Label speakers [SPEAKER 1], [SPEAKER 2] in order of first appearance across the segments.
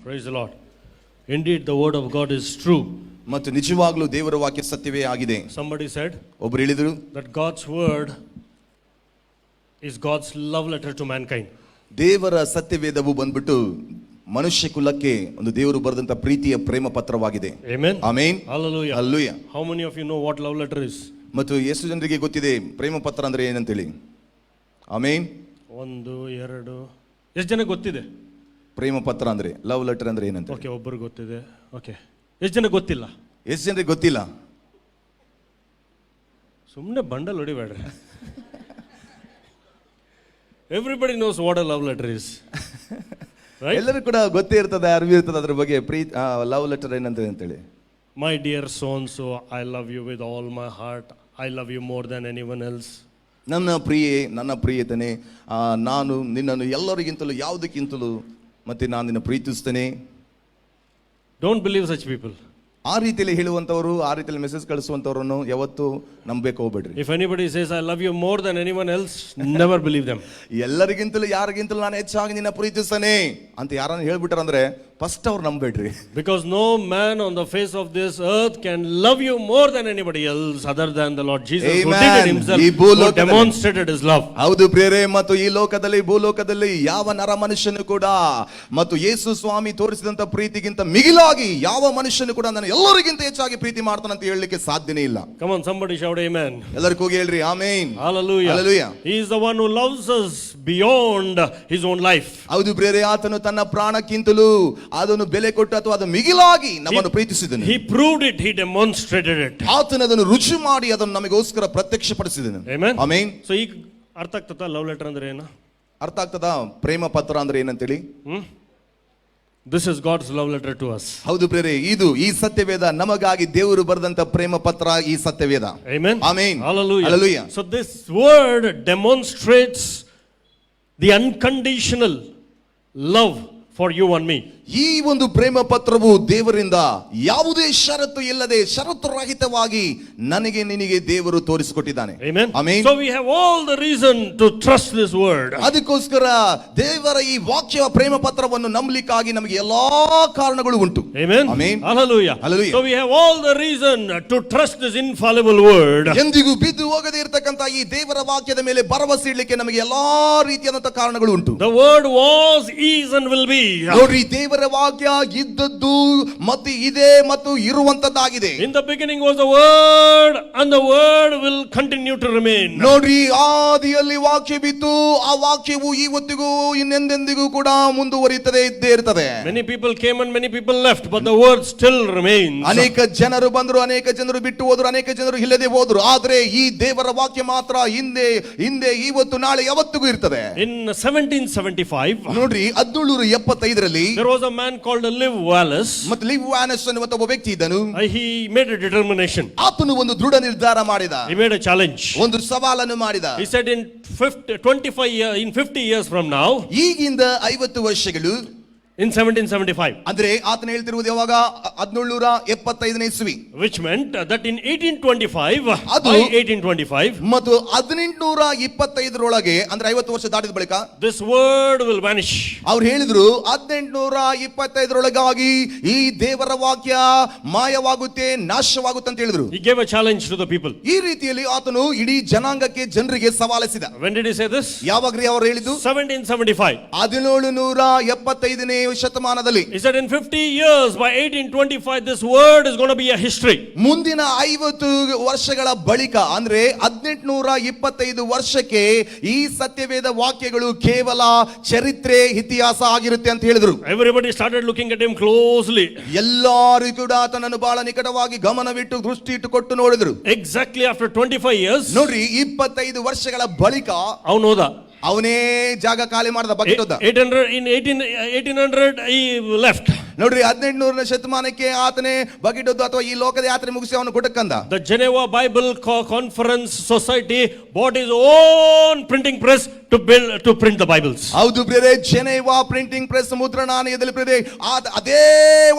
[SPEAKER 1] Praise the Lord. Indeed, the word of God is true.
[SPEAKER 2] ಮತ್ತು ನಿಜವಾಗ್ಲೂ ದೇವರ ವಾಕ್ಯ ಸತ್ಯವೇ ಆಗಿದೆ.
[SPEAKER 1] Somebody said,
[SPEAKER 2] ಒಬ್ಬರು ಹೇಳಿದರು,
[SPEAKER 1] that God's word is God's love letter to mankind.
[SPEAKER 2] ದೇವರ ಸತ್ಯವೇದವು ಬಂದ್ಬಿಟ್ಟು ಮನುಷ್ಯ ಕುಲಕ್ಕೆ ಒಂದು ದೇವರು ಬರೆದಂತ ಪ್ರೀತಿಯ ಪ್ರೇಮ ಪತ್ರವಾಗಿದೆ.
[SPEAKER 1] Amen.
[SPEAKER 2] Amen.
[SPEAKER 1] Hallelujah.
[SPEAKER 2] Hallelujah.
[SPEAKER 1] How many of you know what love letter is?
[SPEAKER 2] ಮತ್ತು ಎಷ್ಟು ಜನರಿಗೆ ಗೊತ್ತಿದೆ ಪ್ರೇಮ ಪತ್ರ ಅಂದ್ರೆ ಏನಂತೇಳಿ? ಆಮೆನ್.
[SPEAKER 1] 1 2 ಎಷ್ಟು ಜನ ಗೊತ್ತಿದೆ
[SPEAKER 2] ಪ್ರೇಮ ಪತ್ರ ಅಂದ್ರೆ, ಲವ್ ಲೆಟರ್ ಅಂದ್ರೆ ಏನಂತ?
[SPEAKER 1] ಓಕೆ, ಒಬ್ಬರು ಗೊತ್ತಿದೆ. ಓಕೆ, ಎಷ್ಟು ಜನ ಗೊತ್ತಿಲ್ಲ?
[SPEAKER 2] ಎಷ್ಟು ಜನರಿಗೆ ಗೊತ್ತಿಲ್ಲ?
[SPEAKER 1] ಸುಮ್ಮನೆ ಬಂಡಲ್ ಹೊಡಿಬೇಡ್ರಿ. Everybody knows what a love letter is.
[SPEAKER 2] ಎಲ್ಲರೂ ಕೂಡ ಗೊತ್ತೇ ಇರ್ತದೆ, ಅರಿವು ಇರ್ತದೆ ಅದ್ರ ಬಗ್ಗೆ. ಲವ್ ಲೆಟರ್ ಏನಂತ ಅಂತೇಳಿ,
[SPEAKER 1] my dear son so, I love you with all my heart, I love you more than anyone else. ನನ್ನ ಪ್ರಿಯೆ,
[SPEAKER 2] ನನ್ನ ಪ್ರಿಯತನೇ, ನಾನು ನಿನ್ನನ್ನು ಎಲ್ಲರಿಗಿಂತಲೂ ಯಾವುದಕ್ಕಿಂತಲೂ ಮತ್ತೆ ನಾನು ನಿನ್ನ ಪ್ರೀತಿಸ್ತೇನೆ.
[SPEAKER 1] Don't believe such people.
[SPEAKER 2] ಆ ರೀತಿಯಲ್ಲಿ ಹೇಳುವಂತವರು, ಆ ರೀತಿಯಲ್ಲಿ ಮೆಸೇಜ್ ಕಳಿಸುವಂತವರನ್ನು ಯಾವತ್ತೂ ನಂಬಬೇಕು ಹೋಗ್ಬೇಡ್ರಿ.
[SPEAKER 1] If anybody says I love you more than anyone else, never believe them.
[SPEAKER 2] ಎಲ್ಲರಿಗಿಂತಲೂ ಯಾರಿಗಿಂತಲೂ ನಾನು ಹೆಚ್ಚಾಗಿ ನಿನ್ನ ಪ್ರೀತಿಸ್ತೇನೆ ಅಂತ ಯಾರನ್ನು ಹೇಳ್ಬಿಟ್ರಂದ್ರೆ ಫಸ್ಟ್ ಅವ್ರು ನಂಬೇಡ್ರಿ.
[SPEAKER 1] Because no man on the face of this earth can love you more than anybody else other than the Lord Jesus who did it himself, who demonstrated his love.
[SPEAKER 2] ಹೌದು ಪ್ರಿಯರೇ, ಮತ್ತು ಈ ಲೋಕದಲ್ಲಿ, ಭೂಲೋಕದಲ್ಲಿ ಯಾವ ನರ ಮನುಷ್ಯನು ಕೂಡ ಮತ್ತು ಯೇಸು ಸ್ವಾಮಿ ತೋರಿಸಿದಂತ ಪ್ರೀತಿಗಿಂತ ಮಿಗಿಲಾಗಿ ಯಾವ ಮನುಷ್ಯನು ಕೂಡ ನಾನು ಎಲ್ಲರಿಗಿಂತ ಹೆಚ್ಚಾಗಿ ಪ್ರೀತಿ ಮಾಡ್ತಾನಂತ ಹೇಳಲಿಕ್ಕೆ ಸಾಧ್ಯನೇ ಇಲ್ಲ.
[SPEAKER 1] Come on, somebody shout amen.
[SPEAKER 2] ಎಲ್ಲರೂ ಕೂಗಿ ಹೇಳ್ರಿ amen.
[SPEAKER 1] Hallelujah.
[SPEAKER 2] Hallelujah.
[SPEAKER 1] He is the one who loves us beyond his own life.
[SPEAKER 2] ಹೌದು ಪ್ರಿಯರೇ, ಆತನು ತನ್ನ ಪ್ರಾಣಕ್ಕಿಂತಲೂ ಅದನ್ನು ಬೆಲೆ ಕೊಟ್ಟು ಅಥವಾ ಅದು ಮಿಗಿಲಾಗಿ ನಮ್ಮನ್ನು ಪ್ರೀತಿಸಿದನು.
[SPEAKER 1] He proved it, he demonstrated it.
[SPEAKER 2] ಆತನು ಅದನ್ನು ರುಚಿ ಮಾಡಿ ಅದನ್ನು ನಮಗೋಸ್ಕರ ಪ್ರತ್ಯಕ್ಷಪಡಿಸಿದನು.
[SPEAKER 1] Amen.
[SPEAKER 2] ಆಮೆನ್.
[SPEAKER 1] ಸೊ ಈಗ ಅರ್ಥ ಆಗ್ತದ ಲವ್ ಲೆಟರ್ ಅಂದ್ರೆ ಏನು?
[SPEAKER 2] ಅರ್ಥ ಆಗ್ತದ ಪ್ರೇಮ ಪತ್ರ ಅಂದ್ರೆ ಏನಂತೇಳಿ?
[SPEAKER 1] This is God's love letter to us.
[SPEAKER 2] ಹೌದು ಪ್ರಿಯರೇ, ಇದು ಈ ಸತ್ಯವೇದ ನಮಗಾಗಿ ದೇವರು ಬರೆದಂತ ಪ್ರೇಮ ಪತ್ರ ಈ ಸತ್ಯವೇದ.
[SPEAKER 1] Amen.
[SPEAKER 2] Amen.
[SPEAKER 1] Hallelujah.
[SPEAKER 2] Hallelujah.
[SPEAKER 1] So this word demonstrates the unconditional love for you and me.
[SPEAKER 2] ಈ ಒಂದು ಪ್ರೇಮ ಪತ್ರವು ದೇವರಿಂದ ಯಾವುದೇ ಷರತ್ತು ಇಲ್ಲದೆ ಷರತ್ತು ರಹಿತವಾಗಿ ನನಗೆ ನಿನಗೆ ದೇವರು ತೋರಿಸಿಕೊಟ್ಟಿದ್ದಾನೆ.
[SPEAKER 1] Amen.
[SPEAKER 2] Amen.
[SPEAKER 1] So we have all the reason to trust this word.
[SPEAKER 2] ಅದಕ್ಕೋಸ್ಕರ ದೇವರ ಈ ವಾಕ್ಯ ಪ್ರೇಮ ಪತ್ರವನ್ನು ನಂಬಲಿಕ್ಕಾಗಿ ನಮಗೆ ಎಲ್ಲಾ ಕಾರಣಗಳು ಉಂಟು.
[SPEAKER 1] Amen.
[SPEAKER 2] Amen.
[SPEAKER 1] Hallelujah.
[SPEAKER 2] Hallelujah.
[SPEAKER 1] So we have all the reason to trust this infallible word.
[SPEAKER 2] ಎಂದಿಗೂ ಬಿದ್ದು ಹೋಗದೇ ಇರತಕ್ಕಂತ ಈ ದೇವರ ವಾಕ್ಯದ ಮೇಲೆ ಭರವಸೆ ಇಡಲಿಕ್ಕೆ ನಮಗೆ ಎಲ್ಲಾ ರೀತಿಯಾದಂತ ಕಾರಣಗಳು ಉಂಟು.
[SPEAKER 1] The word was, is and will be.
[SPEAKER 2] ನೋಡ್ರಿ, ದೇವರ ವಾಕ್ಯ ಇದ್ದದ್ದು ಮತ್ತು ಇದೆ ಮತ್ತು ಇರುವಂತದ್ದಾಗಿದೆ.
[SPEAKER 1] In the beginning was the word and the word will continue to remain.
[SPEAKER 2] ನೋಡ್ರಿ, ಆದಿಯಲ್ಲಿ ವಾಕ್ಯವಿತ್ತು, ಆ ವಾಕ್ಯವು ಇವತ್ತಿಗೂ ಇನ್ನೆಂದೆಂದಿಗೂ ಕೂಡ ಮುಂದುವರಿಯುತ್ತದೆ, ಇದ್ದೇ ಇರ್ತದೆ.
[SPEAKER 1] Many people came and many people left, but the word still remains.
[SPEAKER 2] ಅನೇಕ ಜನರು ಬಂದರು, ಅನೇಕ ಜನರು ಬಿಟ್ಟು ಹೋದ್ರು, ಅನೇಕ ಜನರು ಇಲ್ಲದೆ ಹೋದ್ರು, ಆದ್ರೆ ಈ ದೇವರ ವಾಕ್ಯ ಮಾತ್ರ ಹಿಂದೆ ಇವತ್ತು ನಾಳೆ ಯಾವತ್ತಿಗೂ ಇರ್ತದೆ.
[SPEAKER 1] In 1775,
[SPEAKER 2] ನೋಡ್ರಿ, 1775ರಲ್ಲಿ
[SPEAKER 1] there was a man called Liv Wallace.
[SPEAKER 2] ಮತ್ತು ಲಿವ್ ವ್ಯಾನಸ್ ಅನ್ನುವಂತ ಒಬ್ಬ ವ್ಯಕ್ತಿ ಇದ್ದನು.
[SPEAKER 1] He made a determination.
[SPEAKER 2] ಆತನು ಒಂದು ದೃಢ ನಿರ್ಧಾರ ಮಾಡಿದ.
[SPEAKER 1] He made a challenge.
[SPEAKER 2] ಒಂದು ಸವಾಲನ್ನು ಮಾಡಿದ.
[SPEAKER 1] He said in 50 years from now,
[SPEAKER 2] ಈಗಿಂದ 50 ವರ್ಷಗಳು,
[SPEAKER 1] in 1775,
[SPEAKER 2] ಅಂದ್ರೆ ಆತನ ಹೇಳ್ತಿರುವುದು ಯಾವಾಗ? 1775ನೇ ಇಸ್ವಿ.
[SPEAKER 1] which meant that in 1825,
[SPEAKER 2] ಅದು
[SPEAKER 1] by 1825,
[SPEAKER 2] ಮತ್ತು 1825ರೊಳಗೆ, ಅಂದ್ರೆ 50 ವರ್ಷ ದಾಟಿದ ಬಳಿಕ
[SPEAKER 1] this word will vanish.
[SPEAKER 2] ಅವ್ರು ಹೇಳಿದ್ರು 1825ರೊಳಗಾಗಿ ಈ ದೇವರ ವಾಕ್ಯ ಮಾಯವಾಗುತ್ತೆ, ನಾಶವಾಗುತ್ತೆ ಅಂತ ಹೇಳಿದ್ರು.
[SPEAKER 1] He gave a challenge to the people.
[SPEAKER 2] ಈ ರೀತಿಯಲ್ಲಿ ಆತನು ಇಡೀ ಜನಾಂಗಕ್ಕೆ, ಜನರಿಗೆ ಸವಾಲಿಸಿದ.
[SPEAKER 1] When did he say this?
[SPEAKER 2] ಯಾವಾಗ್ರಿ ಅವರು ಹೇಳಿದ್ದು?
[SPEAKER 1] 1775.
[SPEAKER 2] 1775ನೇ ಶತಮಾನದಲ್ಲಿ.
[SPEAKER 1] He said in 50 years, by 1825, this word is going to be a history.
[SPEAKER 2] ಮುಂದಿನ 50 ವರ್ಷಗಳ ಬಳಿಕ, ಅಂದ್ರೆ 1825 ವರ್ಷಕ್ಕೆ ಈ ಸತ್ಯವೇದ ವಾಕ್ಯಗಳು ಕೇವಲ ಚರಿತ್ರೆ, ಇತಿಹಾಸ ಆಗಿರುತ್ತೆ ಅಂತ ಹೇಳಿದ್ರು.
[SPEAKER 1] Everybody started looking at him closely.
[SPEAKER 2] ಎಲ್ಲರೂ ಕೂಡ ಆತನನ್ನು ಬಹಳ ನಿಕಟವಾಗಿ ಗಮನವಿಟ್ಟು ದೃಷ್ಟಿ ಇಟ್ಟುಕೊಟ್ಟು ನೋಡಿದ್ರು.
[SPEAKER 1] Exactly after 25 years,
[SPEAKER 2] ನೋಡ್ರಿ, 25 ವರ್ಷಗಳ ಬಳಿಕ
[SPEAKER 1] ಅವನು ಹೋದ.
[SPEAKER 2] ಅವನೇ ಜಾಗ ಖಾಲಿ ಮಾಡಿದ, ಬಕೆಟ್ ಹೋದ.
[SPEAKER 1] 1800 he left.
[SPEAKER 2] ನೋಡ್ರಿ 1800ನೇ ಶತಮಾನಕ್ಕೆ ಆತನೇ ಬಗೆಡದ್ದು ಅಥವಾ ಈ ಲೋಕದ ಯಾತ್ರೆ ಮುಗಿಸಿ ಅವನು ಗುಟಕ್ಕಂದ.
[SPEAKER 1] The Geneva Bible Conference Society bought his own printing press to print the Bibles.
[SPEAKER 2] ಹೌದು ಪ್ರಿಯರೇ, ಜೆನೆವಾ ಪ್ರಿಂಟಿಂಗ್ ಪ್ರೆಸ್ ಮುದ್ರಣಾಲಯದಲ್ಲಿ ಪ್ರಿಯರೇ ಅದೇ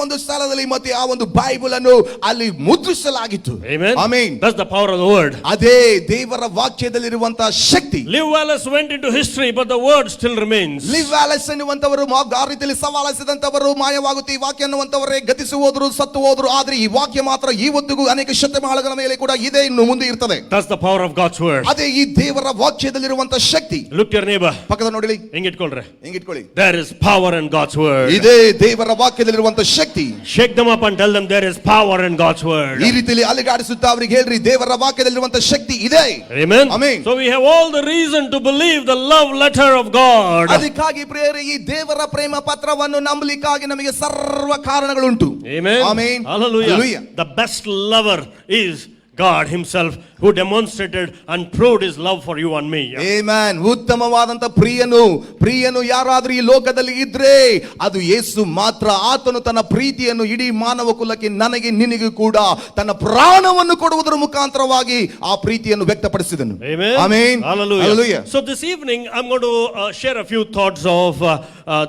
[SPEAKER 2] ಒಂದು ಸ್ಥಳದಲ್ಲಿ ಮತ್ತೆ ಆ ಒಂದು ಬೈಬಲ್ ಅನ್ನು ಅಲ್ಲಿ ಮುದ್ರಿಸಲಾಗಿತ್ತು.
[SPEAKER 1] Amen.
[SPEAKER 2] Amen.
[SPEAKER 1] That's the power of the word.
[SPEAKER 2] ಅದೇ ದೇವರ ವಾಕ್ಯದಲ್ಲಿರುವಂತಹ ಶಕ್ತಿ.
[SPEAKER 1] Liv Wallace went into history, but the word still remains.
[SPEAKER 2] Lew Wallace ಎನ್ನುವಂತವರು ಆ ರೀತಿಯಲ್ಲಿ ಸವಾಲಿಸಿದಂತವರು ಮಾಯವಾಗುತ್ತೆ ಈ ವಾಕ್ಯ ಅನ್ನುವಂತವರೇ ಗತಿಸಿ ಹೋದ್ರು, ಸತ್ತು ಹೋದ್ರು. ಆದ್ರೆ ಈ ವಾಕ್ಯ ಮಾತ್ರ ಇವತ್ತಿಗೂ ಅನೇಕ ಶತಮಾನಗಳ ಮೇಲೆ ಕೂಡ ಇದೆ, ಇನ್ನು ಮುಂದೆ ಇರ್ತದೆ.
[SPEAKER 1] That's the power of God's word.
[SPEAKER 2] ಅದೇ ಈ ದೇವರ ವಾಕ್ಯದಲ್ಲಿರುವಂತಹ ಶಕ್ತಿ.
[SPEAKER 1] Look your neighbor.
[SPEAKER 2] ಪಕ್ಕದ ನೋಡಿಲಿ,
[SPEAKER 1] ಹಿಂಗಿಟ್ಕೊಳ್ಳಿ. There is power in God's word.
[SPEAKER 2] ಇದೇ ದೇವರ ವಾಕ್ಯದಲ್ಲಿರುವಂತಹ ಶಕ್ತಿ.
[SPEAKER 1] Shake them up and tell them there is power in God's word.
[SPEAKER 2] ಈ ರೀತಿಯಲ್ಲಿ ಅಲಿಗಾಡಿಸುತ್ತಾ ಅವರಿಗೆ ಹೇಳ್ರಿ, ದೇವರ ವಾಕ್ಯದಲ್ಲಿರುವಂತಹ ಶಕ್ತಿ ಇದೆ.
[SPEAKER 1] Amen.
[SPEAKER 2] Amen.
[SPEAKER 1] So we have all the reason to believe the love letter of God.
[SPEAKER 2] ಅದಕ್ಕಾಗಿ ಪ್ರಿಯರೇ ಈ ದೇವರ ಪ್ರೇಮ ಪತ್ರವನ್ನು ನಂಬಲಿಕ್ಕಾಗಿ ನಮಗೆ ಸರ್ವ ಕಾರಣಗಳುಂಟು.
[SPEAKER 1] Amen.
[SPEAKER 2] Amen.
[SPEAKER 1] Hallelujah.
[SPEAKER 2] Hallelujah.
[SPEAKER 1] The best lover is God himself, who demonstrated and proved his love for you and me.
[SPEAKER 2] Amen. ಉತ್ತಮವಾದಂತ ಪ್ರಿಯನು ಯಾರಾದ್ರೂ ಈ ಲೋಕದಲ್ಲಿ ಇದ್ರೆ ಅದು ಯೇಸು ಮಾತ್ರ. ಆತನು ತನ್ನ ಪ್ರೀತಿಯನ್ನು ಇಡೀ ಮಾನವ ಕುಲಕ್ಕೆ, ನನಗೆ ನಿನಗೂ ಕೂಡ ತನ್ನ ಪ್ರಾಣವನ್ನು ಕೊಡುವುದರ ಮುಖಾಂತರವಾಗಿ ಆ ಪ್ರೀತಿಯನ್ನು ವ್ಯಕ್ತಪಡಿಸಿದನು.
[SPEAKER 1] Amen.
[SPEAKER 2] Amen.
[SPEAKER 1] Hallelujah.
[SPEAKER 2] Hallelujah.
[SPEAKER 1] So this evening I'm going to share a few thoughts of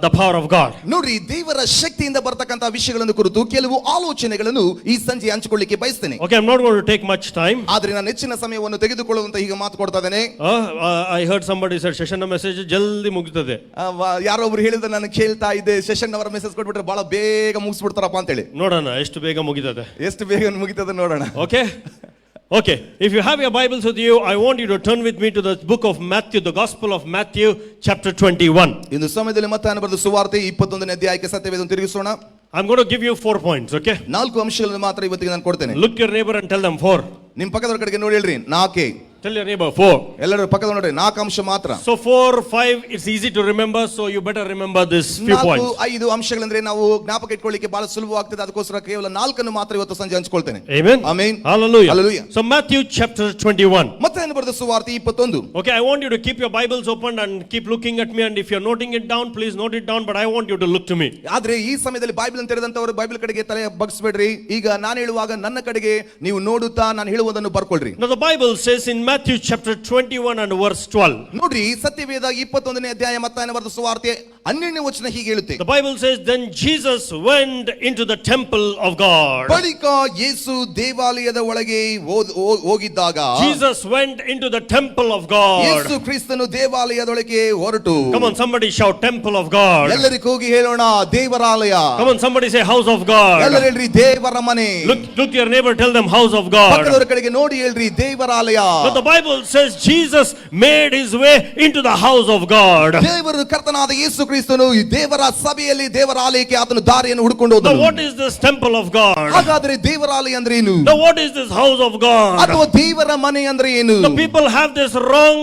[SPEAKER 1] the power of God.
[SPEAKER 2] ನೋಡ್ರಿ, ದೇವರ ಶಕ್ತಿಯಿಂದ ಬರತಕ್ಕಂತ ವಿಷಯಗಳನ್ನು ಕುರಿತು ಕೆಲವು ಆಲೋಚನೆಗಳನ್ನು ಈ ಸಂಜೆ ಹಂಚಿಕೊಳ್ಳಿಕ್ಕೆ ಬಯಸ್ತೇನೆ.
[SPEAKER 1] Okay, I'm not going to take much time.
[SPEAKER 2] ಆದ್ರೆ ನಾನು ಹೆಚ್ಚಿನ ಸಮಯವನ್ನು ತೆಗೆದುಕೊಳ್ಳುವಂತ ಈಗ ಮಾತು ಕೊಡ್ತಾ ಇದ್ದೇನೆ.
[SPEAKER 1] I heard somebody said session message ಜಲ್ದಿ ಮುಗಿತದೆ.
[SPEAKER 2] ಯಾರೊಬ್ರು ಹೇಳಿದ್ರೆ ನಾನು ಕೇಳ್ತಾ ಇದ್ದೆ, ಸೆಷನ್ ಅವರ ಮೆಸೇಜ್ ಕೊಟ್ಬಿಟ್ರೆ ಬಹಳ ಬೇಗ ಮುಗಿಸ್ಬಿಡ್ತಾರಪ್ಪ ಅಂತ ಹೇಳಿ.
[SPEAKER 1] ನೋಡೋಣ ಎಷ್ಟು ಬೇಗ ಮುಗಿತದೆ,
[SPEAKER 2] ಎಷ್ಟು ಬೇಗ ಮುಗಿತದೆ ನೋಡೋಣ.
[SPEAKER 1] Okay, if you have your Bibles with you, I want you to turn with me to the book of Matthew, the Gospel of Matthew, chapter 21.
[SPEAKER 2] ಇಂದು ಸಮಯದಲ್ಲಿ ಮತ್ತಾಯನ ಬರೆದ ಸುವಾರ್ತೆ 21ನೇ ಅಧ್ಯಾಯಕ್ಕೆ ಸತ್ಯವೇದವನ್ನು ತಿರುಗಿಸೋಣ.
[SPEAKER 1] I'm going to give you 4 points, okay?
[SPEAKER 2] 4 ಅಂಶಗಳನ್ನು ಮಾತ್ರ ಇವತ್ತಿಗೆ ನಾನು ಕೊಡ್ತೇನೆ.
[SPEAKER 1] Look your neighbor and tell them 4.
[SPEAKER 2] ನಿಮ್ಮ ಪಕ್ಕದವರ ಕಡೆಗೆ ನೋಡಿ ಹೇಳ್ರಿ 4.
[SPEAKER 1] Tell your neighbor 4.
[SPEAKER 2] ಎಲ್ಲರೂ ಪಕ್ಕದ ನೋಡಿ 4 ಅಂಶ ಮಾತ್ರ.
[SPEAKER 1] So 4, 5, it's easy to remember, so you better remember this few points.
[SPEAKER 2] 4-5 ಅಂಶಗಳಂದ್ರೆ ನಾವು ಜ್ಞಾಪಕ ಇಟ್ಕೊಳ್ಳಿಕ್ಕೆ ಬಹಳ ಸುಲಭವಾಗ್ತದೆ. ಅದಕ್ಕೋಸ್ಕರ ಕೇವಲ 4 ಮಾತ್ರ ಇವತ್ತು ಸಂಜೆ ಹಂಚಿಕೊಳ್ತೇನೆ.
[SPEAKER 1] Amen.
[SPEAKER 2] Amen.
[SPEAKER 1] Hallelujah.
[SPEAKER 2] Hallelujah.
[SPEAKER 1] So Matthew chapter 21.
[SPEAKER 2] ಮತ್ತಾಯನ ಬರೆದ ಸುವಾರ್ತೆ 21.
[SPEAKER 1] Okay, I want you to keep your Bibles open and keep looking at me, and if you're noting it down, please note it down, but I want you to look to me.
[SPEAKER 2] ಆದ್ರೆ ಈ ಸಮಯದಲ್ಲಿ Bible ಅನ್ನು ತೆರೆದಂತವರು Bible ಕಡೆಗೆ ತಲೆ ಬಗ್ಗಿಸಬೇಡ್ರಿ. ಈಗ ನಾನು ಹೇಳುವಾಗ ನನ್ನ ಕಡೆಗೆ ನೀವು ನೋಡುತ್ತಾ ನಾನು ಹೇಳುವುದನ್ನು ಬರ್ಕೊಳ್ಳ್ರಿ.
[SPEAKER 1] Now the Bible says in Matthew chapter 21 and verse 12.
[SPEAKER 2] ನೋಡ್ರಿ, ಸತ್ಯವೇದ 21ನೇ ಅಧ್ಯಾಯ ಮತ್ತಾಯನ ಬರೆದ ಸುವಾರ್ತೆ 12ನೇ ವಚನ ಹೀಗೆ ಹೇಳುತ್ತೆ.
[SPEAKER 1] The Bible says then Jesus went into the temple of God.
[SPEAKER 2] ಬಳಿಕ ಯೇಸು ದೇವಾಲಯದ ಒಳಗೆ ಹೋಗಿದ್ದಾಗ,
[SPEAKER 1] Jesus went into the temple of God.
[SPEAKER 2] ಯೇಸು ಕ್ರಿಸ್ತನು ದೇವಾಲಯದೊಳಗೆ ಹೊರಟು.
[SPEAKER 1] Come on, somebody shout temple of God.
[SPEAKER 2] ಎಲ್ಲರೂ ಕೂಗಿ ಹೇಳೋಣ ದೇವರಾಲಯ.
[SPEAKER 1] Come on, somebody say house of God.
[SPEAKER 2] ಎಲ್ಲರೂ ಹೇಳ್ರಿ ದೇವರ ಮನೆ.
[SPEAKER 1] Look your neighbor, tell them house of God.
[SPEAKER 2] ಪಕ್ಕದವರ ಕಡೆಗೆ ನೋಡಿ ಹೇಳ್ರಿ ದೇವರಾಲಯ.
[SPEAKER 1] But the Bible says Jesus made his way into the house of God.
[SPEAKER 2] ದೇವರು ಕರ್ತನಾದ ಯೇಸು ಕ್ರಿಸ್ತನು ಈ ದೇವರ ಸಭೆಯಲ್ಲಿ ದೇವರಾಲಯಕ್ಕೆ ಆತನು ದಾರಿಯನ್ನು ಹುಡುಕೊಂಡು ಹೋದನು.
[SPEAKER 1] Now what is this temple of God?
[SPEAKER 2] ಹಾಗಾದ್ರೆ ದೇವರಾಲಯ ಅಂದ್ರೆ ಏನು?
[SPEAKER 1] Now what is this house of God?
[SPEAKER 2] ಅಥವಾ ದೇವರ ಮನೆ ಅಂದ್ರೆ ಏನು?
[SPEAKER 1] The people have this wrong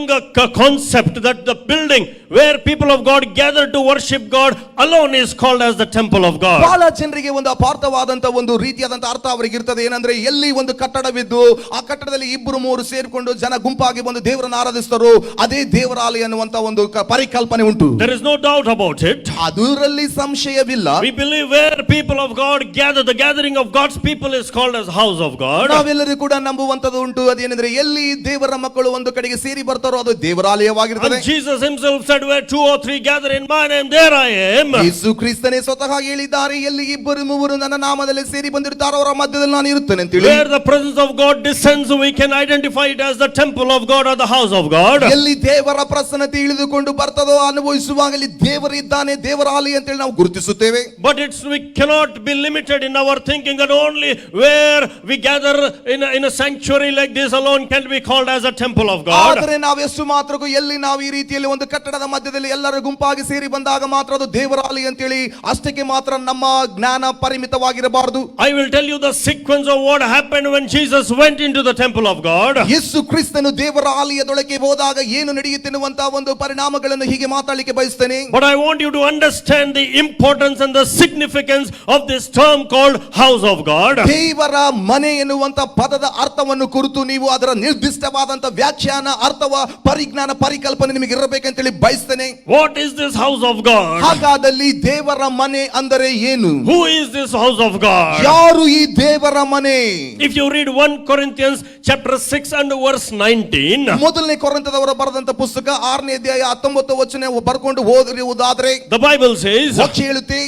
[SPEAKER 1] concept that the building where people of God gather to worship God alone is called as the temple of God.
[SPEAKER 2] ಬಹಳ ಜನರಿಗೆ ಒಂದು ಅಪಾರ್ಥವಾದಂತ ಒಂದು ರೀತಿಯಾದಂತ ಅರ್ಥ ಅವರಿಗೆ ಇರ್ತದೆ. ಏನಂದ್ರೆ ಎಲ್ಲಿ ಒಂದು ಕಟ್ಟಡವಿದ್ದು ಆ ಕಟ್ಟಡದಲ್ಲಿ 2-3 ಸೇರಿಕೊಂಡು ಜನ ಗುಂಪಾಗಿ ಬಂದು ದೇವರನ್ನು ಆರಾಧಿಸ್ತಾರೋ ಅದೇ ದೇವರಾಲಯ ಅನ್ನುವಂತ ಒಂದು ಪರಿಕಲ್ಪನೆ ಉಂಟು.
[SPEAKER 1] There is no doubt about it.
[SPEAKER 2] ಅದರಲ್ಲಿ ಸಂಶಯವಿಲ್ಲ.
[SPEAKER 1] We believe where people of God gather, the gathering of God's people is called as house of God.
[SPEAKER 2] ನಾವೆಲ್ಲರೂ ಕೂಡ ನಂಬುವಂತದ್ದು ಉಂಟು. ಅದೇನೆಂದ್ರೆ ಎಲ್ಲಿ ದೇವರ ಮಕ್ಕಳು ಒಂದು ಕಡೆಗೆ ಸೇರಿ ಬರ್ತಾರೋ ಅದು ದೇವರಾಲಯವಾಗಿರುತ್ತದೆ.
[SPEAKER 1] And Jesus himself said where 2 or 3 gather in my name, there I am.
[SPEAKER 2] ಯೇಸು ಕ್ರಿಸ್ತನೇ ಸ್ವತಃ ಹೇಳಿದ್ದಾರೆ, ಎಲ್ಲಿ 2-3 ನನ್ನ ನಾಮದಲ್ಲಿ ಸೇರಿ ಬಂದಿರ್ತಾರೋ ಅವರ ಮಧ್ಯದಲ್ಲಿ ನಾನು ಇರುತ್ತೇನೆ ಅಂತ ಹೇಳಿ.
[SPEAKER 1] Where the presence of God descends, we can identify it as the temple of God or the house of God.
[SPEAKER 2] ಎಲ್ಲಿ ದೇವರ ಪ್ರಸನ್ನತೆ ಇಳಿದುಕೊಂಡು ಬರ್ತದೋ ಅನುಭವಿಸುವಾಗ ಅಲ್ಲಿ ದೇವರಿದ್ದಾನೆ, ದೇವರಾಲಯ ಅಂತ ಹೇಳಿ ನಾವು ಗುರುತಿಸುತ್ತೇವೆ.
[SPEAKER 1] But we cannot be limited in our thinking that only where we gather in a sanctuary like this alone can be called as a temple of God.
[SPEAKER 2] ಆದರೆ ನಾವು ಎಷ್ಟು ಮಾತ್ರಕ್ಕೂ ಎಲ್ಲಿ ನಾವು ಈ ರೀತಿಯಲ್ಲಿ ಒಂದು ಕಟ್ಟಡದ ಮಧ್ಯದಲ್ಲಿ ಎಲ್ಲರೂ ಗುಂಪಾಗಿ ಸೇರಿ ಬಂದಾಗ ಮಾತ್ರ ಅದು ದೇವರಾಲಯ ಅಂತ ಹೇಳಿ ಅಷ್ಟಕ್ಕೆ ಮಾತ್ರ ನಮ್ಮ ಜ್ಞಾನ ಪರಿಮಿತವಾಗಿರಬಾರದು.
[SPEAKER 1] I will tell you the sequence of what happened when Jesus went into the temple of God.
[SPEAKER 2] ಯೇಸು ಕ್ರಿಸ್ತನು ದೇವರ ಆಲಯದೊಳಗೆ ಹೋದಾಗ ಏನು ನಡೆಯುತ್ತೆ ಎನ್ನುವಂತ ಒಂದು ಪರಿಣಾಮಗಳನ್ನು ಹೀಗೆ ಮಾತಾಡಲಿಕ್ಕೆ ಬಯಸ್ತೇನೆ.
[SPEAKER 1] But I want you to understand the importance and the significance of this term called house of God.
[SPEAKER 2] ದೇವರ ಮನೆ ಎನ್ನುವಂತ ಪದದ ಅರ್ಥವನ್ನು ಕುರಿತು ನೀವು ಅದರ ನಿರ್ದಿಷ್ಟವಾದಂತ ವ್ಯಾಖ್ಯಾನ ಅರ್ಥವ ಪರಿಜ್ಞಾನ ಪರಿಕಲ್ಪನೆ ನಿಮಗೆ ಇರಬೇಕಂತೇಳಿ ಬಯಸ್ತೇನೆ.
[SPEAKER 1] What is this house of God?
[SPEAKER 2] ಹಾಗಾದಲ್ಲಿ ದೇವರ ಮನೆ ಅಂದರೆ ಏನು?
[SPEAKER 1] Who is this house of God?
[SPEAKER 2] ಯಾರು ಈ ದೇವರ ಮನೆ?
[SPEAKER 1] If you read 1 Corinthians chapter 6 and verse 19,
[SPEAKER 2] ಮೊದಲನೇ ಕೊರಿಂಥದವರು ಬರೆದಂತ ಪುಸ್ತಕ 6ನೇ ಅಧ್ಯಾಯ 19 ವಚನ ಬರ್ಕೊಂಡು ಓದುವುದಾದ್ರೆ
[SPEAKER 1] the Bible says
[SPEAKER 2] ವಾಕ್ಯ ಹೇಳುತ್ತೆ.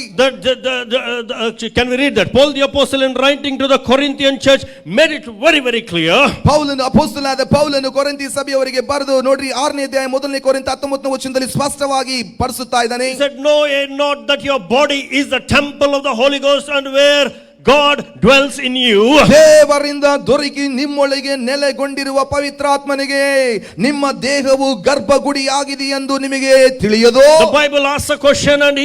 [SPEAKER 1] Can we read that? Paul the apostle in writing to the Corinthian church made it very very clear.
[SPEAKER 2] ಪೌಲನು ಅಪೊಸ್ತಲನಾದ ಪೌಲನು ಕೊರಿಂಥಿ ಸಭೆಯವರಿಗೆ ಬರೆದು ನೋಡ್ರಿ 6ನೇ ಅಧ್ಯಾಯ ಮೊದಲನೇ ಕೊರಿಂಥ 19ನೇ ವಚನದಲ್ಲಿ ಸ್ಪಷ್ಟವಾಗಿ ಪಡಿಸುತ್ತಾ ಇದ್ದಾನೆ.
[SPEAKER 1] He said, "Know ye not that your body is the temple of the Holy Ghost, and where God dwells in you."
[SPEAKER 2] ದೇವರಿಂದ ದೊರಕಿ ನಿಮ್ಮೊಳಗೆ ನೆಲೆಗೊಂಡಿರುವ ಪವಿತ್ರಾತ್ಮನಿಗೆ ನಿಮ್ಮ ದೇಹವು ಗರ್ಭಗುಡಿಯಾಗಿದೆ ಎಂದು ನಿಮಗೆ ತಿಳಿಯದು.
[SPEAKER 1] The Bible asks a question, and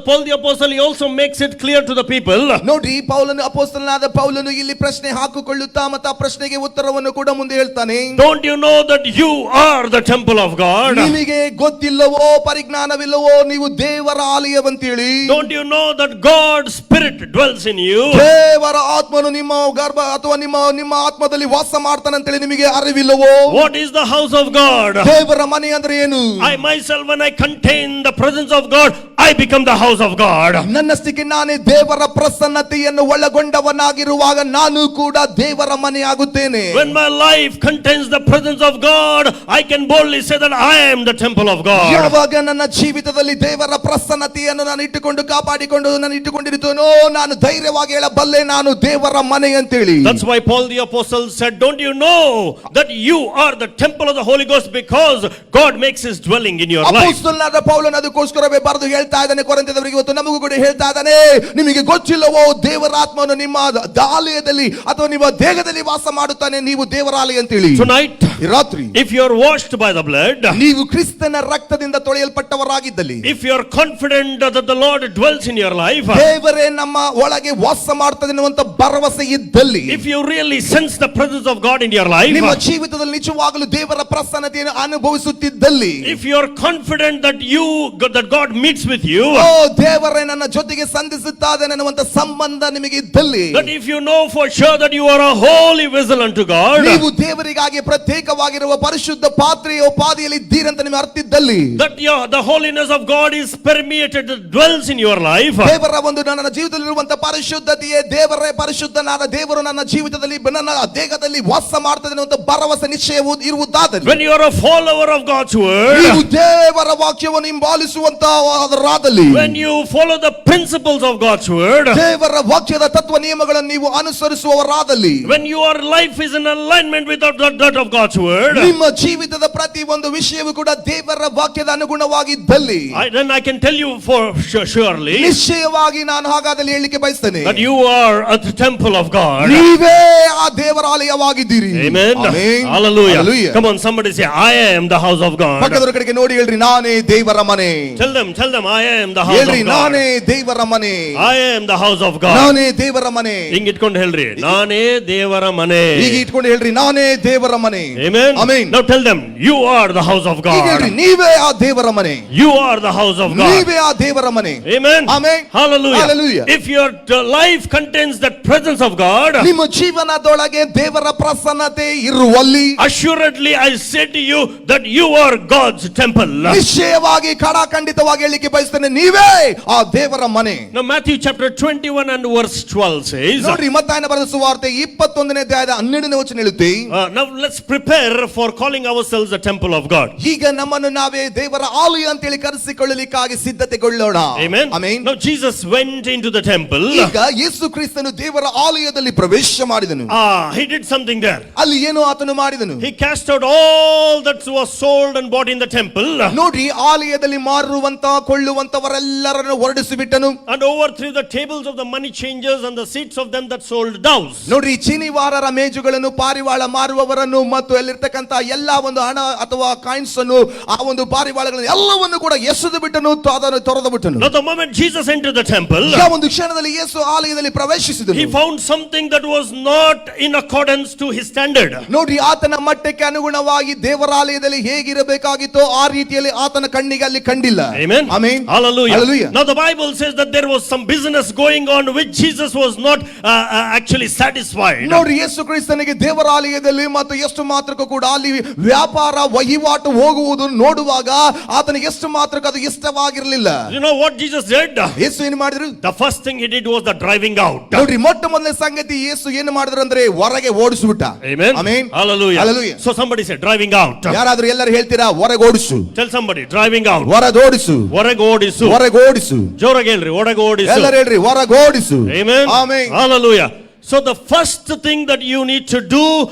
[SPEAKER 1] Paul the apostle, he also makes it clear to the people.
[SPEAKER 2] ನೋಡ್ರಿ ಪೌಲನು ಅಪೊಸ್ತಲನಾದ ಪೌಲನು ಇಲ್ಲಿ ಪ್ರಶ್ನೆ ಹಾಕಿಕೊಳ್ಳುತ್ತಾ ಮತ್ತು ಆ ಪ್ರಶ್ನೆಗೆ ಉತ್ತರವನ್ನು ಕೂಡ ಮುಂದೆ ಹೇಳ್ತಾನೆ.
[SPEAKER 1] Don't you know that you are the temple of God?
[SPEAKER 2] ನಿಮಗೆ ಗೊತ್ತಿಲ್ಲವೋ ಪರಿಜ್ಞಾನವಿಲ್ಲವೋ ನೀವು ದೇವರ ಆಲಯವಂತೇಳಿ?
[SPEAKER 1] Don't you know that God's spirit dwells in you?
[SPEAKER 2] ದೇವರ ಆತ್ಮನು ನಿಮ್ಮ ಗರ್ಭ ಅಥವಾ ನಿಮ್ಮ ಆತ್ಮದಲ್ಲಿ ವಾಸ ಮಾಡ್ತಾನೆ ಅಂತೇಳಿ ನಿಮಗೆ ಅರಿವಿಲ್ಲವೋ?
[SPEAKER 1] What is the house of God?
[SPEAKER 2] ದೇವರ ಮನೆ ಅಂದ್ರೆ ಏನು?
[SPEAKER 1] I myself, when I contain the presence of God, I become the house of God.
[SPEAKER 2] ನನ್ನಷ್ಟಕ್ಕೆ ನಾನೇ ದೇವರ ಪ್ರಸನ್ನತೆಯನ್ನು ಒಳಗೊಂಡವನಾಗಿರುವಾಗ ನಾನು ಕೂಡ ದೇವರ ಮನೆ ಆಗುತ್ತೇನೆ.
[SPEAKER 1] When my life contains the presence of God, I can boldly say that I am the temple of God.
[SPEAKER 2] ಯಾವಾಗ ನನ್ನ ಜೀವಿತದಲ್ಲಿ ದೇವರ ಪ್ರಸನ್ನತೆಯನ್ನು ನಾನು ಇಟ್ಟುಕೊಂಡು ಕಾಪಾಡಿಕೊಂಡು ನಾನು ಇಟ್ಟುಕೊಂಡಿರುತ್ತೇನೋ ನಾನು ಧೈರ್ಯವಾಗಿ ಹೇಳಬಲ್ಲೆ ನಾನು ದೇವರ ಮನೆ ಅಂತೇಳಿ.
[SPEAKER 1] That's why Paul the apostle said, "Don't you know that you are the temple of the Holy Ghost, because God makes his dwelling in your life."
[SPEAKER 2] ಅಪೊಸ್ತಲನಾದ ಪೌಲನು ಅದಕ್ಕೋಸ್ಕರವೇ ಬರೆದು ಹೇಳ್ತಾ ಇದ್ದಾನೆ ಕೊರಿಂಥದವರಿಗೆ, ಇವತ್ತು ನಮಗೂ ಕೂಡ ಹೇಳ್ತಾ ಇದ್ದಾನೆ, ನಿಮಗೆ ಗೊತ್ತಿಲ್ಲವೋ ದೇವರ ಆತ್ಮನು ನಿಮ್ಮ ಆಲಯದಲ್ಲಿ ಅಥವಾ ನಿಮ್ಮ ದೇಹದಲ್ಲಿ ವಾಸ ಮಾಡುತ್ತಾನೆ, ನೀವು ದೇವರ ಆಲಯ ಅಂತೇಳಿ.
[SPEAKER 1] Tonight,
[SPEAKER 2] ರಾತ್ರಿ
[SPEAKER 1] if you are washed by the blood,
[SPEAKER 2] ನೀವು ಕ್ರಿಸ್ತನ ರಕ್ತದಿಂದ ತೊಳೆಯಲ್ಪಟ್ಟವರಾಗಿದ್ದಲ್ಲಿ,
[SPEAKER 1] if you are confident that the Lord dwells in your life,
[SPEAKER 2] ದೇವರೇ ನಮ್ಮ ಒಳಗೆ ವಾಸ ಮಾಡ್ತದೆ ಎನ್ನುವಂತ ಭರವಸೆ ಇದ್ದಲ್ಲಿ,
[SPEAKER 1] if you really sense the presence of God in your life,
[SPEAKER 2] ನಿಮ್ಮ ಜೀವಿತದಲ್ಲಿ ನಿಜವಾಗಲೂ ದೇವರ ಪ್ರಸನ್ನತೆಯನ್ನು ಅನುಭವಿಸುತ್ತಿದ್ದಲ್ಲಿ,
[SPEAKER 1] if you are confident that God meets with you,
[SPEAKER 2] ಓ ದೇವರೇ ನನ್ನ ಜೊತೆಗೆ ಸಂಧಿಸುತ್ತಾನೆ ಎನ್ನುವಂತ ಸಂಬಂಧ ನಿಮಗೆ ಇದ್ದಲ್ಲಿ,
[SPEAKER 1] that if you know for sure that you are a holy vessel unto God,
[SPEAKER 2] ನೀವು ದೇವರಿಗಾಗಿ ಪ್ರತ್ಯೇಕವಾಗಿರುವ ಪರಿಶುದ್ಧ ಪಾತ್ರೆಯ ಉಪಾದಿಯಲ್ಲಿ ಇದ್ದೀರಂತ ನಿಮಗೆ ಅರ್ಥಿದ್ದಲ್ಲಿ,
[SPEAKER 1] that the holiness of God is permeated, dwells in your life,
[SPEAKER 2] ದೇವರ ಒಂದು ನನ್ನ ಜೀವಿತದಲ್ಲಿರುವಂತ ಪರಿಶುದ್ಧತೆಯೇ ದೇವರೇ ಪರಿಶುದ್ಧನಾದ ದೇವರು ನನ್ನ ಜೀವಿತದಲ್ಲಿ ನನ್ನ ದೇಹದಲ್ಲಿ ವಾಸ ಮಾಡ್ತದೆ ಅನ್ನುವಂತ ಭರವಸೆ ನಿಶ್ಚಯವು ಇರುವುದಾದರೆ,
[SPEAKER 1] when you are a follower of God's word,
[SPEAKER 2] ನೀವು ದೇವರ ವಾಕ್ಯವನ್ನು ಹಿಂಬಾಲಿಸುವಂತಹರಾದಲ್ಲಿ,
[SPEAKER 1] when you follow the principles of God's word,
[SPEAKER 2] ದೇವರ ವಾಕ್ಯದ ತತ್ವ ನಿಯಮಗಳನ್ನು ನೀವು ಅನುಸರಿಸುವವರಾದಲ್ಲಿ,
[SPEAKER 1] when your life is in alignment with that of God's word,
[SPEAKER 2] ನಿಮ್ಮ ಜೀವಿತದ ಪ್ರತಿ ಒಂದು ವಿಷಯವು ಕೂಡ ದೇವರ ವಾಕ್ಯದ ಅನುಗುಣವಾಗಿದ್ದಲ್ಲಿ,
[SPEAKER 1] then I can tell you for surely
[SPEAKER 2] ನಿಶ್ಚಯವಾಗಿ ನಾನು ಹಾಗಾದಲ್ಲಿ ಹೇಳಲಿಕ್ಕೆ ಬಯಸ್ತೇನೆ,
[SPEAKER 1] that you are a temple of God.
[SPEAKER 2] ನೀವೇ ಆ ದೇವರ ಆಲಯವಾಗಿದ್ದೀರಿ.
[SPEAKER 1] Amen.
[SPEAKER 2] Amen.
[SPEAKER 1] Hallelujah.
[SPEAKER 2] Hallelujah.
[SPEAKER 1] Come on, somebody say, I am the house of God.
[SPEAKER 2] ಪಕ್ಕದವರ ಕಡೆಗೆ ನೋಡಿ ಹೇಳ್ರಿ, ನಾನೇ ದೇವರ ಮನೆ.
[SPEAKER 1] Tell them, I am the house
[SPEAKER 2] ಹೇಳ್ರಿ,
[SPEAKER 1] of God.
[SPEAKER 2] ನಾನೇ ದೇವರ ಮನೆ.
[SPEAKER 1] I am the house of God.
[SPEAKER 2] ನಾನೇ ದೇವರ ಮನೆ.
[SPEAKER 1] ಹಿಂಗ್ ಇಟ್ಕೊಂಡು ಹೇಳ್ರಿ, ನಾನೇ ದೇವರ ಮನೆ.
[SPEAKER 2] ಈಗ ಇಟ್ಕೊಂಡು ಹೇಳ್ರಿ, ನಾನೇ ದೇವರ ಮನೆ.
[SPEAKER 1] Amen.
[SPEAKER 2] Amen.
[SPEAKER 1] Now tell them, you are the house of God.
[SPEAKER 2] ಈಗ ಹೇಳ್ರಿ, ನೀವೇ ಆ ದೇವರ ಮನೆ.
[SPEAKER 1] You are the house of God.
[SPEAKER 2] ನೀವೇ ಆ ದೇವರ ಮನೆ.
[SPEAKER 1] Amen.
[SPEAKER 2] Amen.
[SPEAKER 1] Hallelujah.
[SPEAKER 2] Hallelujah.
[SPEAKER 1] If your life contains that presence of God,
[SPEAKER 2] ನಿಮ್ಮ ಜೀವನದೊಳಗೆ ದೇವರ ಪ್ರಸನ್ನತೆ ಇರುವಲ್ಲಿ,
[SPEAKER 1] assuredly I say to you that you are God's temple.
[SPEAKER 2] ನಿಶ್ಚಯವಾಗಿ ಖಡಾಖಂಡಿತವಾಗಿ ಹೇಳಲಿಕ್ಕೆ ಬಯಸ್ತೇನೆ, ನೀವೇ ಆ ದೇವರ ಮನೆ.
[SPEAKER 1] Now Matthew chapter 21 and verse 12 says,
[SPEAKER 2] ನೋಡ್ರಿ, ಮತ್ತಾಯನ ಬರೆದ ಸುವಾರ್ತೆ 21ನೇ ಅಧ್ಯಾಯದ 12ನೇ ವಚನ ಹೇಳುತ್ತೆ,
[SPEAKER 1] now let's prepare for calling ourselves the temple of God.
[SPEAKER 2] ಈಗ ನಮ್ಮನ್ನು ನಾವೇ ದೇವರ ಆಲಯ ಅಂತ ಹೇಳಿ ಕರೆಸಿಕೊಳ್ಳಲಿಕ್ಕಾಗಿ ಸಿದ್ಧತೆಗೊಳ್ಳೋಣ.
[SPEAKER 1] Amen.
[SPEAKER 2] Amen.
[SPEAKER 1] Now Jesus went into the temple.
[SPEAKER 2] ಈಗ ಯೇಸು ಕ್ರಿಸ್ತನು ದೇವರ ಆಲಯದಲ್ಲಿ ಪ್ರವೇಶ ಮಾಡಿದನು.
[SPEAKER 1] He did something there.
[SPEAKER 2] ಅಲ್ಲಿ ಏನೋ ಆತನು ಮಾಡಿದನು.
[SPEAKER 1] He cast out all that was sold and bought in the temple.
[SPEAKER 2] ನೋಡ್ರಿ, ಆಲಯದಲ್ಲಿ ಮಾರುವಂತ ಕೊಳ್ಳುವಂತವರೆಲ್ಲರನ್ನು ಹೊರಡಿಸಿ ಬಿಟ್ಟನು.
[SPEAKER 1] And overthrew the tables of the money changers and the seats of them that sold doves.
[SPEAKER 2] ನೋಡ್ರಿ, ಚೀನಿವಾರರ ಮೇಜುಗಳನ್ನು, ಪಾರಿವಾಳ ಮಾರುವವರನ್ನು ಮತ್ತು ಅಲ್ಲಿರ್ತಕ್ಕಂಥ ಎಲ್ಲಾ ಒಂದು ಹಣ ಅಥವಾ ಕಾಯಿನ್ಸ್ ಅನ್ನು ಆ ಒಂದು ಪಾರಿವಾಳಗಳನ್ನು ಎಲ್ಲವನ್ನು ಕೂಡ ಎಸೆದು ಬಿಟ್ಟನು, ಅದನ್ನು ತೊರೆದು ಬಿಟ್ಟನು.
[SPEAKER 1] Now the moment Jesus entered the temple,
[SPEAKER 2] ಆ ಒಂದು ಕ್ಷಣದಲ್ಲಿ ಯೇಸು ಆಲಯದಲ್ಲಿ ಪ್ರವೇಶಿಸಿದನು.
[SPEAKER 1] he found something that was not in accordance to his standard.
[SPEAKER 2] ನೋಡ್ರಿ, ಆತನ ಮಟ್ಟಕ್ಕೆ ಅನುಗುಣವಾಗಿ ದೇವರಾಲಯದಲ್ಲಿ ಹೇಗಿರಬೇಕಾಗಿತ್ತೋ ಆ ರೀತಿಯಲ್ಲಿ ಆತನ ಕಣ್ಣಿಗೆ ಅಲ್ಲಿ ಕಂಡಿಲ್ಲ.
[SPEAKER 1] Amen.
[SPEAKER 2] Amen.
[SPEAKER 1] Hallelujah.
[SPEAKER 2] Hallelujah.
[SPEAKER 1] Now the Bible says that there was some business going on which Jesus was not actually satisfied.
[SPEAKER 2] ನೋಡ್ರಿ, ಯೇಸು ಕ್ರಿಸ್ತನಿಗೆ ದೇವರಾಲಯದಲ್ಲಿ ಮತ್ತು ಎಷ್ಟು ಮಾತ್ರಕ್ಕೂ ಕೂಡ ಅಲ್ಲಿ ವ್ಯಾಪಾರ ವಹಿವಾಟು ಹೋಗುವುದು ನೋಡುವಾಗ ಆತನಿಗೆ ಎಷ್ಟು ಮಾತ್ರಕ್ಕೆ ಅದು ಇಷ್ಟವಾಗಿರಲಿಲ್ಲ.
[SPEAKER 1] You know what Jesus did?
[SPEAKER 2] ಯೇಸು ಏನು ಮಾಡಿದ್ರು?
[SPEAKER 1] The first thing he did was the driving out.
[SPEAKER 2] ನೋಡ್ರಿ, ಮೊಟ್ಟ ಮೊದಲನೇ ಸಂಗತಿ ಯೇಸು ಏನು ಮಾಡಿದ್ರು ಅಂದ್ರೆ ಹೊರಗೆ ಓಡಿಸಿಬಿಟ್ಟ.
[SPEAKER 1] Amen.
[SPEAKER 2] Amen.
[SPEAKER 1] Hallelujah.
[SPEAKER 2] Hallelujah.
[SPEAKER 1] So somebody said driving out.
[SPEAKER 2] ಯಾರಾದ್ರೂ ಎಲ್ಲರೂ ಹೇಳ್ತೀರಾ ಹೊರಗೆ ಓಡಿಸು?
[SPEAKER 1] Tell somebody driving out.
[SPEAKER 2] ಹೊರಗೆ ಓಡಿಸು.
[SPEAKER 1] ಹೊರಗೆ ಓಡಿಸು.
[SPEAKER 2] ಹೊರಗೆ ಓಡಿಸು.
[SPEAKER 1] ಜೋರಾಗಿ ಹೇಳ್ರಿ, ಹೊರಗೆ ಓಡಿಸು.
[SPEAKER 2] ಎಲ್ಲರೂ ಹೇಳ್ರಿ, ಹೊರಗೆ ಓಡಿಸು.
[SPEAKER 1] Amen.
[SPEAKER 2] Amen.
[SPEAKER 1] Hallelujah. So the first thing that you need to do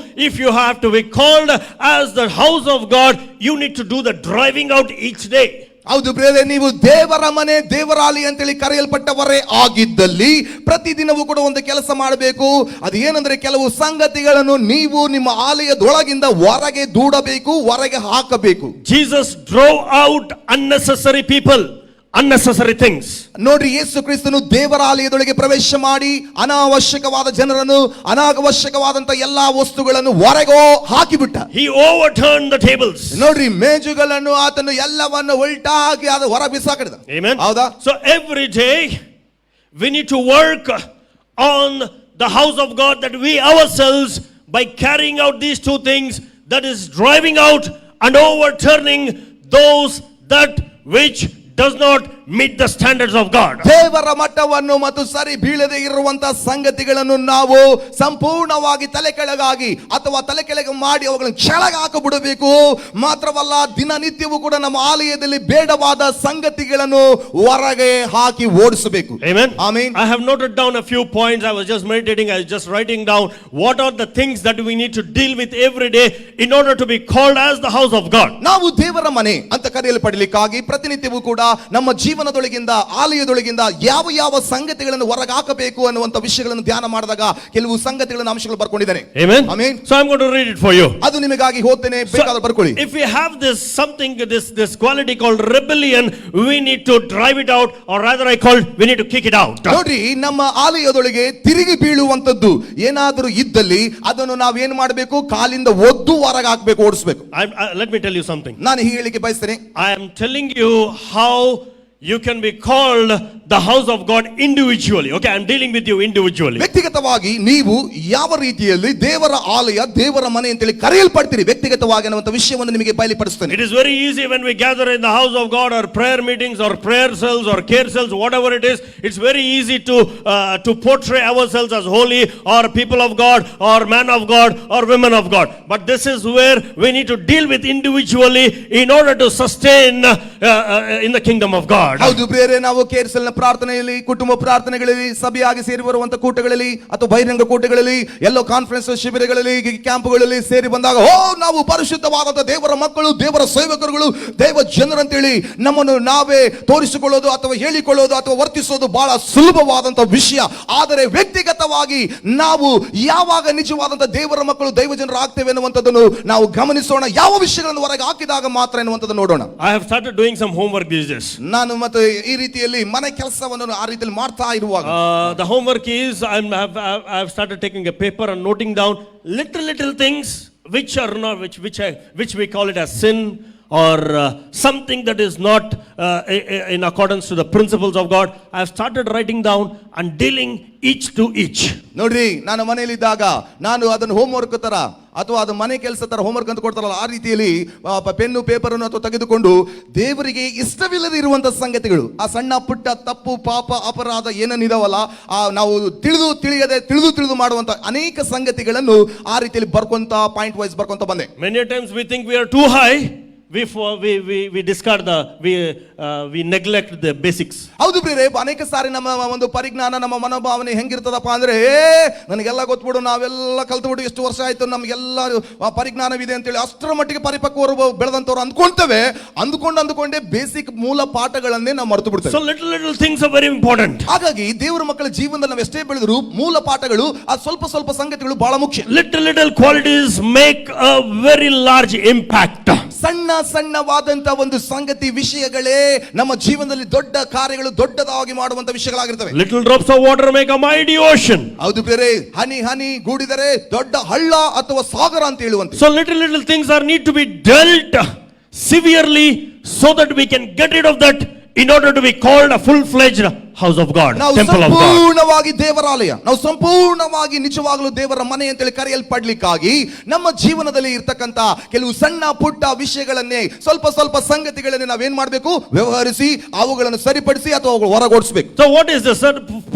[SPEAKER 1] if you have to be called as the house of God, you need to do the driving out each day.
[SPEAKER 2] ಹೌದು brother, ನೀವು ದೇವರ ಮನೆ ದೇವರಾಲಯ ಅಂತೇಳಿ ಕರೆಯಲ್ಪಟ್ಟವರೇ ಆಗಿದ್ದಲ್ಲಿ ಪ್ರತಿದಿನವೂ ಕೂಡ ಒಂದು ಕೆಲಸ ಮಾಡಬೇಕು. ಅದು ಏನಂದ್ರೆ ಕೆಲವು ಸಂಗತಿಗಳನ್ನು ನೀವು ನಿಮ್ಮ ಆಲಯದೊಳಗಿಂದ ಹೊರಗೆ ದೂಡಬೇಕು, ಹೊರಗೆ ಹಾಕಬೇಕು.
[SPEAKER 1] Jesus drove out unnecessary people, unnecessary things.
[SPEAKER 2] ನೋಡ್ರಿ, ಯೇಸು ಕ್ರಿಸ್ತನು ದೇವರಾಲಯದೊಳಗೆ ಪ್ರವೇಶ ಮಾಡಿ ಅನಾವಶ್ಯಕವಾದ ಜನರನ್ನು, ಅನಾವಶ್ಯಕವಾದಂತ ಎಲ್ಲಾ ವಸ್ತುಗಳನ್ನು ಹೊರಗೆ ಹಾಕಿಬಿಟ್ಟ.
[SPEAKER 1] He overturned the tables.
[SPEAKER 2] ನೋಡ್ರಿ, ಮೇಜುಗಳನ್ನು ಆತನು ಎಲ್ಲವನ್ನು ಉಲ್ಟಾಗಿ ಅದು ಹೊರ ಬಿಸಾಕಿದ.
[SPEAKER 1] Amen.
[SPEAKER 2] ಹೌದಾ?
[SPEAKER 1] So every day we need to work on the house of God, that we ourselves, by carrying out these two things, that is driving out and overturning those that which does not meet the standards of God.
[SPEAKER 2] ದೇವರ ಮಟ್ಟವನ್ನು ಮತ್ತು ಸರಿ ಬೀಳದೆ ಇರುವಂತಹ ಸಂಗತಿಗಳನ್ನು ನಾವು ಸಂಪೂರ್ಣವಾಗಿ ತಲೆ ಕೆಳಗಾಗಿ ಅಥವಾ ತಲೆ ಕೆಳಗೆ ಮಾಡಿ ಅವುಗಳನ್ನು ಕೆಳಗೆ ಹಾಕಿಬಿಡಬೇಕು. ಮಾತ್ರವಲ್ಲ, ದಿನನಿತ್ಯವೂ ಕೂಡ ನಮ್ಮ ಆಲಯದಲ್ಲಿ ಬೇಡವಾದ ಸಂಗತಿಗಳನ್ನು ಹೊರಗೆ ಹಾಕಿ ಓಡಿಸಬೇಕು.
[SPEAKER 1] Amen.
[SPEAKER 2] Amen.
[SPEAKER 1] I have noted down a few points. I was just meditating. I was just writing down what are the things that we need to deal with every day in order to be called as the house of God.
[SPEAKER 2] ನಾವು ದೇವರ ಮನೆ ಅಂತ ಕರೆಯಲ್ಪಡಲಿಕ್ಕಾಗಿ ಪ್ರತಿನಿತ್ಯವೂ ಕೂಡ ನಮ್ಮ ಜೀವನದೊಳಗಿಂದ ಆಲಯದೊಳಗಿಂದ ಯಾವ ಯಾವ ಸಂಗತಿಗಳನ್ನು ಹೊರಗೆ ಹಾಕಬೇಕು ಅನ್ನುವಂತ ವಿಷಯಗಳನ್ನು ಧ್ಯಾನ ಮಾಡಿದಾಗ ಕೆಲವು ಸಂಗತಿಗಳನ್ನು ಅಂಶಗಳು ಬರ್ಕೊಂಡಿದ್ದೇನೆ.
[SPEAKER 1] Amen.
[SPEAKER 2] Amen.
[SPEAKER 1] So I'm going to read it for you.
[SPEAKER 2] ಅದು ನಿಮಗಾಗಿ ಓದ್ತೇನೆ, ಬೇಕಾದ್ರೆ ಬರ್ಕೊಳ್ಳಿ.
[SPEAKER 1] If we have this something, this quality called rebellion, we need to drive it out, or rather I call we need to kick it out.
[SPEAKER 2] ನೋಡ್ರಿ, ನಮ್ಮ ಆಲಯದೊಳಗೆ ತಿರುಗಿ ಬೀಳುವಂತದ್ದು ಏನಾದರೂ ಇದ್ದಲ್ಲಿ ಅದನ್ನು ನಾವೇನು ಮಾಡಬೇಕು? ಕಾಲಿಂದ ಒದ್ದು ಹೊರಗೆ ಹಾಕಬೇಕು, ಓಡಿಸಬೇಕು.
[SPEAKER 1] Let me tell you something.
[SPEAKER 2] ನಾನು ಹೀಗೆ ಹೇಳಿಕೆ ಬಯಸ್ತೇನೆ.
[SPEAKER 1] I am telling you how you can be called the house of God individually. Okay, I am dealing with you individually.
[SPEAKER 2] ವ್ಯಕ್ತಿಗತವಾಗಿ ನೀವು ಯಾವ ರೀತಿಯಲ್ಲಿ ದೇವರ ಆಲಯ, ದೇವರ ಮನೆ ಅಂತೇಳಿ ಕರೆಯಲ್ಪಡ್ತೀರಿ ವ್ಯಕ್ತಿಗತವಾಗಿ ಅನ್ನುವಂತ ವಿಷಯವನ್ನು ನಿಮಗೆ ಬಯಲಿಪಡಿಸ್ತೇನೆ.
[SPEAKER 1] It is very easy when we gather in the house of God, or prayer meetings, or prayer cells, or care cells, whatever it is. It's very easy to portray ourselves as holy, or people of God, or man of God, or women of God. But this is where we need to deal with individually in order to sustain in the kingdom of God.
[SPEAKER 2] ಹೌದು ಬೇರೆ, ನಾವು ಕೇರ್ಸಲ್ನ ಪ್ರಾರ್ಥನೆಯಲ್ಲಿ, ಕುಟುಂಬ ಪ್ರಾರ್ಥನೆಗಳಲ್ಲಿ, ಸಭೆಯಾಗಿ ಸೇರಿ ಬರುವಂತ ಕೂಟಗಳಲ್ಲಿ ಅಥವಾ ಬಹಿರಂಗ ಕೂಟಗಳಲ್ಲಿ, ಎಲ್ಲೋ conference ಶಿಬಿರಗಳಲ್ಲಿ, ಕ್ಯಾಂಪ್ಗಳಲ್ಲಿ ಸೇರಿ ಬಂದಾಗ ನಾವು ಪರಿಶುದ್ಧವಾದಂತ ದೇವರ ಮಕ್ಕಳು, ದೇವರ ಸೇವಕರುಗಳು, ದೇವ ಜನರಂತೇಳಿ ನಮ್ಮನ್ನು ನಾವೇ ತೋರಿಸಿಕೊಳ್ಳೋದು ಅಥವಾ ಹೇಳಿಕೊಳ್ಳೋದು ಅಥವಾ ವರ್ತಿಸೋದು ಬಹಳ ಸುಲಭವಾದಂತ ವಿಷಯ. ಆದರೆ ವ್ಯಕ್ತಿಗತವಾಗಿ ನಾವು ಯಾವಾಗ ನಿಜವಾದಂತ ದೇವರ ಮಕ್ಕಳು, ದೈವ ಜನರು ಆಗ್ತೇವೆ ಅನ್ನುವಂಥದ್ದನ್ನು ನಾವು ಗಮನಿಸೋಣ. ಯಾವ ವಿಷಯಗಳನ್ನು ಹೊರಗೆ ಹಾಕಿದಾಗ ಮಾತ್ರ ಎನ್ನುವಂಥದ್ದನ್ನು ನೋಡೋಣ.
[SPEAKER 1] I have started doing some homework these days.
[SPEAKER 2] ನಾನು ಮತ್ತೆ ಈ ರೀತಿಯಲ್ಲಿ ಮನೆ ಕೆಲಸವನ್ನು ಆ ರೀತಿಯಲ್ಲಿ ಮಾಡ್ತಾ ಇರುವಾಗ
[SPEAKER 1] the homework is I've started taking a paper and noting down little things which are not which we call it as sin, or something that is not in accordance to the principles of God. I have started writing down and dealing each to each.
[SPEAKER 2] ನೋಡ್ರಿ, ನಾನು ಮನೆಯಲ್ಲಿದ್ದಾಗ ನಾನು ಅದನ್ನು homework ತರ ಅಥವಾ ಅದು ಮನೆ ಕೆಲಸ ತರ ಹೋಮ್ವರ್ಕ್ ಅಂತ ಕೊಡ್ತಾರಲ್ಲ, ಆ ರೀತಿಯಲ್ಲಿ ಪೆನ್ನು ಪೇಪರ್ ಅನ್ನು ಅಥವಾ ತೆಗೆದುಕೊಂಡು ದೇವರಿಗೆ ಇಷ್ಟವಿಲ್ಲದೆ ಇರುವಂತಹ ಸಂಗತಿಗಳು, ಆ ಸಣ್ಣ ಪುಟ್ಟ ತಪ್ಪು ಪಾಪ ಅಪರಾಧ ಏನೇನಿದಾವಲ್ಲ, ನಾವು ತಿಳಿದು ಮಾಡುವಂತ ಅನೇಕ ಸಂಗತಿಗಳನ್ನು ಆ ರೀತಿಯಲ್ಲಿ ಬರ್ಕೊಂತ ಪಾಯಿಂಟ್ ವೈಸ್ ಬರ್ಕೊಂತ ಬಂದೆ.
[SPEAKER 1] Many times we think we are too high, we discard we neglect the basics.
[SPEAKER 2] ಹೌದು ಪ್ರಿಯರೇ, ಅನೇಕ ಸಾರಿ ನಮ್ಮ ಒಂದು ಪರಿಜ್ಞಾನ, ನಮ್ಮ ಮನೋಭಾವನೆ ಹೆಂಗಿರ್ತದಪ್ಪ ಅಂದ್ರೆ ನನಗೆಲ್ಲ ಗೊತ್ತುಬಿಡು, ನಾವೆಲ್ಲ ಕಲ್ತುಬಿಟ್ಟು ಎಷ್ಟು ವರ್ಷ ಆಯ್ತು, ನಮ್ಗೆಲ್ಲ ಪರಿಜ್ಞಾನವಿದೆ ಅಂತೇಳಿ ಅಷ್ಟರ ಮಟ್ಟಿಗೆ ಪರಿಪಕ್ವರು ಬೆಳೆದಂತವ್ರು ಅಂದ್ಕೊಂಡೇ ಬೇಸಿಕ್ ಮೂಲ ಪಾಠಗಳನ್ನೇ ನಾವು ಮರೆತು ಬಿಡ್ತೇವೆ.
[SPEAKER 1] So little things are very important.
[SPEAKER 2] ಹಾಗಾಗಿ ದೇವರ ಮಕ್ಕಳ ಜೀವನದಲ್ಲಿ ನಾವು ಎಷ್ಟೇ ಬೆಳೆದ್ರು ಮೂಲ ಪಾಠಗಳು, ಅದು ಸ್ವಲ್ಪ ಸಂಗತಿಗಳು ಬಹಳ ಮುಖ್ಯ.
[SPEAKER 1] Little qualities make a very large impact.
[SPEAKER 2] ಸಣ್ಣವಾದಂತ ಒಂದು ಸಂಗತಿ ವಿಷಯಗಳೇ ನಮ್ಮ ಜೀವನದಲ್ಲಿ ದೊಡ್ಡ ಕಾರ್ಯಗಳು, ದೊಡ್ಡದಾಗಿ ಮಾಡುವಂತ ವಿಷಯಗಳಾಗಿರ್ತವೆ.
[SPEAKER 1] Little drops of water make a mighty ocean.
[SPEAKER 2] ಹೌದು ಬೇರೆ, ಹನಿ ಗೂಡಿದರೆ ದೊಡ್ಡ ಹಳ್ಳ ಅಥವಾ ಸಾಗರ ಅಂತ ಹೇಳುವಂತೆ.
[SPEAKER 1] So little things are need to be dealt severely so that we can get rid of that in order to be called a full-fledged house of God, temple of God.
[SPEAKER 2] ಸಂಪೂರ್ಣವಾಗಿ ದೇವರಾಲಯ, ನಾವು ಸಂಪೂರ್ಣವಾಗಿ ನಿಜವಾಗಲೂ ದೇವರ ಮನೆ ಅಂತೇಳಿ ಕರೆಯಲ್ಪಡ್ಲಿಕ್ಕಾಗಿ ನಮ್ಮ ಜೀವನದಲ್ಲಿ ಇರ್ತಕ್ಕಂತ ಕೆಲವು ಸಣ್ಣ ಪುಟ್ಟ ವಿಷಯಗಳನ್ನೇ, ಸ್ವಲ್ಪ ಸಂಗತಿಗಳನ್ನೇ ನಾವೇನ್ ಮಾಡಬೇಕು, ವ್ಯವಹರಿಸಿ ಅವುಗಳನ್ನು ಸರಿಪಡಿಸಿ ಅಥವಾ ಹೊರಗೋಡಿಸಬೇಕು.
[SPEAKER 1] So what is this?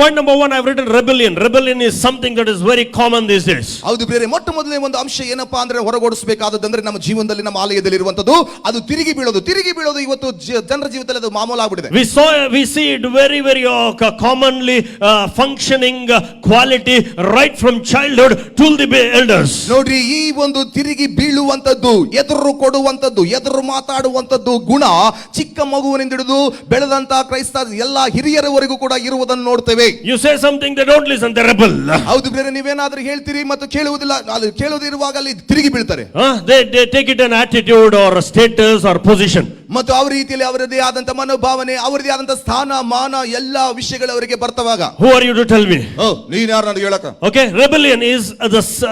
[SPEAKER 1] Point number 1, I've written rebellion. Rebellion is something that is very common these days.
[SPEAKER 2] ಹೌದು ಬೇರೆ, ಮೊಟ್ಟ ಮೊದಲನೇ ಒಂದು ಅಂಶ ಏನಪ್ಪಾ ಅಂದ್ರೆ ಹೊರಗೋಡಿಸಬೇಕಾದಂದ್ರೆ ನಮ್ಮ ಜೀವನದಲ್ಲಿ, ನಮ್ಮ ಆಲಯದಲ್ಲಿ ಇರುವಂತದ್ದು ಅದು ತಿರುಗಿ ಬೀಳೋದು ಇವತ್ತು ಜನರ ಜೀವಿತದಲ್ಲಿ ಅದು ಮಾಮೂಲಾಗ್ಬಿಟ್ಟಿದೆ.
[SPEAKER 1] We see it very commonly functioning quality right from childhood to the elders.
[SPEAKER 2] ನೋಡ್ರಿ, ಈ ಒಂದು ತಿರುಗಿ ಬೀಳುವಂತದ್ದು, ಎದುರು ಕೊಡುವಂತದ್ದು, ಎದುರು ಮಾತಾಡುವಂತದ್ದು ಗುಣ ಚಿಕ್ಕ ಮಗುವಿನಿಂದ ಹಿಡಿದು ಬೆಳೆದಂತ ಕ್ರೈಸ್ತ ಎಲ್ಲ ಹಿರಿಯರವರೆಗೂ ಕೂಡ ಇರುವುದನ್ನು ನೋಡ್ತೇವೆ.
[SPEAKER 1] You say something, they don't listen, they rebel.
[SPEAKER 2] ಹೌದು ಬೇರೆ, ನೀವೇನಾದ್ರೂ ಹೇಳ್ತೀರಿ ಮತ್ತು ಕೇಳುವುದಿಲ್ಲ, ಅದು ಕೇಳುವುದಿರುವಾಗ ಅಲ್ಲಿ ತಿರುಗಿ ಬೀಳ್ತಾರೆ.
[SPEAKER 1] They take it an attitude or a status or position.
[SPEAKER 2] ಮತ್ತು ಅವರ ರೀತಿಯಲ್ಲಿ ಅವರದೇ ಆದಂತ ಮನೋಭಾವನೆ, ಅವರದೇ ಆದಂತ ಸ್ಥಾನ ಮಾನ ಎಲ್ಲ ವಿಷಯಗಳು ಅವರಿಗೆ ಬರ್ತವಾಗ.
[SPEAKER 1] Who are you to tell me?
[SPEAKER 2] ನೀನು ಯಾರು ನನಗೆ ಹೇಳಕ?
[SPEAKER 1] Okay, rebellion is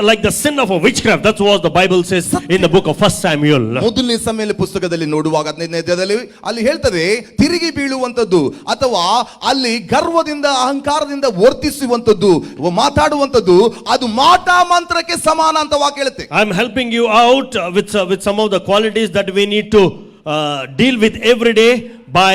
[SPEAKER 1] like the sin of a witchcraft. That's what the Bible says in the book of 1 Samuel.
[SPEAKER 2] ಮೊದಲನೇ ಸಮುವೇಲ ಪುಸ್ತಕದಲ್ಲಿ ನೋಡುವಾಗ 15ನೇ ಅಧ್ಯಾಯದಲ್ಲಿ ಅಲ್ಲಿ ಹೇಳ್ತದೆ, ತಿರುಗಿ ಬೀಳುವಂತದ್ದು ಅಥವಾ ಅಲ್ಲಿ ಗರ್ವದಿಂದ ಅಹಂಕಾರದಿಂದ ವರ್ತಿಸುವಂತದ್ದು, ಮಾತಾಡುವಂತದ್ದು, ಅದು ಮಾಟ ಮಂತ್ರಕ್ಕೆ ಸಮಾನ ಅಂತ ವಾಕ್ಯ ಹೇಳುತ್ತೆ.
[SPEAKER 1] I am helping you out with some of the qualities that we need to deal with every day by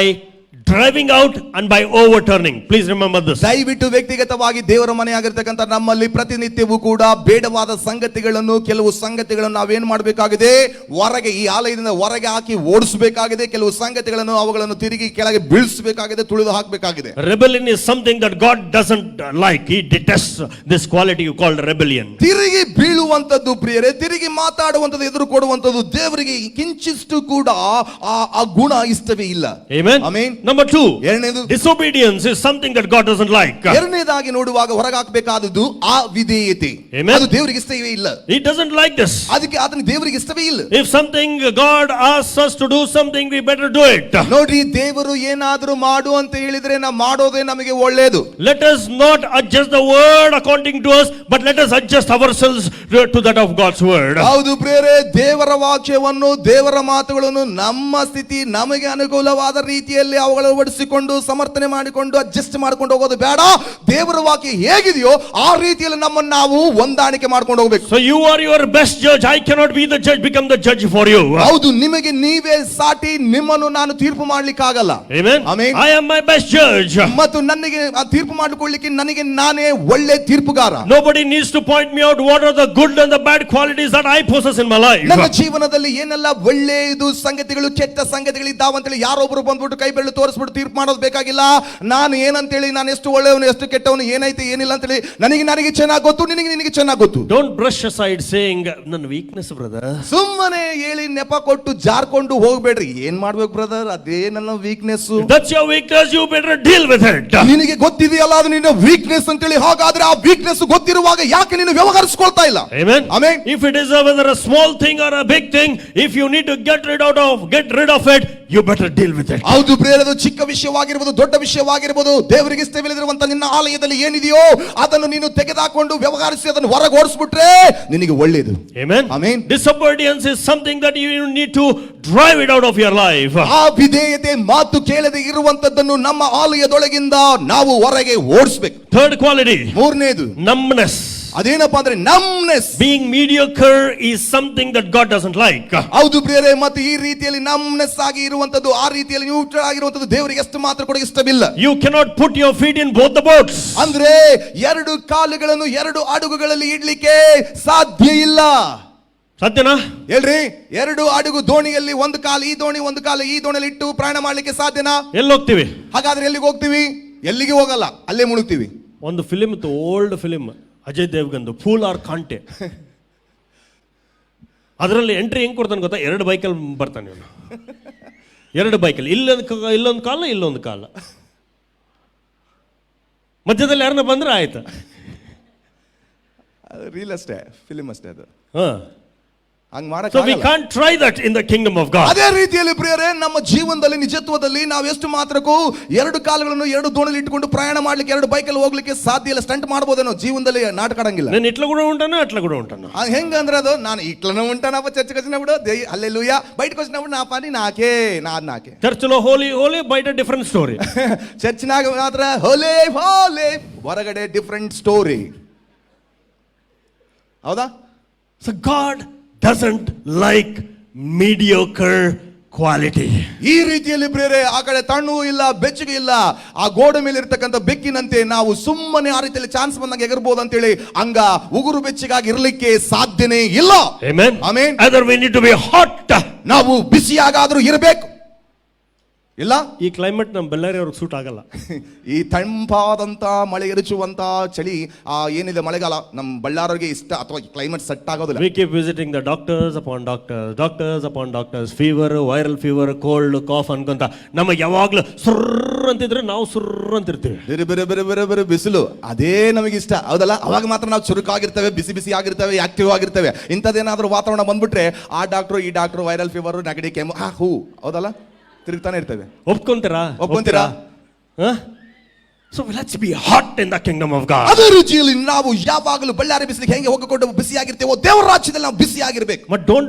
[SPEAKER 1] driving out and by overturning. Please remember this.
[SPEAKER 2] ದಯವಿಟ್ಟು ವ್ಯಕ್ತಿಗತವಾಗಿ ದೇವರ ಮನೆಯಾಗಿರ್ತಕ್ಕಂಥ ನಮ್ಮಲ್ಲಿ ಪ್ರತಿನಿತ್ಯವೂ ಕೂಡ ಬೇಡವಾದ ಸಂಗತಿಗಳನ್ನು, ಕೆಲವು ಸಂಗತಿಗಳನ್ನು ನಾವೇನ್ ಮಾಡಬೇಕಾಗಿದೆ, ಹೊರಗೆ, ಈ ಆಲಯದಿಂದ ಹೊರಗೆ ಹಾಕಿ ಓಡಿಸಬೇಕಾಗಿದೆ. ಕೆಲವು ಸಂಗತಿಗಳನ್ನು ಅವುಗಳನ್ನು ತಿರುಗಿ ಕೆಳಗೆ ಬೀಳಿಸಬೇಕಾಗಿದೆ, ತುಳಿದು ಹಾಕಬೇಕಾಗಿದೆ.
[SPEAKER 1] Rebellion is something that God doesn't like. He detests this quality you call rebellion.
[SPEAKER 2] ತಿರುಗಿ ಬೀಳುವಂತದ್ದು ಪ್ರಿಯರೇ, ತಿರುಗಿ ಮಾತಾಡುವಂತದ್ದು, ಎದುರು ಕೊಡುವಂತದ್ದು ದೇವರಿಗೆ ಕಿಂಚಿಷ್ಟು ಕೂಡ ಆ ಗುಣ ಇಷ್ಟವೇ ಇಲ್ಲ.
[SPEAKER 1] Amen.
[SPEAKER 2] ಆಮೆನ್.
[SPEAKER 1] Number 2,
[SPEAKER 2] ಎರಡನೇದು,
[SPEAKER 1] disobedience is something that God doesn't like.
[SPEAKER 2] ಎರಡನೇದಾಗಿ ನೋಡುವಾಗ ಹೊರಗಾಕಬೇಕಾದದ್ದು ಅವಿಧೇಯತೆ. ಅದು ದೇವರಿಗೆ ಇಷ್ಟವೇ ಇಲ್ಲ.
[SPEAKER 1] He doesn't like this.
[SPEAKER 2] ಅದಕ್ಕೆ ಅದನ್ನ ದೇವರಿಗೆ ಇಷ್ಟವೇ ಇಲ್ಲ.
[SPEAKER 1] If something God asks us to do something, we better do it.
[SPEAKER 2] ನೋಡ್ರಿ, ದೇವರು ಏನಾದರೂ ಮಾಡು ಅಂತ ಹೇಳಿದ್ರೆ ನಾವು ಮಾಡೋದೇ ನಮಗೆ ಒಳ್ಳೆಯದು.
[SPEAKER 1] Let us not adjust the word according to us, but let us adjust ourselves to that of God's word.
[SPEAKER 2] ಹೌದು ಪ್ರಿಯರೇ, ದೇವರ ವಾಕ್ಯವನ್ನು, ದೇವರ ಮಾತುಗಳನ್ನು ನಮ್ಮ ಸ್ಥಿತಿ, ನಮಗೆ ಅನುಕೂಲವಾದ ರೀತಿಯಲ್ಲಿ ಅವುಗಳನ್ನು ಅಳವಡಿಸಿಕೊಂಡು ಸಮರ್ಥನೆ ಮಾಡಿಕೊಂಡು ಅಡ್ಜಸ್ಟ್ ಮಾಡ್ಕೊಂಡು ಹೋಗೋದು ಬೇಡ. ದೇವರ ವಾಕ್ಯ ಹೇಗಿದೆಯೋ ಆ ರೀತಿಯಲ್ಲಿ ನಮ್ಮನ್ನು ನಾವು ಹೊಂದಾಣಿಕೆ ಮಾಡ್ಕೊಂಡು ಹೋಗಬೇಕು.
[SPEAKER 1] So you are your best judge. I cannot be the judge, become the judge for you.
[SPEAKER 2] ಹೌದು, ನಿಮಗೆ ನೀವೇ ಸಾಟಿ, ನಿಮ್ಮನ್ನು ನಾನು ತೀರ್ಪು ಮಾಡ್ಲಿಕ್ಕೆ ಆಗಲ್ಲ.
[SPEAKER 1] Amen.
[SPEAKER 2] Amen.
[SPEAKER 1] I am my best judge.
[SPEAKER 2] ಮತ್ತು ನನಗೆ ತೀರ್ಪು ಮಾಡಿಕೊಳ್ಳಿಕ್ಕೆ ನನಗೆ ನಾನೇ ಒಳ್ಳೆ ತೀರ್ಪುಗಾರ.
[SPEAKER 1] Nobody needs to point me out what are the good and the bad qualities that I possess in my life.
[SPEAKER 2] ನನ್ನ ಜೀವನದಲ್ಲಿ ಏನೆಲ್ಲ ಒಳ್ಳೆಯದು ಸಂಗತಿಗಳು, ಕೆಟ್ಟ ಸಂಗತಿಗಳು ಇದ್ದಾವಂತೇಳಿ ಯಾರೊಬ್ಬರು ಬಂದ್ಬಿಟ್ಟು ಕೈ ಬೆರಳು ತೋರಿಸ್ಬಿಟ್ಟು ತೀರ್ಪು ಮಾಡೋದು ಬೇಕಾಗಿಲ್ಲ. ನಾನು ಏನಂತೇಳಿ, ನಾನು ಎಷ್ಟು ಒಳ್ಳೆಯವನು ಎಷ್ಟು ಕೆಟ್ಟವನು, ಏನೈತೆ ಏನಿಲ್ಲ ಅಂತೇಳಿ ನನಗೆ ಚೆನ್ನಾಗಿ ಗೊತ್ತು, ನಿನಗೆ ಚೆನ್ನಾಗಿ ಗೊತ್ತು.
[SPEAKER 1] Don't brush aside saying ನನ್ನ ವೀಕ್ನೆಸ್ ಬ್ರದರ್.
[SPEAKER 2] ಸುಮ್ಮನೆ ಹೇಳಿ ನೆಪ ಕೊಟ್ಟು ಜಾರ್ಕೊಂಡು ಹೋಗ್ಬೇಡ್ರಿ. ಏನ್ ಮಾಡ್ಬೇಕು ಬ್ರದರ್, ಅದೇ ನನ್ನ weakness.
[SPEAKER 1] That's your weakness, you better deal with it.
[SPEAKER 2] ನಿನಗೆ ಗೊತ್ತಿದೆಯಲ್ಲ ಅದು ನಿನ್ನ ವೀಕ್ನೆಸ್ ಅಂತೇಳಿ, ಹಾಗಾದ್ರೆ ಆ ವೀಕ್ನೆಸ್ ಗೊತ್ತಿರುವಾಗ ಯಾಕೆ ನೀನು ವ್ಯವಹರಿಸ್ಕೊಳ್ತಾ ಇಲ್ಲ?
[SPEAKER 1] Amen.
[SPEAKER 2] Amen.
[SPEAKER 1] If it is whether a small thing or a big thing, if you need to get rid of it, you better deal with it.
[SPEAKER 2] ಹೌದು ಪ್ರಿಯರೇ, ಚಿಕ್ಕ ವಿಷಯವಾಗಿರಬಹುದು, ದೊಡ್ಡ ವಿಷಯವಾಗಿರಬಹುದು, ದೇವರಿಗೆ ಇಷ್ಟವಿಲ್ಲದಿರುವಂತ ನಿನ್ನ ಆಲಯದಲ್ಲಿ ಏನಿದೆಯೋ ಅದನ್ನು ನೀನು ತೆಗೆದುಕೊಂಡು ವ್ಯವಹರಿಸಿ ಅದನ್ನು ಹೊರಗೋಡಿಸ್ಬಿಟ್ರೆ ನಿನಗೆ ಒಳ್ಳೆಯದು.
[SPEAKER 1] Amen.
[SPEAKER 2] Amen.
[SPEAKER 1] Disobedience is something that you need to drive it out of your life.
[SPEAKER 2] ಆ ವಿಧೇಯತೆ, ಮಾತು ಕೇಳದೆ ಇರುವಂತದ್ದನ್ನು ನಮ್ಮ ಆಲಯದೊಳಗಿಂದ ನಾವು ಹೊರಗೆ ಓಡಿಸಬೇಕು.
[SPEAKER 1] Third quality,
[SPEAKER 2] ಮೂರನೇದು
[SPEAKER 1] numbness.
[SPEAKER 2] ಅದೇನಪ್ಪ ಅಂದ್ರೆ numbness.
[SPEAKER 1] Being mediocre is something that God doesn't like.
[SPEAKER 2] ಹೌದು ಪ್ರಿಯರೇ, ಮತ್ತು ಈ ರೀತಿಯಲ್ಲಿ ನಮ್ನೆಸ್ ಆಗಿ ಇರುವಂತದ್ದು, ಆ ರೀತಿಯಲ್ಲಿ ನ್ಯೂಟ್ರಲ್ ಆಗಿರುವಂತದ್ದು ದೇವರಿಗೆ ಎಷ್ಟು ಮಾತ್ರ ಕೂಡ ಇಷ್ಟವಿಲ್ಲ.
[SPEAKER 1] You cannot put your feet in both the boats.
[SPEAKER 2] ಅಂದ್ರೆ ಎರಡು ಕಾಲುಗಳನ್ನು ಎರಡು ಹಡಗುಗಳಲ್ಲಿ ಇಡ್ಲಿಕ್ಕೆ ಸಾಧ್ಯ ಇಲ್ಲ.
[SPEAKER 1] ಸಾಧ್ಯನಾ?
[SPEAKER 2] ಹೇಳ್ರಿ, 2 ಹಡಗು ದೋಣಿಯಲ್ಲಿ ಒಂದು ಕಾಲು ಈ ದೋಣಿ ಒಂದು ಕಾಲು ಈ ದೋಣಿಯಲ್ಲಿ ಇಟ್ಟು ಪ್ರಯಾಣ ಮಾಡ್ಲಿಕ್ಕೆ ಸಾಧ್ಯನಾ?
[SPEAKER 1] ಎಲ್ಲಿ ಹೋಗ್ತೀವಿ?
[SPEAKER 2] ಹಾಗಾದ್ರೆ ಎಲ್ಲಿಗೆ ಹೋಗ್ತೀವಿ? ಎಲ್ಲಿಗೆ ಹೋಗಲ್ಲ, ಅಲ್ಲೇ ಮುಳುಗ್ತೀವಿ.
[SPEAKER 1] ಒಂದು ಫಿಲಿಮ್ ಇತ್ತು, ಓಲ್ಡ್ ಫಿಲಿಮ್, ಅಜಯ್ ದೇವ್ಗಂದು, ಫೂಲ್ ಆರ್ ಕಾಂಟೆ. ಅದರಲ್ಲಿ ಎಂಟ್ರಿ ಹೆಂಗ್ ಕೊಡ್ತಾನೆ ಗೊತ್ತಾ? 2 ಬೈಕಲ್ಲಿ ಬರ್ತಾನೆ ಇವನು. 2 ಬೈಕಲ್ಲಿ, ಇಲ್ಲೊಂದು ಕಾಲ ಇಲ್ಲೊಂದು ಕಾಲ, ಮಧ್ಯದಲ್ಲಿ ಯಾರನ್ನ ಬಂದ್ರೆ ಆಯ್ತು.
[SPEAKER 2] ರೀಲ್ ಅಷ್ಟೇ, ಫಿಲಿಮ್ ಅಷ್ಟೇ ಅದು. ಹಂಗ್
[SPEAKER 1] So we can't try that in the kingdom of God.
[SPEAKER 2] ಅದೇ ರೀತಿಯಲ್ಲಿ ಪ್ರಿಯರೇ, ನಮ್ಮ ಜೀವನದಲ್ಲಿ ನಿಜತ್ವದಲ್ಲಿ ನಾವು ಎಷ್ಟು ಮಾತ್ರಕ್ಕೂ 2 ಕಾಲುಗಳನ್ನು 2 ದೋಣಿಲಿ ಇಟ್ಟುಕೊಂಡು ಪ್ರಯಾಣ ಮಾಡ್ಲಿಕ್ಕೆ 2 ಬೈಕಲ್ಲಿ ಹೋಗ್ಲಿಕ್ಕೆ ಸಾಧ್ಯ ಇಲ್ಲ. ಸ್ಟಂಟ್ ಮಾಡ್ಬೋದೇನೋ, ಜೀವನದಲ್ಲಿ ನಾಟಕ ಆಡಂಗಿಲ್ಲ.
[SPEAKER 1] ನಾನು ಇಟ್ಲ ಕೂಡ ಉಂಟಾನ ಅಟ್ಲ ಕೂಡ ಉಂಟಾನ.
[SPEAKER 2] ಹೆಂಗಂದ್ರೆ ಅದು, ನಾನು ಇಟ್ಲನ ಉಂಟಾನಪ್ಪ, ಚರ್ಚ್ ಕಚ್ಚಿನ ಬಿಡು, ಅಲ್ಲೆಲ್ಲೂಯ, ಬೈಟ್ ಕಚ್ಚಿನ ಬಿಡು, ನಾಪಾನಿ ನಾಕೆ ನಾಕೆ.
[SPEAKER 1] ಚರ್ಚ್లో ಹೋಲಿ ಹೋಲಿ, ಬೈಟ್ ಡಿಫರೆಂಟ್ ಸ್ಟೋರಿ.
[SPEAKER 2] ಚರ್ಚ್ನಾಗ ಮಾತ್ರ ಹೋಲೆ ಹೋಲೆ, ಹೊರಗಡೆ ಡಿಫರೆಂಟ್ ಸ್ಟೋರಿ. ಹೌದಾ?
[SPEAKER 1] So God doesn't like mediocre quality.
[SPEAKER 2] ಈ ರೀತಿಯಲ್ಲಿ ಪ್ರಿಯರೇ, ಆ ಕಡೆ ತಣ್ಣು ಇಲ್ಲ ಬೆಚ್ಚಗೆ ಇಲ್ಲ, ಆ ಗೋಡೆ ಮೇಲೆ ಇರ್ತಕ್ಕಂಥ ಬೆಕ್ಕಿನಂತೆ ನಾವು ಸುಮ್ಮನೆ ಆ ರೀತಿಯಲ್ಲಿ ಚಾನ್ಸ್ ಬಂದಾಗ ಎಗರ್ಬೋದು ಅಂತೇಳಿ ಹಂಗ ಉಗುರು ಬೆಚ್ಚಗಾಗಿ ಇರಲಿಕ್ಕೆ ಸಾಧ್ಯನೇ ಇಲ್ಲ.
[SPEAKER 1] Amen.
[SPEAKER 2] Amen.
[SPEAKER 1] Either we need to be hot.
[SPEAKER 2] ನಾವು ಬಿಸಿಯಾಗಾದ್ರೂ ಇರಬೇಕು. ಇಲ್ಲ,
[SPEAKER 1] ಈ ಕ್ಲೈಮೇಟ್ ನಮ್ಮ ಬಳ್ಳಾರಿ ಅವ್ರಿಗೆ ಸೂಟ್ ಆಗಲ್ಲ.
[SPEAKER 2] ಈ ತಂಪಾದಂತ ಮಳೆ ಎರಚುವಂತ ಚಳಿ, ಏನಿದೆ ಮಳೆಗಾಲ, ನಮ್ಮ ಬಳ್ಳಾರಿಗೆ ಇಷ್ಟ ಅಥವಾ ಕ್ಲೈಮೇಟ್ ಸೆಟ್ ಆಗೋದಿಲ್ಲ.
[SPEAKER 1] We keep visiting the doctors upon doctors, fever, viral fever, cold, cough ಅನ್ಕೊಂತ ನಮಗೆ ಯಾವಾಗ್ಲೂ ಸುರ್ರ ಅಂತಿದ್ರೆ ನಾವು ಸುರ್ರ ಅಂತಿರ್ತೀವಿ.
[SPEAKER 2] ಬೇರೆ ಬೇರೆ ಬೇರೆ ಬೇರೆ ಬೇರೆ ಬಿಸಿಲು, ಅದೇ ನಮಗೆ ಇಷ್ಟ, ಹೌದಲ್ಲ? ಅವಾಗ ಮಾತ್ರ ನಾವು ಚುರುಕಾಗಿರ್ತೇವೆ, ಬಿಸಿ ಬಿಸಿ ಆಗಿರ್ತೇವೆ, ಆಕ್ಟಿವ್ ಆಗಿರ್ತೇವೆ. ಇಂಥದ್ದೇನಾದ್ರೂ ವಾತಾವರಣ ಬಂದ್ಬಿಟ್ರೆ ಆ ಡಾಕ್ಟ್ರು ಈ ಡಾಕ್ಟ್ರು, ವೈರಲ್ ಫೀವರ್, ನೆಗಡಿ, ಕೆಮ್ಮು, ಹೌದಲ್ಲ, ತಿರುಗ್ತಾನೆ ಇರ್ತೇವೆ. ಒಪ್ಕೊಂತೀರಾ? So let's be hot in the kingdom of God. ಅದೇ ರೀತಿಯಲ್ಲಿ ನಾವು ಯಾವಾಗಲೂ ಬಳ್ಳಾರಿ ಬಿಸಿಲಿಗೆ ಹೆಂಗೆ ಹೋಗಿಕೊಂಡು ಬಿಸಿಯಾಗಿರ್ತೇವೋ, ದೇವರ ರಾಜ್ಯದಲ್ಲಿ ನಾವು ಬಿಸಿಯಾಗಿರ್ಬೇಕು.
[SPEAKER 1] But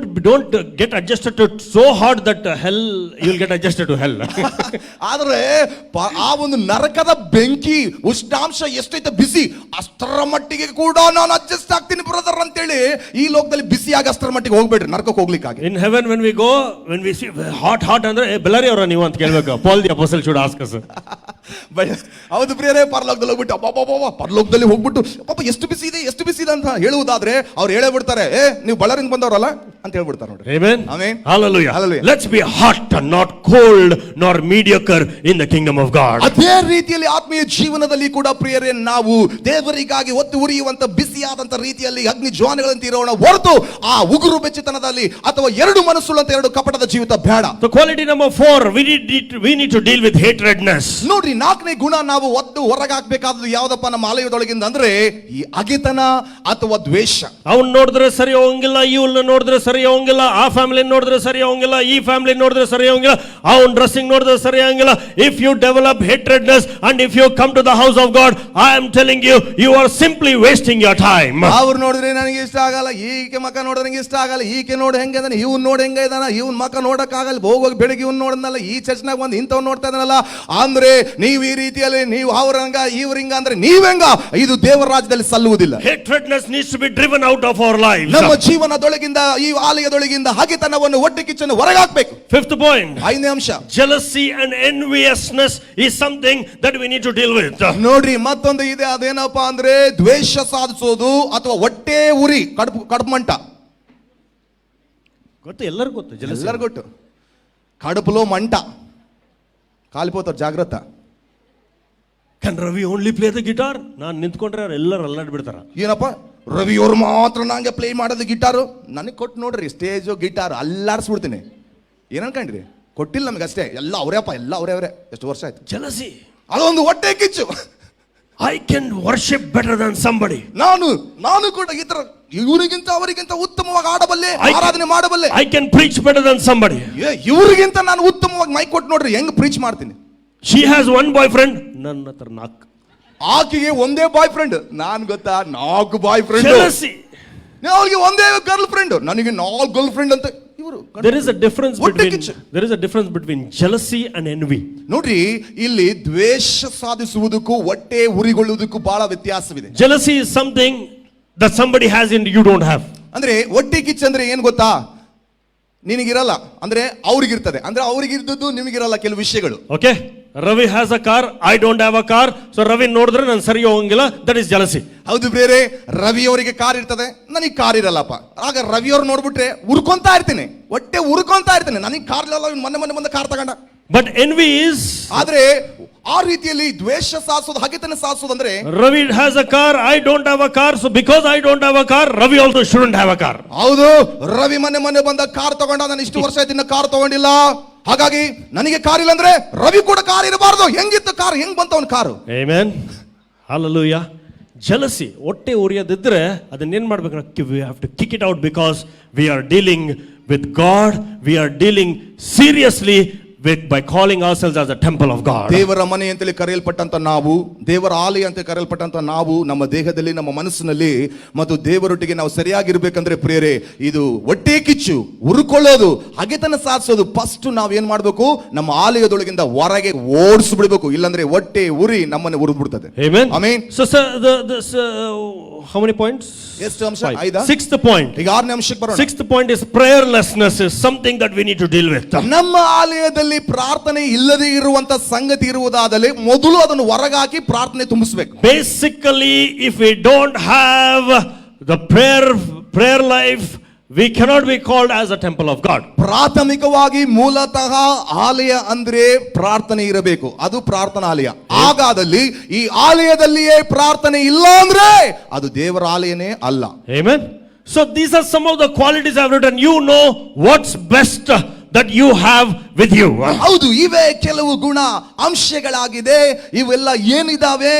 [SPEAKER 1] don't get adjusted to so hot that hell, you'll get adjusted to hell.
[SPEAKER 2] ಆದ್ರೆ ಆ ಒಂದು ನರಕದ ಬೆಂಕಿ ಉಷ್ಣಾಂಶ ಎಷ್ಟೈತೆ ಬಿಸಿ, ಅಷ್ಟರ ಮಟ್ಟಿಗೆ ಕೂಡ ನಾನು ಅಡ್ಜಸ್ಟ್ ಆಗ್ತೀನಿ ಬ್ರದರ್ ಅಂತೇಳಿ ಈ ಲೋಕದಲ್ಲಿ ಬಿಸಿಯಾಗಿ ಅಷ್ಟರ ಮಟ್ಟಿಗೆ ಹೋಗ್ಬೇಡ್ರಿ, ನರಕಕ್ಕೆ ಹೋಗ್ಲಿಕ್ಕಾಗಿ.
[SPEAKER 1] In heaven when we see hot ಅಂದ್ರೆ ಬಳ್ಳಾರಿ ಅವರ ನೀವು ಅಂತ ಕೇಳ್ಬೇಕು. Paul the apostle should ask us.
[SPEAKER 2] ಹೌದು ಪ್ರಿಯರೇ, ಪರಲೋಕದಲ್ಲಿ ಹೋಗ್ಬಿಟ್ಟು ಪರಲೋಕದಲ್ಲಿ ಹೋಗ್ಬಿಟ್ಟು ಪಾಪ ಎಷ್ಟು ಬಿಸಿ ಇದೆ ಅಂತ ಹೇಳುವುದಾದ್ರೆ ಅವ್ರು ಹೇಳೇ ಬಿಡ್ತಾರೆ, ನೀವು ಬಳ್ಳಾರಿಂದ ಬಂದವರಲ್ಲ ಅಂತ ಹೇಳ್ಬಿಡ್ತಾರೆ ನೋಡಿ.
[SPEAKER 1] Amen.
[SPEAKER 2] Amen.
[SPEAKER 1] Hallelujah.
[SPEAKER 2] Hallelujah.
[SPEAKER 1] Let's be hot and not cold nor mediocre in the kingdom of God.
[SPEAKER 2] ಅದೇ ರೀತಿಯಲ್ಲಿ ಆತ್ಮೀಯ ಜೀವನದಲ್ಲಿ ಕೂಡ ಪ್ರಿಯರೇ, ನಾವು ದೇವರಿಗಾಗಿ ಒತ್ತು ಉರಿಯುವಂತ ಬಿಸಿಯಾದಂತ ರೀತಿಯಲ್ಲಿ ಅಗ್ನಿ ಜ್ವಾಲೆಗಳಂತೆ ಇರೋಣ ಹೊರತು ಆ ಉಗುರು ಬೆಚ್ಚತನದಲ್ಲಿ ಅಥವಾ 2 ಮನಸ್ಸುಳ್ಳಂತ 2 ಕಪಟದ ಜೀವಿತ ಬೇಡ.
[SPEAKER 1] So quality number 4, we need to deal with hatredness.
[SPEAKER 2] ನೋಡ್ರಿ, 4ನೇ ಗುಣ ನಾವು ಒದ್ದು ಹೊರಗಾಕ್ಬೇಕಾದ್ದು ಯಾವ್ದಪ್ಪ ನಮ್ಮ ಆಲಯದೊಳಗಿಂದ ಅಂದ್ರೆ ಈ ಅಗೆತನ ಅಥವಾ ದ್ವೇಷ.
[SPEAKER 1] ಅವನ್ ನೋಡಿದ್ರೆ ಸರಿ ಹೋಗಂಗಿಲ್ಲ, ಇವನ್ನ ನೋಡಿದ್ರೆ ಸರಿ ಹೋಗಂಗಿಲ್ಲ, ಆ ಫ್ಯಾಮಿಲಿ ನೋಡಿದ್ರೆ ಸರಿ ಹೋಗಂಗಿಲ್ಲ, ಈ ಫ್ಯಾಮಿಲಿ ನೋಡಿದ್ರೆ ಸರಿ ಹೋಗಂಗಿಲ್ಲ, ಅವನ್ ಡ್ರೆಸ್ಸಿಂಗ್ ನೋಡಿದ್ರೆ ಸರಿ ಹೋಗಂಗಿಲ್ಲ. If you develop hatredness and if you come to the house of God, I am telling you, you are simply wasting your time.
[SPEAKER 2] ಅವ್ರು ನೋಡಿದ್ರೆ ನನಗೆ ಇಷ್ಟ ಆಗಲ್ಲ, ಈಕೆ ಮಕ್ಕ ನೋಡಿದ್ರೆ ನನಗೆ ಇಷ್ಟ ಆಗಲ್ಲ, ಈಕೆ ನೋಡಿ ಹೆಂಗೆ ಇದಾನೆ, ಇವನ್ ನೋಡಿ ಹೆಂಗ ಇದಾನ, ಇವನ್ ಮಕ್ಕ ನೋಡಕ್ ಆಗಲ್ಲ, ಹೋಗೋಗಿ ಬೆಳಿಗ್ಗೆ ಇವನ್ ನೋಡಿದ್ನಲ್ಲ, ಈ ಚರ್ಚ್ನಾಗ ಬಂದು ಇಂಥವ್ ನೋಡ್ತಾ ಇದ್ದಾನಲ್ಲ ಅಂದ್ರೆ ನೀವು ಈ ರೀತಿಯಲ್ಲಿ ನೀವು ಅವ್ರಂಗ ಇವ್ರಿಂಗ ಅಂದ್ರೆ ನೀವೆಂಗ, ಇದು ದೇವರ ರಾಜ್ಯದಲ್ಲಿ ಸಲ್ಲುವುದಿಲ್ಲ.
[SPEAKER 1] Hatredness needs to be driven out of our lives.
[SPEAKER 2] ನಮ್ಮ ಜೀವನದೊಳಗಿಂದ, ಈ ಆಲಯದೊಳಗಿಂದ ಹಗೆತನವನ್ನು, ಒಟ್ಟಿ ಕಿಚ್ಚನ್ನು ಹೊರಗಾಕ್ಬೇಕು.
[SPEAKER 1] 5th point,
[SPEAKER 2] 5ನೇ ಅಂಶ,
[SPEAKER 1] jealousy and enviousness is something that we need to deal with.
[SPEAKER 2] ನೋಡ್ರಿ, ಮತ್ತೊಂದು ಇದೆ, ಅದೇನಪ್ಪಾ ಅಂದ್ರೆ ದ್ವೇಷ ಸಾಧಿಸೋದು ಅಥವಾ ಹೊಟ್ಟೆ ಉರಿ, ಕಡುಪು ಮಂಟ.
[SPEAKER 1] ಗೊತ್ತು, ಎಲ್ಲರಿಗೂ ಗೊತ್ತು,
[SPEAKER 2] ಎಲ್ಲರಿಗೂ ಗೊತ್ತು. ಕಡುಪುలో ಮಂಟ ಕಾಲಿపోతారు, ಜಾಗ್ರತ.
[SPEAKER 1] Can Ravi only play the guitar? ನಾನು ನಿಂತ್ಕೊಂಡ್ರೆ ಎಲ್ಲರೂ ಅಲ್ಲಾಡ್ ಬಿಡ್ತಾರ.
[SPEAKER 2] ಏನಪ್ಪ ರವಿ ಅವ್ರು ಮಾತ್ರ ನಂಗೆ ಪ್ಲೇ ಮಾಡೋದು ಗಿಟಾರು, ನನಗೆ ಕೊಟ್ಟು ನೋಡ್ರಿ ಸ್ಟೇಜು ಗಿಟಾರ್ ಅಲ್ಲಾಡಿಸ್ಬಿಡ್ತೀನಿ. ಏನ್ ಅನ್ಕೊಂಡ್ರಿ? ಕೊಟ್ಟಿಲ್ಲ ನಮಗೆ ಅಷ್ಟೇ, ಎಲ್ಲ ಅವರೇ, ಎಲ್ಲ ಅವರೇ. ಎಷ್ಟು ವರ್ಷ ಆಯ್ತು?
[SPEAKER 1] Jealousy.
[SPEAKER 2] ಅದೊಂದು ಹೊಟ್ಟೆ ಕಿಚ್ಚು.
[SPEAKER 1] I can worship better than somebody.
[SPEAKER 2] ನಾನು ಕೂಡ ಈ ತರ ಇವರಿಗಿಂತ ಅವರಿಗಿಂತ ಉತ್ತಮವಾಗಿ ಆಡಬಲ್ಲೆ, ಆರಾಧನೆ ಮಾಡಬಲ್ಲೆ.
[SPEAKER 1] I can preach better than somebody.
[SPEAKER 2] ಇವರಿಗಿಂತ ನಾನು ಉತ್ತಮವಾಗಿ ಮೈಕ್ ಕೊಟ್ಟು ನೋಡ್ರಿ ಹೆಂಗ್ ಪ್ರೀಚ್ ಮಾಡ್ತೀನಿ.
[SPEAKER 1] She has one boyfriend, ನನ್ನ ಹತ್ರ 4.
[SPEAKER 2] ಆಕೆಗೆ ಒಂದೇ ಬಾಯ್ ಫ್ರೆಂಡ್, ನಾನ್ ಗೊತ್ತಾ 4 ಬಾಯ್ ಫ್ರೆಂಡ್.
[SPEAKER 1] Jealousy.
[SPEAKER 2] ಅವಳಿಗೆ ಒಂದೇ ಗರ್ಲ್ ಫ್ರೆಂಡ್, ನನಗೆ 4 ಗರ್ಲ್ ಫ್ರೆಂಡ್ ಅಂತ.
[SPEAKER 1] There is a difference between jealousy and envy.
[SPEAKER 2] ನೋಡ್ರಿ, ಇಲ್ಲಿ ದ್ವೇಷ ಸಾಧಿಸುವುದಕ್ಕೂ ಹೊಟ್ಟೆ ಉರಿಗೊಳ್ಳುವುದಕ್ಕೂ ಬಹಳ ವ್ಯತ್ಯಾಸವಿದೆ.
[SPEAKER 1] Jealousy is something that somebody has and you don't have.
[SPEAKER 2] ಅಂದ್ರೆ ಹೊಟ್ಟೆ ಕಿಚ್ಚು ಅಂದ್ರೆ ಏನ್ ಗೊತ್ತಾ, ನಿನಗಿರಲ್ಲ ಅಂದ್ರೆ ಅವ್ರಿಗಿರ್ತದೆ, ಅಂದ್ರೆ ಅವ್ರಿಗಿದ್ದದ್ದು ನಿಮಗಿರಲ್ಲ ಕೆಲವು ವಿಷಯಗಳು.
[SPEAKER 1] Okay. Ravi has a car, I don't have a car, so Ravi ನೋಡಿದ್ರೆ ನಾನು ಸರಿ ಹೋಗಂಗಿಲ್ಲ, that is jealousy.
[SPEAKER 2] ಹೌದು ಬೇರೆ, ರವಿ ಅವರಿಗೆ ಕಾರ್ ಇರ್ತದೆ, ನನಗೆ ಕಾರ್ ಇರಲ್ಲಪ್ಪ. ಆಗ ರವಿ ಅವ್ರು ನೋಡ್ಬಿಟ್ರೆ ಉರ್ಕೊಂತಾ ಇರ್ತೀನಿ, ಹೊಟ್ಟೆ ಉರ್ಕೊಂತಾ ಇರ್ತೀನಿ, ನನಗೆ ಕಾರ್ ಇರಲ್ಲ, ಮೊನ್ನೆ ಬಂದ ಕಾರ್ ತಗೊಂಡ.
[SPEAKER 1] But envy is,
[SPEAKER 2] ಆದ್ರೆ ಆ ರೀತಿಯಲ್ಲಿ ದ್ವೇಷ ಸಾಧಿಸೋದು, ಹಗೆತನ ಸಾಧಿಸೋದು ಅಂದ್ರೆ,
[SPEAKER 1] Ravi has a car, I don't have a car, so because I don't have a car, Ravi also shouldn't have a car.
[SPEAKER 2] ಹೌದು, ರವಿ ಮೊನ್ನೆ ಬಂದ ಕಾರ್ ತಗೊಂಡ, ನಾನು ಇಷ್ಟು ವರ್ಷ ಆಯ್ತು ಇನ್ನ ಕಾರ್ ತಗೊಂಡಿಲ್ಲ, ಹಾಗಾಗಿ ನನಗೆ ಕಾರ್ ಇಲ್ಲ ಅಂದ್ರೆ ರವಿ ಕೂಡ ಕಾರ್ ಇರಬಾರ್ದು. ಹೆಂಗಿತ್ತು ಕಾರ್, ಹೆಂಗ್ ಬಂತ ಅವನ ಕಾರು?
[SPEAKER 1] Amen. Hallelujah. Jealousy, ಹೊಟ್ಟೆ ಉರಿಯೋದಿದ್ರೆ ಅದನ್ನೇನ್ ಮಾಡ್ಬೇಕು? We have to kick it out, because we are dealing with God, we are dealing seriously by calling ourselves as a temple of God.
[SPEAKER 2] ದೇವರ ಮನೆ ಅಂತೇಳಿ ಕರೆಯಲ್ಪಟ್ಟಂತ ನಾವು, ದೇವರ ಆಲಯ ಅಂತ ಕರೆಯಲ್ಪಟ್ಟಂತ ನಾವು, ನಮ್ಮ ದೇಹದಲ್ಲಿ, ನಮ್ಮ ಮನಸ್ಸಿನಲ್ಲಿ ಮತ್ತು ದೇವರೊಟ್ಟಿಗೆ ನಾವು ಸರಿಯಾಗಿರ್ಬೇಕಂದ್ರೆ ಪ್ರಿಯರೇ, ಇದು ಹೊಟ್ಟೆ ಕಿಚ್ಚು, ಉರುಕೊಳ್ಳೋದು, ಹಗೆತನ ಸಾಧಿಸೋದು ಫಸ್ಟ್ ನಾವು ಏನ್ ಮಾಡ್ಬೇಕು? ನಮ್ಮ ಆಲಯದೊಳಗಿಂದ ಹೊರಗೆ ಓಡಿಸ್ಬಿಡ್ಬೇಕು, ಇಲ್ಲಾಂದ್ರೆ ಹೊಟ್ಟೆ ಉರಿ ನಮ್ಮನ್ನ ಉರಿದ್ಬಿಡ್ತದೆ.
[SPEAKER 1] Amen.
[SPEAKER 2] Amen.
[SPEAKER 1] So sir, how many points?
[SPEAKER 2] ಎಷ್ಟು ಅಂಶ? 5.
[SPEAKER 1] Sixth point.
[SPEAKER 2] ಈಗ 6ನೇ ಅಂಶಕ್ಕೆ ಬರೋಣ.
[SPEAKER 1] Sixth point is prayerlessness is something that we need to deal with.
[SPEAKER 2] ನಮ್ಮ ಆಲಯದಲ್ಲಿ ಪ್ರಾರ್ಥನೆ ಇಲ್ಲದೆ ಇರುವಂತ ಸಂಗತಿ ಇರುವುದಾದಲ್ಲಿ ಮೊದಲು ಅದನ್ನು ಹೊರಗಾಕಿ ಪ್ರಾರ್ಥನೆ ತುಂಬಿಸಬೇಕು.
[SPEAKER 1] Basically, if we don't have the prayer life, we cannot be called as a temple of God.
[SPEAKER 2] ಪ್ರಾಥಮಿಕವಾಗಿ ಮೂಲತಃ ಆಲಯ ಅಂದ್ರೆ ಪ್ರಾರ್ಥನೆ ಇರಬೇಕು, ಅದು ಪ್ರಾರ್ಥನಾಲಯ. ಹಾಗಾದಲ್ಲಿ ಈ ಆಲಯದಲ್ಲಿಯೇ ಪ್ರಾರ್ಥನೆ ಇಲ್ಲ ಅಂದ್ರೆ ಅದು ದೇವರ ಆಲಯನೇ ಅಲ್ಲ.
[SPEAKER 1] Amen. So these are some of the qualities I've written. You know what's best that you have with you.
[SPEAKER 2] ಹೌದು, ಇವೇ ಕೆಲವು ಗುಣ ಅಂಶಗಳಾಗಿದೆ. ಇವೆಲ್ಲ ಏನಿದಾವೆ,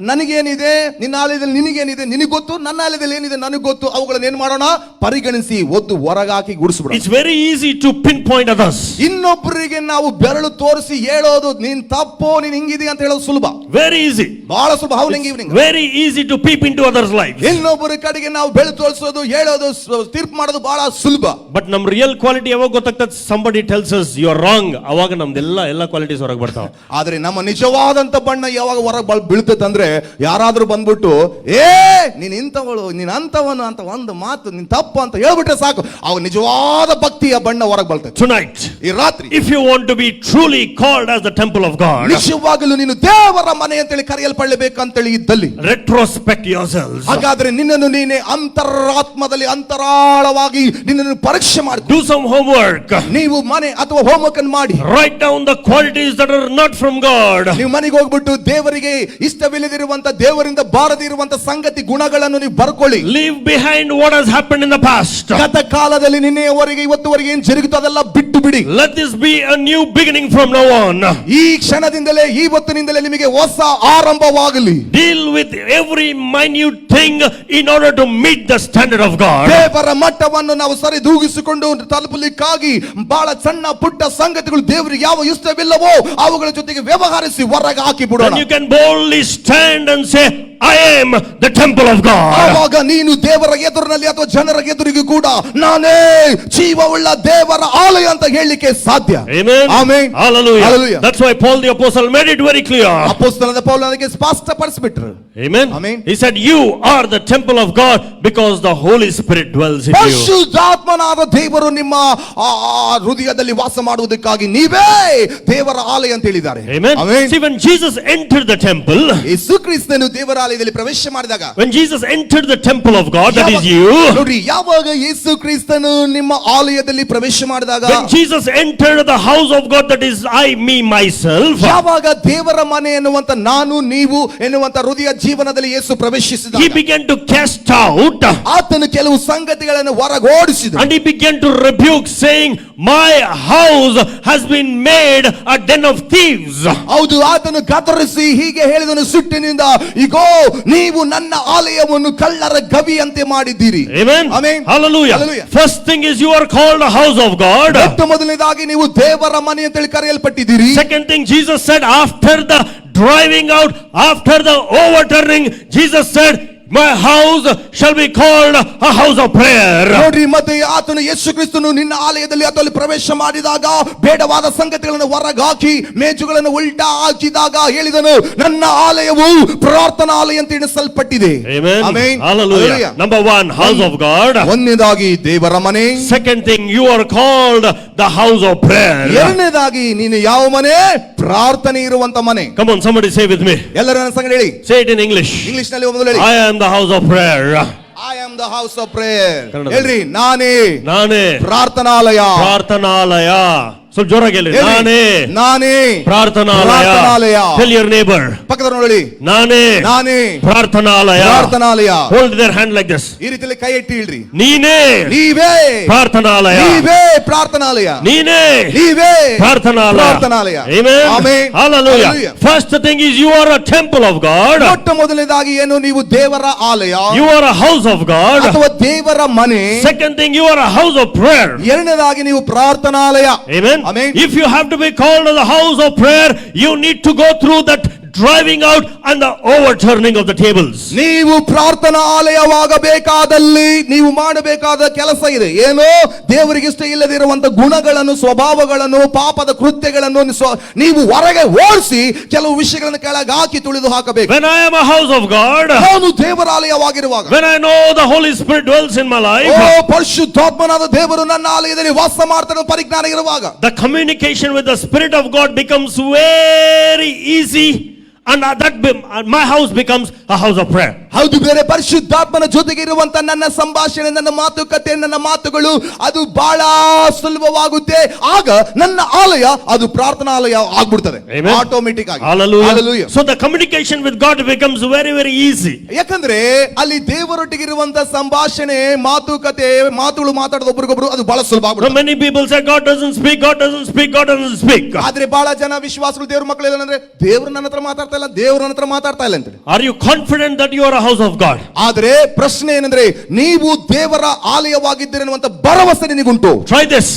[SPEAKER 2] ನನಗೇನಿದೆ, ನಿನ್ನ ಆಲಯದಲ್ಲಿ ನಿನಗೇನಿದೆ ನಿನಗೆ ಗೊತ್ತು, ನನ್ನ ಆಲಯದಲ್ಲಿ ಏನಿದೆ ನನಗೆ ಗೊತ್ತು. ಅವುಗಳನ್ನ ಏನ್ ಮಾಡೋಣ? ಪರಿಗಣಿಸಿ ಒದ್ದು ಹೊರಗಾಕಿ ಗುಡಿಸ್ಬಿಡೋಣ.
[SPEAKER 1] It's very easy to pinpoint others.
[SPEAKER 2] ಇನ್ನೊಬ್ಬರಿಗೆ ನಾವು ಬೆರಳು ತೋರಿಸಿ ಹೇಳೋದು, ನೀನ್ ತಪ್ಪು, ನೀನ್ ಹಿಂಗಿದೆ ಅಂತ ಹೇಳೋದು ಸುಲಭ,
[SPEAKER 1] Very easy.
[SPEAKER 2] ಬಹಳ ಸುಲಭ. ಹೌದು,
[SPEAKER 1] Very easy to peep into others' lives.
[SPEAKER 2] ಇನ್ನೊಬ್ಬರ ಕಡೆಗೆ ನಾವು ಬೆರಳು ತೋರಿಸೋದು, ಹೇಳೋದು, ತೀರ್ಪು ಮಾಡೋದು ಬಹಳ ಸುಲಭ.
[SPEAKER 1] But ನಮ್ ರಿಯಲ್ ಕ್ವಾಲಿಟಿ ಯಾವಾಗ ಗೊತ್ತಾಗ್ತದೆ? Somebody tells us you are wrong, ಅವಾಗ ನಮ್ದೆಲ್ಲ ಕ್ವಾಲಿಟೀಸ್ ಹೊರಗೆ ಬರ್ತಾವ.
[SPEAKER 2] ಆದ್ರೆ ನಮ್ಮ ನಿಜವಾದಂತ ಬಣ್ಣ ಯಾವಾಗ ಹೊರಗೆ ಬೀಳ್ತದೆ ಅಂದ್ರೆ, ಯಾರಾದ್ರೂ ಬಂದ್ಬಿಟ್ಟು ನೀನ್ ಇಂಥವಳು, ನೀನ್ ಅಂತವನು ಅಂತ ಒಂದು ಮಾತು, ನೀನ್ ತಪ್ಪು ಅಂತ ಹೇಳ್ಬಿಟ್ರೆ ಸಾಕು, ಅವಾಗ ನಿಜವಾದ ಭಕ್ತಿಯ ಬಣ್ಣ ಹೊರಗೆ ಬರ್ತದೆ.
[SPEAKER 1] Tonight,
[SPEAKER 2] ಈ ರಾತ್ರಿ,
[SPEAKER 1] if you want to be truly called as the temple of God,
[SPEAKER 2] ನಿಜವಾಗಲೂ ನೀನು ದೇವರ ಮನೆ ಅಂತೇಳಿ ಕರೆಯಲ್ಪಡಬೇಕಂತೇಳಿ ಇದ್ದಲ್ಲಿ,
[SPEAKER 1] retrospect yourselves.
[SPEAKER 2] ಹಾಗಾದ್ರೆ ನಿನ್ನನ್ನು ನೀನೆ ಅಂತರಾತ್ಮದಲ್ಲಿ ಅಂತರಾಳವಾಗಿ ನಿನ್ನನ್ನು ಪರೀಕ್ಷೆ ಮಾಡಿ,
[SPEAKER 1] Do some homework.
[SPEAKER 2] ನೀವು ಮನೆ ಅಥವಾ ಹೋಮ್ವರ್ಕ್ ಅನ್ನು ಮಾಡಿ,
[SPEAKER 1] Write down the qualities that are not from God.
[SPEAKER 2] ನೀವು ಮನೆಗೆ ಹೋಗ್ಬಿಟ್ಟು ದೇವರಿಗೆ ಇಷ್ಟವಿಲ್ಲದಿರುವಂತ, ದೇವರಿಂದ ಬಾರದಿರುವಂತ ಸಂಗತಿ ಗುಣಗಳನ್ನು ನೀವು ಬರ್ಕೊಳ್ಳಿ.
[SPEAKER 1] Leave behind what has happened in the past.
[SPEAKER 2] ಗತ ಕಾಲದಲ್ಲಿ ನಿನ್ನೆಯವರೆಗೆ ಇವತ್ತುವರೆಗೆ ಏನ್ ಜರುಗಿತು ಅದೆಲ್ಲ ಬಿಟ್ಟು ಬಿಡಿ.
[SPEAKER 1] Let this be a new beginning from now on.
[SPEAKER 2] ಈ ಕ್ಷಣದಿಂದಲೇ, ಇವತ್ತಿನಿಂದಲೇ ನಿಮಗೆ ಹೊಸ ಆರಂಭವಾಗಲಿ.
[SPEAKER 1] Deal with every minute thing in order to meet the standard of God.
[SPEAKER 2] ದೇವರ ಮಟ್ಟವನ್ನು ನಾವು ಸರಿದೂಗಿಸಿಕೊಂಡು ತಲುಪಲಿಕ್ಕಾಗಿ ಬಹಳ ಸಣ್ಣ ಪುಟ್ಟ ಸಂಗತಿಗಳು ದೇವರಿಗೆ ಯಾವ ಇಷ್ಟವಿಲ್ಲವೋ ಅವುಗಳ ಜೊತೆಗೆ ವ್ಯವಹರಿಸಿ ಹೊರಗೆ ಹಾಕಿ ಬಿಡೋಣ.
[SPEAKER 1] And you can boldly stand and say, I am the temple of God.
[SPEAKER 2] ಆವಾಗ ನೀನು ದೇವರ ಎದುರಿನಲ್ಲಿ ಅಥವಾ ಜನರ ಎದುರಿಗೂ ಕೂಡ ನಾನೇ ಜೀವವುಳ್ಳ ದೇವರ ಆಲಯ ಅಂತ ಹೇಳಲಿಕ್ಕೆ ಸಾಧ್ಯ.
[SPEAKER 1] Amen.
[SPEAKER 2] Amen.
[SPEAKER 1] Hallelujah.
[SPEAKER 2] Hallelujah.
[SPEAKER 1] That's why Paul the apostle made it very clear.
[SPEAKER 2] ಅಪೊಸ್ತಲನಾದ ಪೌಲ ಅದಕ್ಕೆ ಸ್ಪಷ್ಟಪಡಿಸಿಬಿಟ್ರು.
[SPEAKER 1] Amen.
[SPEAKER 2] Amen.
[SPEAKER 1] He said, you are the temple of God because the Holy Spirit dwells in you.
[SPEAKER 2] ಪರಿಶುದ್ಧಾತ್ಮನಾದ ದೇವರು ನಿಮ್ಮ ಹೃದಯದಲ್ಲಿ ವಾಸ ಮಾಡುವುದಕ್ಕಾಗಿ ನೀವೇ ದೇವರ ಆಲಯ ಅಂತ ಹೇಳಿದ್ದಾರೆ.
[SPEAKER 1] Amen.
[SPEAKER 2] Amen.
[SPEAKER 1] See, when Jesus entered the temple,
[SPEAKER 2] ಯೇಸು ಕ್ರಿಸ್ತನು ದೇವರ ಆಲಯದಲ್ಲಿ ಪ್ರವೇಶ ಮಾಡಿದಾಗ,
[SPEAKER 1] when Jesus entered the temple of God, that is you.
[SPEAKER 2] ನೋಡಿ, ಯಾವಾಗ ಯೇಸು ಕ್ರಿಸ್ತನು ನಿಮ್ಮ ಆಲಯದಲ್ಲಿ ಪ್ರವೇಶ ಮಾಡಿದಾಗ,
[SPEAKER 1] when Jesus entered the house of God, that is I, me, myself,
[SPEAKER 2] ಯಾವಾಗ ದೇವರ ಮನೆ ಎನ್ನುವಂತ ನಾನು, ನೀವು ಎನ್ನುವಂತ ಹೃದಯ ಜೀವನದಲ್ಲಿ ಯೇಸು ಪ್ರವೇಶಿಸಿದ,
[SPEAKER 1] he began to cast out,
[SPEAKER 2] ಆತನು ಕೆಲವು ಸಂಗತಿಗಳನ್ನು ಹೊರಗೋಡಿಸಿದ,
[SPEAKER 1] and he began to rebuke, saying, my house has been made a den of thieves.
[SPEAKER 2] ಹೌದು, ಆತನು ಗದರಿಸಿ ಹೀಗೆ ಹೇಳಿದನು ಸಿಟ್ಟಿನಿಂದ, ಇಗೋ ನೀವು ನನ್ನ ಆಲಯವನ್ನು ಕಳ್ಳರ ಗವಿಯಂತೆ ಮಾಡಿದ್ದೀರಿ.
[SPEAKER 1] Amen.
[SPEAKER 2] Amen.
[SPEAKER 1] Hallelujah.
[SPEAKER 2] Hallelujah.
[SPEAKER 1] First thing is you are called a house of God.
[SPEAKER 2] ಮೊದಲನೇದಾಗಿ ನೀವು ದೇವರ ಮನೆ ಅಂತೇಳಿ ಕರೆಯಲ್ಪಟ್ಟಿದ್ದೀರಿ.
[SPEAKER 1] Second thing Jesus said, after the driving out, after the overturning, Jesus said, my house shall be called a house of prayer.
[SPEAKER 2] ನೋಡ್ರಿ, ಮತ್ತೆ ಆತನು ಯೇಸು ಕ್ರಿಸ್ತನು ನಿನ್ನ ಆಲಯದಲ್ಲಿ ಅಥವಾ ಪ್ರವೇಶ ಮಾಡಿದಾಗ ಬೇಡವಾದ ಸಂಗತಿಗಳನ್ನು ಹೊರಗಾಕಿ ಮೇಜುಗಳನ್ನು ಉಲ್ಟಾ ಹಾಕಿದಾಗ ಹೇಳಿದನು, ನನ್ನ ಆಲಯವು ಪ್ರಾರ್ಥನಾ ಆಲಯ ಅಂತ ಎಣಿಸಲ್ಪಟ್ಟಿದೆ.
[SPEAKER 1] Amen.
[SPEAKER 2] Amen.
[SPEAKER 1] Hallelujah. Number one, house of God.
[SPEAKER 2] ಒಂದನೇದಾಗಿ ದೇವರ ಮನೆ.
[SPEAKER 1] Second thing, you are called the house of prayer.
[SPEAKER 2] ಎರಡನೇದಾಗಿ ನೀನು ಯಾವ ಮನೆ? ಪ್ರಾರ್ಥನೆ ಇರುವಂತ ಮನೆ.
[SPEAKER 1] Come on, somebody say with me.
[SPEAKER 2] ಎಲ್ಲರೂ ನನ್ನ ಸಂಗಡ ಹೇಳಿ.
[SPEAKER 1] Say it in English.
[SPEAKER 2] English ನಲ್ಲಿ ಮೊದಲು ಹೇಳಿ.
[SPEAKER 1] I am the house of prayer.
[SPEAKER 2] I am the house of prayer.
[SPEAKER 1] ಕನ್ನಡದಲ್ಲಿ.
[SPEAKER 2] ಹೇಳ್ರಿ, ನಾನೇ
[SPEAKER 1] ಪ್ರಾರ್ಥನಾಲಯ. ಸ್ವಲ್ಪ ಜೋರಾಗಿ ಹೇಳಿ. ನಾನೇ ಪ್ರಾರ್ಥನಾಲಯ. Tell your neighbor.
[SPEAKER 2] ಪಕ್ಕದವರ ನೋಡಿ.
[SPEAKER 1] ನಾನೇ ಪ್ರಾರ್ಥನಾಲಯ. Hold their hand like this.
[SPEAKER 2] ಈ ರೀತಿಯಲ್ಲಿ ಕೈ ಎತ್ತಿ ಹೇಳ್ರಿ.
[SPEAKER 1] ನೀವೇ ಪ್ರಾರ್ಥನಾಲಯ. ನೀವೇ ಪ್ರಾರ್ಥನಾಲಯ. Amen. Hallelujah. First thing is you are a temple of God.
[SPEAKER 2] ಮೊಟ್ಟ ಮೊದಲನೇದಾಗಿ ಏನು, ನೀವು ದೇವರ ಆಲಯ.
[SPEAKER 1] You are a house of God.
[SPEAKER 2] ಅಥವಾ ದೇವರ ಮನೆ.
[SPEAKER 1] Second thing, you are a house of prayer.
[SPEAKER 2] ಎರಡನೇದಾಗಿ ನೀವು ಪ್ರಾರ್ಥನಾಲಯ.
[SPEAKER 1] Amen.
[SPEAKER 2] Amen.
[SPEAKER 1] If you have to be called to the house of prayer, you need to go through that driving out and the overturning of the tables.
[SPEAKER 2] ನೀವು ಪ್ರಾರ್ಥನಾ ಆಲಯವಾಗಬೇಕಾದಲ್ಲಿ ನೀವು ಮಾಡಬೇಕಾದ ಕೆಲಸ ಇದೆ. ಏನು, ದೇವರಿಗೆ ಇಷ್ಟ ಇಲ್ಲದಿರುವಂತ ಗುಣಗಳನ್ನು, ಸ್ವಭಾವಗಳನ್ನು, ಪಾಪದ ಕೃತ್ಯಗಳನ್ನು ನೀವು ಹೊರಗೆ ಓಡಿಸಿ ಕೆಲವು ವಿಷಯಗಳನ್ನು ಕೆಳಗೆ ಹಾಕಿ ತುಳಿದು ಹಾಕಬೇಕು.
[SPEAKER 1] When I am a house of God,
[SPEAKER 2] ನಾನು ದೇವರಾಲಯವಾಗಿರುವಾಗ,
[SPEAKER 1] when I know the Holy Spirit dwells in my life,
[SPEAKER 2] ಪರಿಶುದ್ಧಾತ್ಮನಾದ ದೇವರು ನನ್ನ ಆಲಯದಲ್ಲಿ ವಾಸ ಮಾಡ್ತಾನೆ ಪರಿಜ್ಞಾನ ಇರುವಾಗ,
[SPEAKER 1] the communication with the Spirit of God becomes very easy. And my house becomes a house of prayer.
[SPEAKER 2] ಹೌದು, ಬೇರೆ ಪರಿಶುದ್ಧಾತ್ಮನ ಜೊತೆಗೆ ಇರುವಂತ ನನ್ನ ಸಂಭಾಷಣೆ, ನನ್ನ ಮಾತುಕತೆ, ನನ್ನ ಮಾತುಗಳು ಅದು ಬಹಳ ಸುಲಭವಾಗುತ್ತೆ. ಆಗ ನನ್ನ ಆಲಯ ಅದು ಪ್ರಾರ್ಥನಾಲಯ ಆಗ್ಬಿಡ್ತದೆ ಆಟೋಮೆಟಿಕ್ ಆಗಿ.
[SPEAKER 1] Hallelujah. So the communication with God becomes very very easy.
[SPEAKER 2] ಯಾಕಂದ್ರೆ ಅಲ್ಲಿ ದೇವರೊಟ್ಟಿಗೆ ಇರುವಂತ ಸಂಭಾಷಣೆ, ಮಾತುಕತೆ, ಮಾತುಗಳು ಮಾತಾಡೋದು ಒಬ್ಬರಿಗೊಬ್ಬರು ಅದು ಬಹಳ ಸುಲಭ ಆಗ್ಬಿಡುತ್ತೆ.
[SPEAKER 1] Many people say God doesn't speak, God doesn't speak, God doesn't speak.
[SPEAKER 2] ಆದ್ರೆ ಬಹಳ ಜನ ವಿಶ್ವಾಸಗಳು ದೇವರ ಮಕ್ಕಳು ಏನಂದ್ರೆ, ದೇವರು ನನ್ನ ಹತ್ರ ಮಾತಾಡ್ತಾ ಇಲ್ಲ, ದೇವರು ನನ್ನ ಹತ್ರ ಮಾತಾಡ್ತಾ ಇಲ್ಲ ಅಂತ.
[SPEAKER 1] Are you confident that you are a house of God?
[SPEAKER 2] ಆದ್ರೆ ಪ್ರಶ್ನೆ ಏನಂದ್ರೆ, ನೀವು ದೇವರ ಆಲಯವಾಗಿದ್ದೀರಿ ಅನ್ನುವಂತ ಭರವಸೆ ನಿನಗುಂಟು?
[SPEAKER 1] Try this.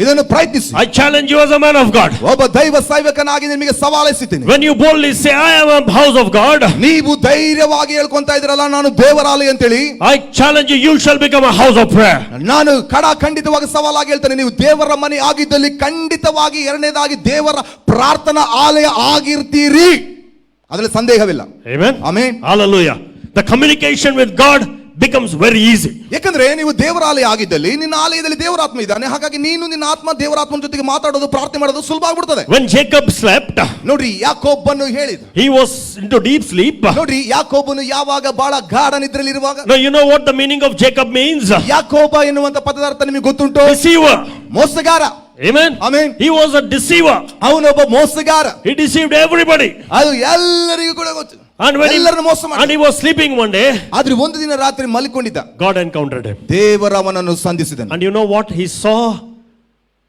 [SPEAKER 2] ಇದನ್ನು ಪ್ರಯತ್ನಿಸಿ.
[SPEAKER 1] I challenge you as a man of God.
[SPEAKER 2] ಒಬ್ಬ ದೈವ ಸೇವಕನಾಗಿ ನಿಮಗೆ ಸವಾಲಿಸುತ್ತೇನೆ.
[SPEAKER 1] When you boldly say I am a house of God,
[SPEAKER 2] ನೀವು ಧೈರ್ಯವಾಗಿ ಹೇಳ್ಕೊಂತಾ ಇದ್ದೀರಲ್ಲ ನಾನು ದೇವರ ಆಲಯ ಅಂತ ಹೇಳಿ,
[SPEAKER 1] I challenge you, you shall become a house of prayer.
[SPEAKER 2] ನಾನು ಖಂಡಿತವಾಗಿ ಸವಾಲಾಗಿ ಹೇಳ್ತೇನೆ, ನೀವು ದೇವರ ಮನೆ ಆಗಿದ್ದಲ್ಲಿ ಖಂಡಿತವಾಗಿ ಎರಡನೇದಾಗಿ ದೇವರ ಪ್ರಾರ್ಥನಾ ಆಲಯ ಆಗಿರ್ತೀರಿ, ಅದರಲ್ಲಿ ಸಂದೇಹವಿಲ್ಲ.
[SPEAKER 1] Amen.
[SPEAKER 2] Amen.
[SPEAKER 1] Hallelujah. The communication with God becomes very easy.
[SPEAKER 2] ಯಾಕಂದ್ರೆ ನೀವು ದೇವರ ಆಲಯ ಆಗಿದ್ದಲ್ಲಿ ನಿನ್ನ ಆಲಯದಲ್ಲಿ ದೇವರಾತ್ಮ ಇದ್ದಾನೆ, ಹಾಗಾಗಿ ನೀನು ನಿನ್ನ ಆತ್ಮ ದೇವರಾತ್ಮನ ಜೊತೆಗೆ ಮಾತಾಡೋದು, ಪ್ರಾರ್ಥನೆ ಮಾಡೋದು ಸುಲಭ ಆಗ್ಬಿಡ್ತದೆ.
[SPEAKER 1] When Jacob slept,
[SPEAKER 2] ನೋಡ್ರಿ, ಯಾಕೋಬನು ಹೇಳಿದ,
[SPEAKER 1] he was into deep sleep.
[SPEAKER 2] ನೋಡ್ರಿ, ಯಾಕೋಬನು ಯಾವಾಗ ಬಹಳ ಗಾಢ ನಿದ್ರೆಯಲ್ಲಿ ಇರುವಾಗ.
[SPEAKER 1] Now you know what the meaning of Jacob means?
[SPEAKER 2] ಯಾಕೋಬ ಎನ್ನುವಂತ ಪದದ ಅರ್ಥ ನಿಮಗೆ ಗೊತ್ತುಂಟು?
[SPEAKER 1] Deceiver.
[SPEAKER 2] ಮೋಸಗಾರ.
[SPEAKER 1] Amen.
[SPEAKER 2] Amen.
[SPEAKER 1] He was a deceiver.
[SPEAKER 2] ಅವನೊಬ್ಬ ಮೋಸಗಾರ.
[SPEAKER 1] He deceived everybody.
[SPEAKER 2] ಅದು ಎಲ್ಲರಿಗೂ ಕೂಡ ಗೊತ್ತು.
[SPEAKER 1] ಎಲ್ಲರನ್ನು ಮೋಸ ಮಾಡಿದ. And he was sleeping one day.
[SPEAKER 2] ಆದ್ರೆ ಒಂದು ದಿನ ರಾತ್ರಿ ಮಲ್ಕೊಂಡಿದ್ದ.
[SPEAKER 1] God encountered him.
[SPEAKER 2] ದೇವರು ಅವನನ್ನು ಸಂಧಿಸಿದನು.
[SPEAKER 1] And you know what he saw?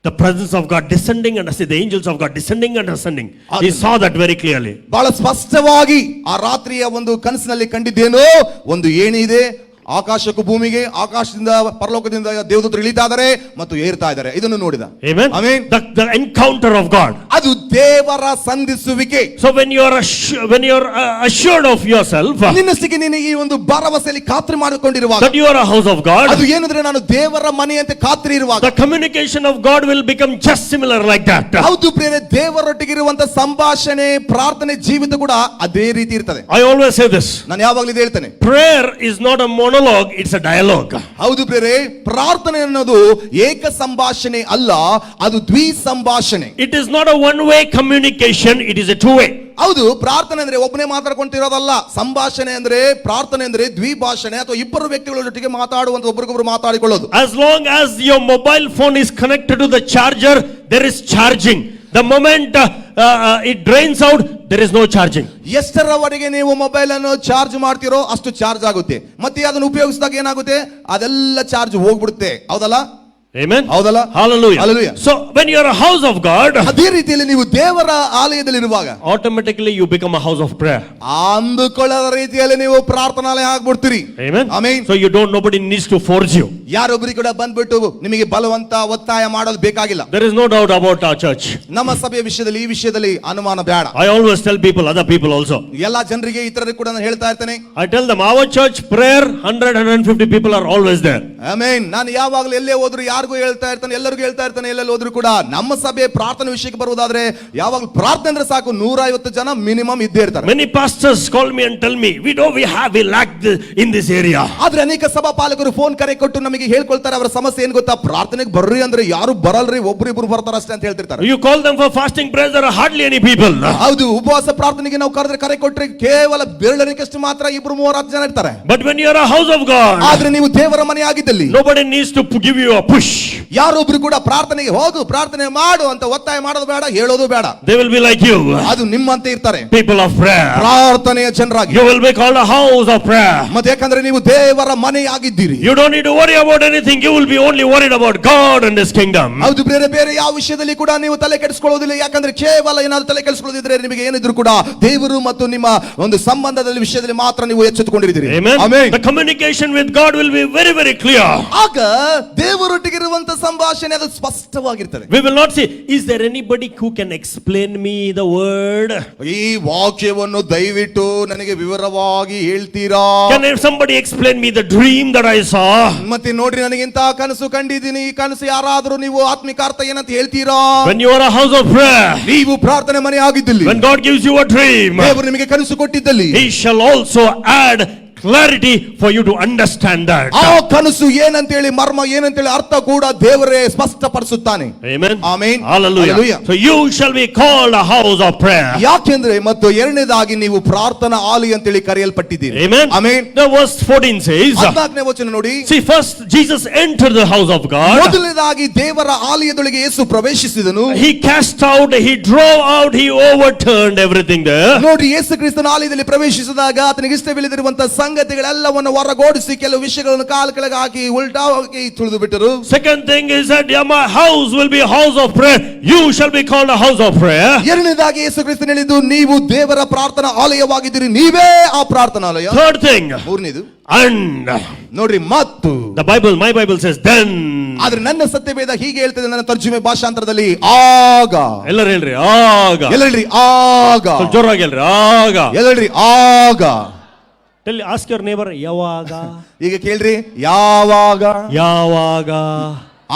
[SPEAKER 1] The presence of God descending and the angels of God descending and ascending. He saw that very clearly.
[SPEAKER 2] ಬಹಳ ಸ್ಪಷ್ಟವಾಗಿ ಆ ರಾತ್ರಿಯ ಒಂದು ಕನಸಿನಲ್ಲಿ ಕಂಡಿದ್ದೇನೋ, ಒಂದು ಏಣಿ ಇದೆ, ಆಕಾಶಕ್ಕೂ ಭೂಮಿಗೆ, ಆಕಾಶದಿಂದ ಪರಲೋಕದಿಂದ ದೇವದೂತರು ಇಳಿತಾ ಇದ್ದಾರೆ ಮತ್ತು ಏರ್ತಾ ಇದ್ದಾರೆ. ಇದನ್ನು ನೋಡಿದ.
[SPEAKER 1] Amen.
[SPEAKER 2] Amen.
[SPEAKER 1] The encounter of God.
[SPEAKER 2] ಅದು ದೇವರ ಸಂಧಿಸುವಿಕೆ.
[SPEAKER 1] So when you are assured of yourself,
[SPEAKER 2] ನಿನ್ನಷ್ಟಕ್ಕೆ ನೀನು ಈ ಒಂದು ಭರವಸೆಯಲ್ಲಿ ಖಾತ್ರಿ ಮಾಡಿಕೊಂಡಿರುವಾಗ,
[SPEAKER 1] that you are a house of God,
[SPEAKER 2] ಅದು ಏನಂದ್ರೆ ನಾನು ದೇವರ ಮನೆ ಅಂತ ಖಾತ್ರಿ ಇರುವಾಗ,
[SPEAKER 1] the communication of God will become just similar like that.
[SPEAKER 2] ಹೌದು ಪ್ರಿಯರೇ, ದೇವರೊಟ್ಟಿಗೆ ಇರುವಂತ ಸಂಭಾಷಣೆ, ಪ್ರಾರ್ಥನೆ ಜೀವಿತ ಕೂಡ ಅದೇ ರೀತಿ ಇರ್ತದೆ.
[SPEAKER 1] I always say this.
[SPEAKER 2] ನಾನು ಯಾವಾಗಲೂ ಇದು ಹೇಳ್ತೇನೆ,
[SPEAKER 1] prayer is not a monologue, it's a dialogue.
[SPEAKER 2] ಹೌದು ಪ್ರಿಯರೇ, ಪ್ರಾರ್ಥನೆ ಅನ್ನೋದು ಏಕ ಸಂಭಾಷಣೆ ಅಲ್ಲ, ಅದು ದ್ವಿ ಸಂಭಾಷಣೆ.
[SPEAKER 1] It is not a one way communication, it is a two way.
[SPEAKER 2] ಹೌದು, ಪ್ರಾರ್ಥನೆ ಅಂದ್ರೆ ಒಬ್ಬನೇ ಮಾತಾಡ್ಕೊಂತಿರೋದಲ್ಲ. ಸಂಭಾಷಣೆ ಅಂದ್ರೆ, ಪ್ರಾರ್ಥನೆ ಅಂದ್ರೆ ದ್ವಿಭಾಷಣೆ ಅಥವಾ ಇಬ್ಬರು ವ್ಯಕ್ತಿಗಳ ಜೊತೆಗೆ ಮಾತಾಡುವಂತ, ಒಬ್ಬರಿಗೊಬ್ಬರು ಮಾತಾಡಿಕೊಳ್ಳೋದು.
[SPEAKER 1] As long as your mobile phone is connected to the charger, there is charging. The moment it drains out, there is no charging.
[SPEAKER 2] ಎಷ್ಟರವರೆಗೆ ನೀವು ಮೊಬೈಲ್ ಅನ್ನು ಚಾರ್ಜ್ ಮಾಡ್ತಿರೋ ಅಷ್ಟು ಚಾರ್ಜ್ ಆಗುತ್ತೆ, ಮತ್ತೆ ಅದನ್ನು ಉಪಯೋಗಿಸಿದಾಗ ಏನಾಗುತ್ತೆ, ಅದೆಲ್ಲ ಚಾರ್ಜ್ ಹೋಗ್ಬಿಡುತ್ತೆ. ಹೌದಲ್ಲ?
[SPEAKER 1] Amen.
[SPEAKER 2] ಹೌದಲ್ಲ?
[SPEAKER 1] Hallelujah.
[SPEAKER 2] Hallelujah.
[SPEAKER 1] So when you are a house of God,
[SPEAKER 2] ಅದೇ ರೀತಿಯಲ್ಲಿ ನೀವು ದೇವರ ಆಲಯದಲ್ಲಿ ಇರುವಾಗ
[SPEAKER 1] automatically you become a house of prayer.
[SPEAKER 2] ಅಂದುಕೊಳ್ಳದ ರೀತಿಯಲ್ಲಿ ನೀವು ಪ್ರಾರ್ಥನಾಲಯ ಆಗ್ಬಿಡ್ತೀರಿ.
[SPEAKER 1] Amen.
[SPEAKER 2] Amen.
[SPEAKER 1] So you don't, nobody needs to force you.
[SPEAKER 2] ಯಾರೊಬ್ಬರಿಗೆ ಕೂಡ ಬಂದ್ಬಿಟ್ಟು ನಿಮಗೆ ಬಲವಂತ ಒತ್ತಾಯ ಮಾಡೋದು ಬೇಕಾಗಿಲ್ಲ.
[SPEAKER 1] There is no doubt about our church.
[SPEAKER 2] ನಮ್ಮ ಸಭೆಯ ವಿಷಯದಲ್ಲಿ, ಈ ವಿಷಯದಲ್ಲಿ ಅನುಮಾನ ಬೇಡ.
[SPEAKER 1] I always tell people, other people also.
[SPEAKER 2] ಎಲ್ಲಾ ಜನರಿಗೆ, ಇತರರಿಗೆ ಕೂಡ ನಾನು ಹೇಳ್ತಾ ಇರ್ತೇನೆ,
[SPEAKER 1] I tell them our church prayer 100-150 people are always there.
[SPEAKER 2] Amen. ನಾನು ಯಾವಾಗಲೂ ಎಲ್ಲೇ ಹೋದ್ರು ಯಾರು ಎಲ್ಲರಿಗೂ ಹೇಳ್ತಾ ಇರ್ತಾನೆ, ಎಲ್ಲರಿಗೂ ಹೇಳ್ತಾ ಇರ್ತಾನೆ, ಎಲ್ಲೆಲ್ಲಿ ಹೋದ್ರು ಕೂಡ. ನಮ್ಮ ಸಭೆ ಪ್ರಾರ್ಥನೆ ವಿಷಯಕ್ಕೆ ಬರುವುದಾದ್ರೆ ಯಾವಾಗಲೂ ಪ್ರಾರ್ಥನೆ ಅಂದ್ರೆ ಸಾಕು, 150 ಜನ ಮಿನಿಮಮ್ ಇದ್ದೇ ಇರ್ತಾರೆ.
[SPEAKER 1] Many pastors call me and tell me, we lack in this area.
[SPEAKER 2] ಆದ್ರೆ ಅನೇಕ ಸಭಾ ಪಾಲಕರು ಫೋನ್ ಕರೆ ಕೊಟ್ಟು ನಮಗೆ ಹೇಳ್ಕೊಳ್ತಾರೆ, ಅವರ ಸಮಸ್ಯೆ ಏನ್ ಗೊತ್ತಾ, ಪ್ರಾರ್ಥನೆಗೆ ಬರ್ರಿ ಅಂದ್ರೆ ಯಾರು ಬರಲ್ರಿ, ಒಬ್ರಿಬ್ರು ಬರ್ತಾರ ಅಷ್ಟೇ ಅಂತ ಹೇಳ್ತಿರ್ತಾರೆ.
[SPEAKER 1] You call them for fasting prayers, there are hardly any people.
[SPEAKER 2] ಹೌದು, ಉಪವಾಸ ಪ್ರಾರ್ಥನೆಗೆ ನಾವು ಕರೆ ಕೊಟ್ರೆ ಕೇವಲ ಬೆರಳಿನಷ್ಟು ಮಾತ್ರ 2-3 ಜನ ಇರ್ತಾರೆ.
[SPEAKER 1] But when you are a house of God,
[SPEAKER 2] ಆದ್ರೆ ನೀವು ದೇವರ ಮನೆ ಆಗಿದ್ದಲ್ಲಿ
[SPEAKER 1] nobody needs to give you a push.
[SPEAKER 2] ಯಾರೊಬ್ರು ಕೂಡ ಪ್ರಾರ್ಥನೆಗೆ ಹೋಗು, ಪ್ರಾರ್ಥನೆ ಮಾಡು ಅಂತ ಒತ್ತಾಯ ಮಾಡೋದು ಬೇಡ, ಹೇಳೋದು ಬೇಡ.
[SPEAKER 1] They will be like you,
[SPEAKER 2] ಅದು ನಿಮ್ಮಂತೆ ಇರ್ತಾರೆ,
[SPEAKER 1] people of prayer.
[SPEAKER 2] ಪ್ರಾರ್ಥನೆಯ ಜನರಾಗಿ.
[SPEAKER 1] You will be called a house of prayer.
[SPEAKER 2] ಮತ್ತೆ ಯಾಕಂದ್ರೆ ನೀವು ದೇವರ ಮನೆಯಾಗಿದ್ದೀರಿ.
[SPEAKER 1] You don't need to worry about anything. You will be only worried about God and His kingdom.
[SPEAKER 2] ಹೌದು, ಬೇರೆ ಯಾವ ವಿಷಯದಲ್ಲಿ ಕೂಡ ನೀವು ತಲೆ ಕೆಡಿಸ್ಕೊಳ್ಳೋದಿಲ್ಲ. ಯಾಕಂದ್ರೆ ಕೇವಲ ಏನಾದ್ರು ತಲೆ ಕೆಡಿಸ್ಕೊಳ್ಳೋದಿದ್ರೆ ನಿಮಗೆ ಏನಿದ್ರು ಕೂಡ ದೇವರು ಮತ್ತು ನಿಮ್ಮ ಒಂದು ಸಂಬಂಧದ ವಿಷಯದಲ್ಲಿ ಮಾತ್ರ ನೀವು ಎಚ್ಚೆತ್ತುಕೊಂಡಿದ್ದೀರಿ.
[SPEAKER 1] Amen.
[SPEAKER 2] Amen.
[SPEAKER 1] The communication with God will be very, very clear.
[SPEAKER 2] ಆಗ ದೇವರೊಟ್ಟಿಗಿರುವಂತ ಸಂಭಾಷಣೆ ಅದು ಸ್ಪಷ್ಟವಾಗಿರ್ತದೆ.
[SPEAKER 1] We will not say, is there anybody who can explain me the word?
[SPEAKER 2] ಈ ವಾಕ್ಯವನ್ನು ದಯವಿಟ್ಟು ನನಗೆ ವಿವರವಾಗಿ ಹೇಳ್ತೀರಾ?
[SPEAKER 1] Can somebody explain me the dream that I saw?
[SPEAKER 2] ಮತ್ತೆ ನೋಡ್ರಿ, ನನಗೆ ಇಂತ ಕನಸು ಕಂಡಿದ್ದೀನಿ, ಈ ಕನಸು ಯಾರಾದ್ರೂ ನೀವು ಆತ್ಮಿಕ ಅರ್ಥ ಏನಂತ ಹೇಳ್ತೀರಾ?
[SPEAKER 1] When you are a house of prayer,
[SPEAKER 2] ನೀವು ಪ್ರಾರ್ಥನೆ ಮನೆ ಆಗಿದ್ದಲ್ಲಿ,
[SPEAKER 1] when God gives you a dream,
[SPEAKER 2] ದೇವರು ನಿಮಗೆ ಕನಸು ಕೊಟ್ಟಿದ್ದಲ್ಲಿ,
[SPEAKER 1] He shall also add clarity for you to understand that.
[SPEAKER 2] ಆ ಕನಸು ಏನಂತೇಳಿ, ಮರ್ಮ ಏನಂತೇಳಿ ಅರ್ಥ ಕೂಡ ದೇವರೇ ಸ್ಪಷ್ಟಪಡಿಸುತ್ತಾನೆ.
[SPEAKER 1] Amen.
[SPEAKER 2] Amen.
[SPEAKER 1] Hallelujah.
[SPEAKER 2] Hallelujah.
[SPEAKER 1] So you shall be called a house of prayer.
[SPEAKER 2] ಯಾಕೆಂದ್ರೆ ಮತ್ತು ಎರಡನೇದಾಗಿ ನೀವು ಪ್ರಾರ್ಥನಾ ಆಲಯ ಅಂತೇಳಿ ಕರೆಯಲ್ಪಟ್ಟಿದ್ದೀರಿ.
[SPEAKER 1] Amen.
[SPEAKER 2] Amen.
[SPEAKER 1] The verse 14 says,
[SPEAKER 2] 14ನೇ ವಚನ ನೋಡಿ.
[SPEAKER 1] see, first Jesus entered the house of God.
[SPEAKER 2] ಮೊದಲನೇದಾಗಿ ದೇವರ ಆಲಯದೊಳಗೆ ಯೇಸು ಪ್ರವೇಶಿಸಿದನು.
[SPEAKER 1] He cast out, he drove out, he overturned everything there.
[SPEAKER 2] ನೋಡಿ, ಯೇಸು ಕ್ರಿಸ್ತನ ಆಲಯದಲ್ಲಿ ಪ್ರವೇಶಿಸಿದಾಗ ಆತನಿಗೆ ಇಷ್ಟವಿಲ್ಲದಿರುವಂತ ಸಂಗತಿಗಳೆಲ್ಲವನ್ನು ಹೊರಗೋಡಿಸಿ ಕೆಲವು ವಿಷಯಗಳನ್ನು ಕಾಲ ಕೆಳಗೆ ಹಾಕಿ ಉಲ್ಟಾಗಿ ತುಳಿದು ಬಿಟ್ಟರು.
[SPEAKER 1] Second thing is that my house will be a house of prayer. You shall be called a house of prayer.
[SPEAKER 2] ಎರಡನೇದಾಗಿ ಯೇಸು ಕ್ರಿಸ್ತನು ಹೇಳಿದ್ದು, ನೀವು ದೇವರ ಪ್ರಾರ್ಥನಾ ಆಲಯವಾಗಿದ್ದೀರಿ, ನೀವೇ ಆ ಪ್ರಾರ್ಥನಾಲಯ.
[SPEAKER 1] Third thing,
[SPEAKER 2] ಮೂರನೇದು,
[SPEAKER 1] and
[SPEAKER 2] ನೋಡ್ರಿ, ಮತ್ತು
[SPEAKER 1] my Bible says then.
[SPEAKER 2] ಆದ್ರೆ ನನ್ನ ಸತ್ಯವೇದ ಹೀಗೆ ಹೇಳ್ತದೆ, ನನ್ನ ತರ್ಜುಮೆ ಭಾಷಾಂತರದಲ್ಲಿ, ಆಗ.
[SPEAKER 1] ಎಲ್ಲರೂ ಹೇಳ್ರಿ ಆಗ.
[SPEAKER 2] ಎಲ್ಲ ಹೇಳ್ರಿ ಆಗ.
[SPEAKER 1] ಜೋರಾಗಿ ಹೇಳ್ರಿ ಆಗ.
[SPEAKER 2] ಎಲ್ಲ ಹೇಳ್ರಿ ಆಗ.
[SPEAKER 1] Ask your neighbor, ಯಾವಾಗ.
[SPEAKER 2] ಈಗ ಕೇಳ್ರಿ, ಯಾವಾಗ.
[SPEAKER 1] ಯಾವಾಗ.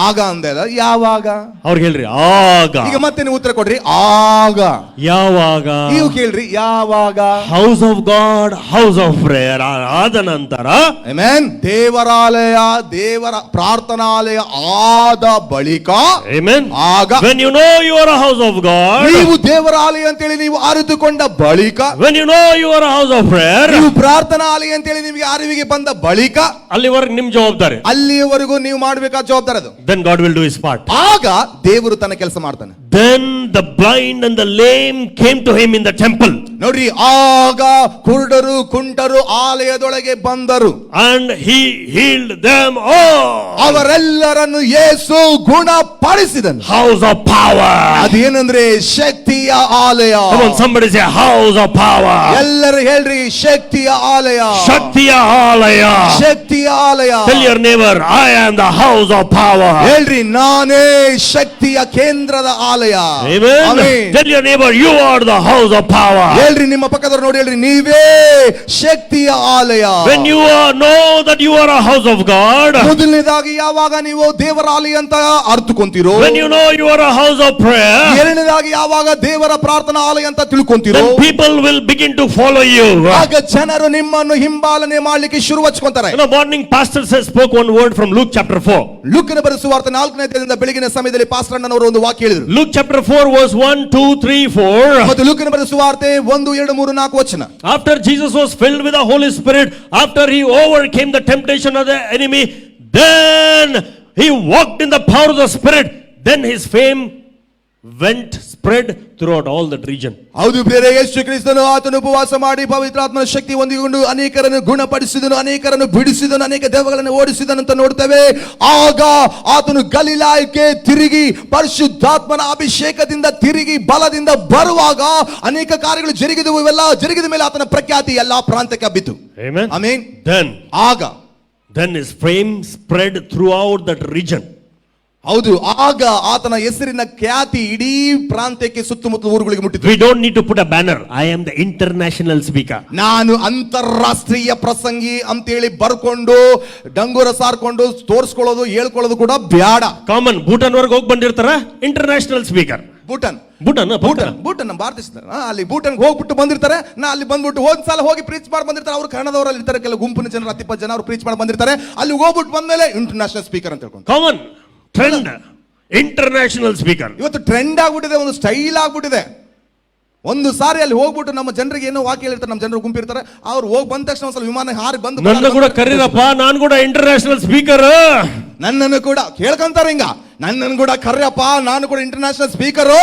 [SPEAKER 2] ಆಗ ಅಂದಲ್ಲ, ಯಾವಾಗ.
[SPEAKER 1] ಅವ್ರಿಗೆ ಹೇಳ್ರಿ ಆಗ.
[SPEAKER 2] ಈಗ ಮತ್ತೆ ನೀವು ಉತ್ತರ ಕೊಡ್ರಿ, ಆಗ.
[SPEAKER 1] ಯಾವಾಗ.
[SPEAKER 2] ನೀವು ಕೇಳ್ರಿ, ಯಾವಾಗ.
[SPEAKER 1] House of god, house of prayer ಆದ ನಂತರ,
[SPEAKER 2] ಆಮೆನ್, ದೇವರಾಲಯ, ದೇವರ ಪ್ರಾರ್ಥನಾಲಯ ಆದ ಬಳಿಕ,
[SPEAKER 1] ಆಮೆನ್,
[SPEAKER 2] ಆಗ.
[SPEAKER 1] when you know you are a house of God,
[SPEAKER 2] ನೀವು ದೇವರಾಲಯ ಅಂತೇಳಿ ನೀವು ಅರಿತುಕೊಂಡ ಬಳಿಕ,
[SPEAKER 1] when you know you are a house of prayer,
[SPEAKER 2] ನೀವು ಪ್ರಾರ್ಥನಾಲಯ ಅಂತೇಳಿ ನಿಮಗೆ ಅರಿವಿಗೆ ಬಂದ ಬಳಿಕ,
[SPEAKER 1] ಅಲ್ಲಿವರೆಗೆ ನಿಮ್ ಜವಾಬ್ದಾರಿ,
[SPEAKER 2] ಅಲ್ಲಿಯವರೆಗೂ ನೀವು ಮಾಡಬೇಕಾದ ಜವಾಬ್ದಾರಿ ಅದು.
[SPEAKER 1] then God will do his part.
[SPEAKER 2] ಆಗ ದೇವರು ತನ್ನ ಕೆಲಸ ಮಾಡ್ತಾನೆ.
[SPEAKER 1] Then the blind and the lame came to him in the temple.
[SPEAKER 2] ನೋಡ್ರಿ, ಆಗ ಕುರುಡರು ಕುಂಟರು ಆಲಯದೊಳಗೆ ಬಂದರು.
[SPEAKER 1] And he healed them all.
[SPEAKER 2] ಅವರೆಲ್ಲರನ್ನು Yesu ಗುಣಪಡಿಸಿದನು.
[SPEAKER 1] House of power.
[SPEAKER 2] ಅದೇನಂದ್ರೆ ಶಕ್ತಿಯ ಆಲಯ.
[SPEAKER 1] Come on, somebody say house of power.
[SPEAKER 2] ಎಲ್ಲರೂ ಹೇಳ್ರಿ, ಶಕ್ತಿಯ ಆಲಯ.
[SPEAKER 1] ಶಕ್ತಿಯ ಆಲಯ.
[SPEAKER 2] ಶಕ್ತಿಯ ಆಲಯ.
[SPEAKER 1] Tell your neighbor, I am the house of power.
[SPEAKER 2] ಹೇಳ್ರಿ, ನಾನೇ ಶಕ್ತಿಯ ಕೇಂದ್ರದ ಆಲಯ.
[SPEAKER 1] Amen.
[SPEAKER 2] Amen.
[SPEAKER 1] Tell your neighbor, you are the house of power.
[SPEAKER 2] ಹೇಳ್ರಿ, ನಿಮ್ಮ ಪಕ್ಕದವರು ನೋಡಿ, ಹೇಳ್ರಿ, ನೀವೇ ಶಕ್ತಿಯ ಆಲಯ.
[SPEAKER 1] When you know that you are a house of God,
[SPEAKER 2] ಮೊದಲನೇದಾಗಿ ಯಾವಾಗ ನೀವು ದೇವರ ಆಲಯ ಅಂತ ಅರ್ಥಕೊಂತೀರೋ,
[SPEAKER 1] when you know you are a house of prayer,
[SPEAKER 2] ಎರಡನೇದಾಗಿ ಯಾವಾಗ ದೇವರ ಪ್ರಾರ್ಥನಾ ಆಲಯ ಅಂತ ತಿಳ್ಕೊಂತೀರೋ,
[SPEAKER 1] then people will begin to follow you.
[SPEAKER 2] ಆಗ ಜನರು ನಿಮ್ಮನ್ನು ಹಿಂಬಾಲನೆ ಮಾಡ್ಲಿಕ್ಕೆ ಶುರು ಹಚ್ಕೊಂತಾರೆ.
[SPEAKER 1] Morning pastor spoke one word from Luke chapter 4.
[SPEAKER 2] ಲೂಕನ ಬರೆದ ಸುವಾರ್ತೆ 4ನೇ ಅಧ್ಯಾಯದಿಂದ ಬೆಳಗಿನ ಸಮಯದಲ್ಲಿ ಪಾಸ್ಟರ್ ಅಣ್ಣನವರು ಒಂದು ವಾಕ್ಯ ಹೇಳಿದರು.
[SPEAKER 1] Luke chapter 4 verse 1, 2, 3, 4.
[SPEAKER 2] ಮತ್ತು ಲೂಕನ ಬರೆದ ಸುವಾರ್ತೆ 1, 2, 3, 4 ವಚನ.
[SPEAKER 1] After Jesus was filled with the Holy Spirit, after he overcame the temptation of the enemy, then he walked in the power of the Spirit. Then his fame went spread throughout all that region.
[SPEAKER 2] ಹೌದು ಪ್ರಿಯರೇ, ಯೇಸು ಕ್ರಿಸ್ತನು ಆತನು ಉಪವಾಸ ಮಾಡಿ ಪವಿತ್ರಾತ್ಮನ ಶಕ್ತಿ ಹೊಂದಿಕೊಂಡು ಅನೇಕರನ್ನು ಗುಣಪಡಿಸಿದನು, ಅನೇಕರನ್ನು ಬಿಡಿಸಿದನು, ಅನೇಕ ದೆವ್ವಗಳನ್ನು ಓಡಿಸಿದನು ಅಂತ ನೋಡ್ತೇವೆ. ಆಗ ಆತನು ಗಲಿಲಾಯಕ್ಕೆ ತಿರುಗಿ ಪರಿಶುದ್ಧಾತ್ಮನ ಅಭಿಷೇಕದಿಂದ ತಿರುಗಿ ಬಲದಿಂದ ಬರುವಾಗ ಅನೇಕ ಕಾರ್ಯಗಳು ಜರುಗಿದವು. ಇವೆಲ್ಲ ಜರುಗಿದ ಮೇಲೆ ಆತನ ಪ್ರಖ್ಯಾತಿ ಎಲ್ಲಾ ಪ್ರಾಂತ್ಯಕ್ಕೆ ಹಬ್ಬಿತು.
[SPEAKER 1] Amen.
[SPEAKER 2] Amen.
[SPEAKER 1] Then his fame spread throughout that region.
[SPEAKER 2] ಹೌದು, ಆಗ ಆತನ ಹೆಸರಿನ ಖ್ಯಾತಿ ಇಡೀ ಪ್ರಾಂತ್ಯಕ್ಕೆ ಸುತ್ತಮುತ್ತಲ ಊರುಗಳಿಗೆ ಮುಟ್ಟಿತು.
[SPEAKER 1] We don't need to put a banner. I am the international speaker.
[SPEAKER 2] ನಾನು ಅಂತಾರಾಷ್ಟ್ರೀಯ ಪ್ರಸಂಗಿ ಅಂತೇಳಿ ಬರ್ಕೊಂಡು ಡಂಗೂರ ಸಾರ್ಕೊಂಡು ತೋರಿಸ್ಕೊಳ್ಳೋದು ಹೇಳ್ಕೊಳ್ಳೋದು ಕೂಡ ಬ್ಯಾಡ.
[SPEAKER 1] ಕಾಮನ್ ಭೂಟಾನ್ ವರ್ಗ ಹೋಗಿ ಬಂದಿರ್ತಾರ ಇಂಟರ್ನ್ಯಾಷನಲ್ ಸ್ಪೀಕರ್.
[SPEAKER 2] ಭೂಟನ್ ನಮ್ಮ ಭಾರತ ಅಲ್ಲಿ ಭೂಟನ್ಗೆ ಹೋಗ್ಬಿಟ್ಟು ಬಂದಿರ್ತಾರೆ. ಅಲ್ಲಿ ಬಂದ್ಬಿಟ್ಟು ಒಂದ್ಸಲ ಹೋಗಿ ಪ್ರೀಚ್ ಮಾಡಿ ಬಂದಿರ್ತಾರೆ. ಅವರು ಕನ್ನಡದವರಲ್ಲಿ ಇರ್ತಾರೆ, ಕೆಲವು ಗುಂಪಿನ ಜನರು 10-20 ಜನ ಅವರು ಪ್ರೀಚ್ ಮಾಡಿ ಬಂದಿರ್ತಾರೆ. ಅಲ್ಲಿ ಹೋಗ್ಬಿಟ್ಟು ಬಂದ್ಮೇಲೆ ಇಂಟರ್ನ್ಯಾಷನಲ್ ಸ್ಪೀಕರ್ ಅಂತ ಹೇಳ್ಕೊಂಡು
[SPEAKER 1] ಕಾಮನ್ ಟ್ರೆಂಡ್ ಇಂಟರ್ನ್ಯಾಷನಲ್ ಸ್ಪೀಕರ್
[SPEAKER 2] ಇವತ್ತು ಟ್ರೆಂಡ್ ಆಗ್ಬಿಟ್ಟಿದೆ, ಒಂದು ಸ್ಟೈಲ್ ಆಗ್ಬಿಟ್ಟಿದೆ. ಒಂದು ಸಾರಿ ಅಲ್ಲಿ ಹೋಗ್ಬಿಟ್ಟು ನಮ್ಮ ಜನರಿಗೆ ಏನೋ ವಾಕ್ಯ ಹೇಳಿರ್ತಾರೆ, ನಮ್ಮ ಜನರು ಗುಂಪಿರ್ತಾರೆ, ಅವ್ರು ಹೋಗಿ ಬಂದ ತಕ್ಷಣ ಒಂದ್ಸಲ ವಿಮಾನ ಹಾರಿ ಬಂದು
[SPEAKER 1] ನನ್ನ ಕೂಡ ಕರೀರಪ್ಪ, ನಾನು ಕೂಡ ಇಂಟರ್ನ್ಯಾಷನಲ್ ಸ್ಪೀಕರ್,
[SPEAKER 2] ನನ್ನನ್ನು ಕೂಡ ಕೇಳ್ಕೊಂತಾರೆ ಹಿಂಗ, ನನ್ನನ್ನು ಕೂಡ ಕರ್ಯಪ್ಪ, ನಾನು ಕೂಡ international speaker.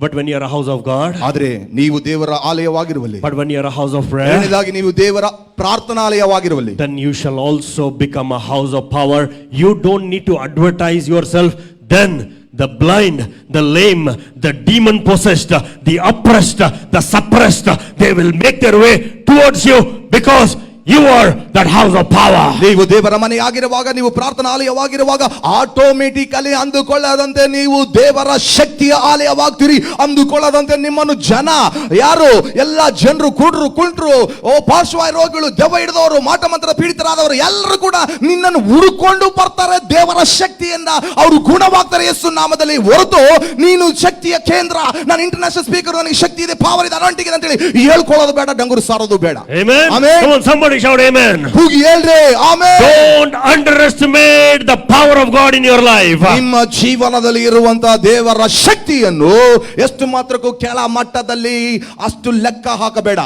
[SPEAKER 1] But when you are a house of God,
[SPEAKER 2] ಆದ್ರೆ ನೀವು ದೇವರ ಆಲಯವಾಗಿರುವಲ್ಲಿ,
[SPEAKER 1] but when you are a house of prayer,
[SPEAKER 2] ಎರಡನೇದಾಗಿ ನೀವು ದೇವರ ಪ್ರಾರ್ಥನಾಲಯವಾಗಿರುವಲ್ಲಿ,
[SPEAKER 1] then you shall also become a house of power. You don't need to advertise yourself. Then the blind, the lame, the demon possessed, the oppressed, the suppressed, they will make their way towards you because you are that house of power.
[SPEAKER 2] ನೀವು ದೇವರ ಮನೆಯಾಗಿರುವಾಗ, ನೀವು ಪ್ರಾರ್ಥನಾಲಯವಾಗಿರುವಾಗ automatically ಅಂದುಕೊಳ್ಳದಂತೆ ನೀವು ದೇವರ ಶಕ್ತಿಯ ಆಲಯವಾಗ್ತೀರಿ. ಅಂದುಕೊಳ್ಳದಂತೆ ನಿಮ್ಮನ್ನು ಜನ ಯಾರು ಎಲ್ಲ ಜನರು ಕುಂಟ್ರು ಪಾರ್ಶ್ವ ರೋಗಿಗಳು, ದೆವ್ವ ಹಿಡಿದವರು, ಮಾಟ ಮಂತ್ರ ಪೀಡಿತರಾದವರು ಎಲ್ಲರೂ ಕೂಡ ನಿನ್ನನ್ನು ಹುಡುಕೊಂಡು ಬರ್ತಾರೆ. ದೇವರ ಶಕ್ತಿಯಿಂದ ಅವರು ಗುಣವಾಗ್ತಾರೆ ಯೇಸು ನಾಮದಲ್ಲಿ. ಹೊರತು ನೀನು ಶಕ್ತಿಯ ಕೇಂದ್ರ, ನಾನು ಇಂಟರ್ನ್ಯಾಷನಲ್ ಸ್ಪೀಕರ್, ನನಗೆ ಶಕ್ತಿ ಇದೆ, ಪವರ್ ಇದೆ, ಅನಾಂಟಿಂಗ್ ಇದೆ ಅಂತ ಹೇಳಿ ಹೇಳ್ಕೊಳ್ಳೋದು ಬೇಡ, ಡಂಗುರು ಸಾರೋದು ಬೇಡ.
[SPEAKER 1] Amen. Come on, somebody shout amen.
[SPEAKER 2] ಕೂಗಿ ಹೇಳ್ರಿ amen.
[SPEAKER 1] Don't underestimate the power of God in your life.
[SPEAKER 2] ನಿಮ್ಮ ಜೀವನದಲ್ಲಿ ಇರುವಂತಹ ದೇವರ ಶಕ್ತಿಯನ್ನು ಎಷ್ಟು ಮಾತ್ರಕ್ಕೂ ಕೆಳ ಮಟ್ಟದಲ್ಲಿ ಅಷ್ಟು ಲೆಕ್ಕ ಹಾಕಬೇಡ.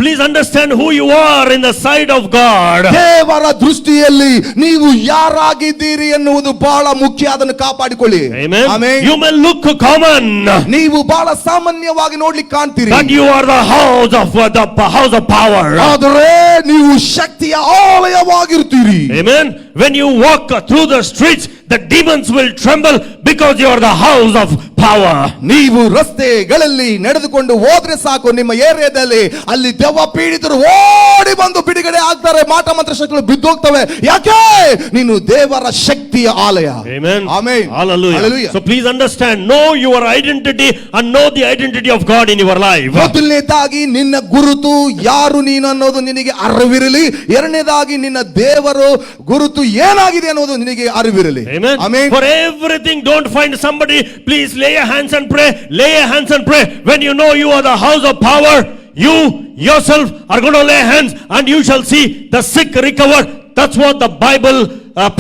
[SPEAKER 1] Please understand who you are in the sight of God.
[SPEAKER 2] ದೇವರ ದೃಷ್ಟಿಯಲ್ಲಿ ನೀವು ಯಾರಾಗಿದ್ದೀರಿ ಎನ್ನುವುದು ಬಹಳ ಮುಖ್ಯ, ಅದನ್ನು ಕಾಪಾಡಿಕೊಳ್ಳಿ.
[SPEAKER 1] Amen. You may look common.
[SPEAKER 2] ನೀವು ಬಹಳ ಸಾಮಾನ್ಯವಾಗಿ ನೋಡ್ಲಿಕ್ಕೆ ಕಾಣ್ತೀರಿ,
[SPEAKER 1] but you are the house of power.
[SPEAKER 2] ಆದರೆ ನೀವು ಶಕ್ತಿಯ ಆಲಯವಾಗಿರ್ತೀರಿ.
[SPEAKER 1] Amen. When you walk through the streets, the demons will tremble because you are the house of power.
[SPEAKER 2] ನೀವು ರಸ್ತೆಗಳಲ್ಲಿ ನಡೆದುಕೊಂಡು ಹೋದ್ರೆ ಸಾಕು, ನಿಮ್ಮ ಏರಿಯಾದಲ್ಲಿ ಅಲ್ಲಿ ದೆವ್ವ ಪೀಡಿತರು ಓಡಿ ಬಂದು ಬಿಡುಗಡೆ ಆಗ್ತಾರೆ, ಮಾಟ ಮಂತ್ರ ಶಕ್ತಿಗಳು ಬಿದ್ದೋಗ್ತವೆ. ಯಾಕೆ? ನೀನು ದೇವರ ಶಕ್ತಿಯ ಆಲಯ.
[SPEAKER 1] Amen.
[SPEAKER 2] Amen.
[SPEAKER 1] Hallelujah.
[SPEAKER 2] Hallelujah.
[SPEAKER 1] So please understand, know your identity and know the identity of God in your life.
[SPEAKER 2] ಮೊದಲನೇದಾಗಿ ನಿನ್ನ ಗುರುತು ಯಾರು ನೀನು ಅನ್ನೋದು ನಿನಗೆ ಅರಿವಿರಲಿ. ಎರಡನೇದಾಗಿ ನಿನ್ನ ದೇವರು ಗುರುತು ಏನಾಗಿದೆ ಅನ್ನೋದು ನಿನಗೆ ಅರಿವಿರಲಿ.
[SPEAKER 1] Amen.
[SPEAKER 2] Amen.
[SPEAKER 1] For everything, don't find somebody. Please lay your hands and pray. Lay your hands and pray. When you know you are the house of power, you yourself are going to lay hands and you shall see the sick recover. That's what the Bible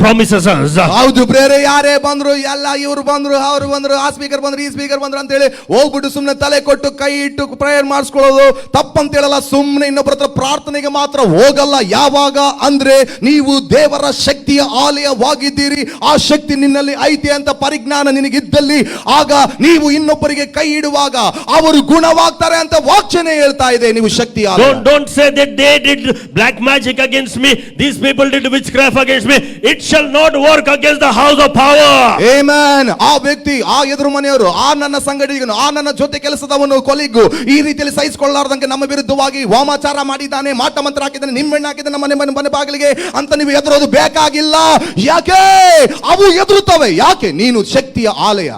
[SPEAKER 1] promises us.
[SPEAKER 2] ಹೌದು ಪ್ರೇರೆ, ಯಾರೇ ಬಂದ್ರು, ಎಲ್ಲ ಇವರು ಬಂದ್ರು, ಅವರು ಬಂದ್ರು, ಆ ಸ್ಪೀಕರ್ ಬಂದ್ರು, ಈ ಸ್ಪೀಕರ್ ಬಂದ್ರು ಅಂತ ಹೇಳಿ ಹೋಗ್ಬಿಟ್ಟು ಸುಮ್ಮನೆ ತಲೆ ಕೊಟ್ಟು ಕೈ ಇಟ್ಟು ಪ್ರೇಯರ್ ಮಾಡಿಸ್ಕೊಳ್ಳೋದು ತಪ್ಪಂತ ಹೇಳಲ್ಲ. ಸುಮ್ಮನೆ ಇನ್ನೊಬ್ಬರ ಹತ್ರ ಪ್ರಾರ್ಥನೆಗೆ ಮಾತ್ರ ಹೋಗಲ್ಲ. ಯಾವಾಗ ಅಂದ್ರೆ ನೀವು ದೇವರ ಶಕ್ತಿಯ ಆಲಯವಾಗಿದ್ದೀರಿ, ಆ ಶಕ್ತಿ ನಿನ್ನಲ್ಲಿ ಐತೆ ಅಂತ ಪರಿಜ್ಞಾನ ನಿನಗಿದ್ದಲ್ಲಿ, ಆಗ ನೀವು ಇನ್ನೊಬ್ಬರಿಗೆ ಕೈ ಇಡುವಾಗ ಅವರು ಗುಣವಾಗ್ತಾರೆ ಅಂತ ವಾಕ್ಯನೇ ಹೇಳ್ತಾ ಇದೆ. ನೀವು ಶಕ್ತಿ
[SPEAKER 1] don't say that they did black magic against me, these people did witchcraft against me. It shall not work against the house of power.
[SPEAKER 2] Amen. ಆ ವ್ಯಕ್ತಿ, ಆ ಎದುರು ಮನೆಯವರು, ಆ ನನ್ನ ಸಂಗಡಿಗನು, ಆ ನನ್ನ ಜೊತೆ ಕೆಲಸದವನು, ಕೊಲಿಗು ಈ ರೀತಿಯಲ್ಲಿ ಸಹಿಸಿಕೊಳ್ಳಾರ್ದಂಗೆ ನಮ್ಮ ವಿರುದ್ಧವಾಗಿ ವಾಮಾಚಾರ ಮಾಡಿದ್ದಾನೆ, ಮಾಟ ಮಂತ್ರ ಹಾಕಿದ್ದಾನೆ, ನಿಮ್ಮೆಣ್ಣೆ ಹಾಕಿದ್ದಾನೆ ಮನೆ ಬಾಗಿಲಿಗೆ ಅಂತ ನೀವು ಎದುರೋದು ಬೇಕಾಗಿಲ್ಲ. ಯಾಕೆ? ಅವು ಎದುರುತ್ತವೆ. ಯಾಕೆ? ನೀನು ಶಕ್ತಿಯ ಆಲಯ.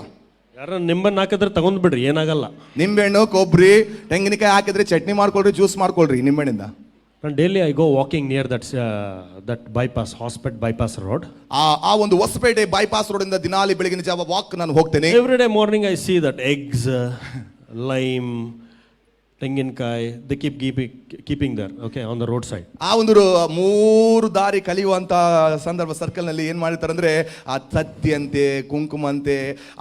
[SPEAKER 1] ಯಾರ ನಿಂಬೆಣ್ಣು ಹಾಕಿದ್ರೆ ತಗೊಂಡ್ ಬಿಡ್ರಿ, ಏನಾಗಲ್ಲ.
[SPEAKER 2] ನಿಂಬೆಹಣ್ಣು, ಕೊಬ್ಬರಿ, ತೆಂಗಿನಕಾಯಿ ಹಾಕಿದ್ರೆ ಚಟ್ನಿ ಮಾಡ್ಕೊಳ್ರಿ, ಜ್ಯೂಸ್ ಮಾಡ್ಕೊಳ್ರಿ ನಿಂಬೆಹಣ್ಣಿಂದ.
[SPEAKER 1] And daily I go walking near that bypass, Hospital bypass road.
[SPEAKER 2] ಆ ಒಂದು ಹೊಸಪೇಟೆ ಬೈಪಾಸ್ ರೋಡ್ ಇಂದ ದಿನಾಲಿ ಬೆಳಗಿನ ಜಾವ ವಾಕ್ ನಾನು ಹೋಗ್ತೇನೆ.
[SPEAKER 1] Every day morning I see that eggs, lime, ತೆಂಗಿನಕಾಯಿ, they keeping there, okay, on the roadside.
[SPEAKER 2] ಆ ಒಂದು ಮೂರು ದಾರಿ ಕಲಿಯುವಂತ ಸಂದರ್ಭ ಸರ್ಕಲ್ ನಲ್ಲಿ ಏನ್ ಮಾಡಿರ್ತಾರೆ ಅಂದ್ರೆ, ಆ ತತ್ತಿ ಅಂತೆ, ಕುಂಕುಮ ಅಂತೆ,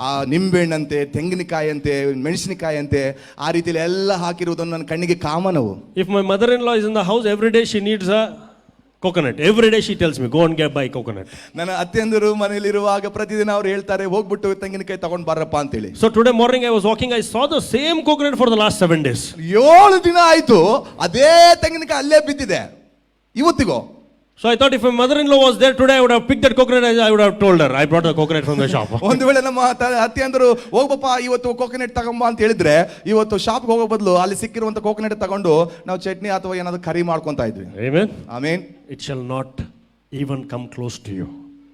[SPEAKER 2] ಆ ನಿಂಬೆಣ್ಣಂತೆ, ತೆಂಗಿನಕಾಯಿ ಅಂತೆ, ಮೆಣಸಿನಕಾಯಿ ಅಂತೆ, ಆ ರೀತಿಯಲ್ಲಿ ಎಲ್ಲ ಹಾಕಿರುವುದನ್ನು ನನ್ನ ಕಣ್ಣಿಗೆ ಕಾಮನವು.
[SPEAKER 1] If my mother-in-law is in the house, every day she needs a coconut. Every day she tells me, go and buy coconut.
[SPEAKER 2] ನನ್ನ ಅತ್ತೆಂದರು ಮನೆಯಲ್ಲಿ ಇರುವಾಗ ಪ್ರತಿದಿನ ಅವ್ರು ಹೇಳ್ತಾರೆ, ಹೋಗ್ಬಿಟ್ಟು ತೆಂಗಿನಕಾಯಿ ತಗೊಂಡ್ ಬಾರಪ್ಪ ಅಂತ ಹೇಳಿ.
[SPEAKER 1] So today morning I was walking, I saw the same coconut for the last 7 days.
[SPEAKER 2] 7 ದಿನ ಆಯ್ತು ಅದೇ ತೆಂಗಿನಕಾಯಿ ಅಲ್ಲೇ ಬಿದ್ದಿದೆ ಇವತ್ತಿಗೂ.
[SPEAKER 1] So I thought if my mother-in-law was there today, I would have picked that coconut. I would have told her I brought the coconut from the shop.
[SPEAKER 2] ಒಂದು ವೇಳೆ ನಮ್ಮ ಅತ್ತೆಂದರು ಹೋಗ್ಬಪ್ಪ ಇವತ್ತು ಕೋಕೋನಟ್ ತಗೊಂಬ ಅಂತ ಹೇಳಿದ್ರೆ, ಇವತ್ತು ಶಾಪ್ಗೆ ಹೋಗೋ ಬದಲು ಅಲ್ಲಿ ಸಿಕ್ಕಿರುವಂತ ಕೋಕೋನಟ್ ತಗೊಂಡು ನಾವು ಚಟ್ನಿ ಅಥವಾ ಏನಾದ್ರು ಕರಿ ಮಾಡ್ಕೊಂತ ಇದ್ವಿ.
[SPEAKER 1] Amen.
[SPEAKER 2] Amen.
[SPEAKER 1] It shall not even come close to you.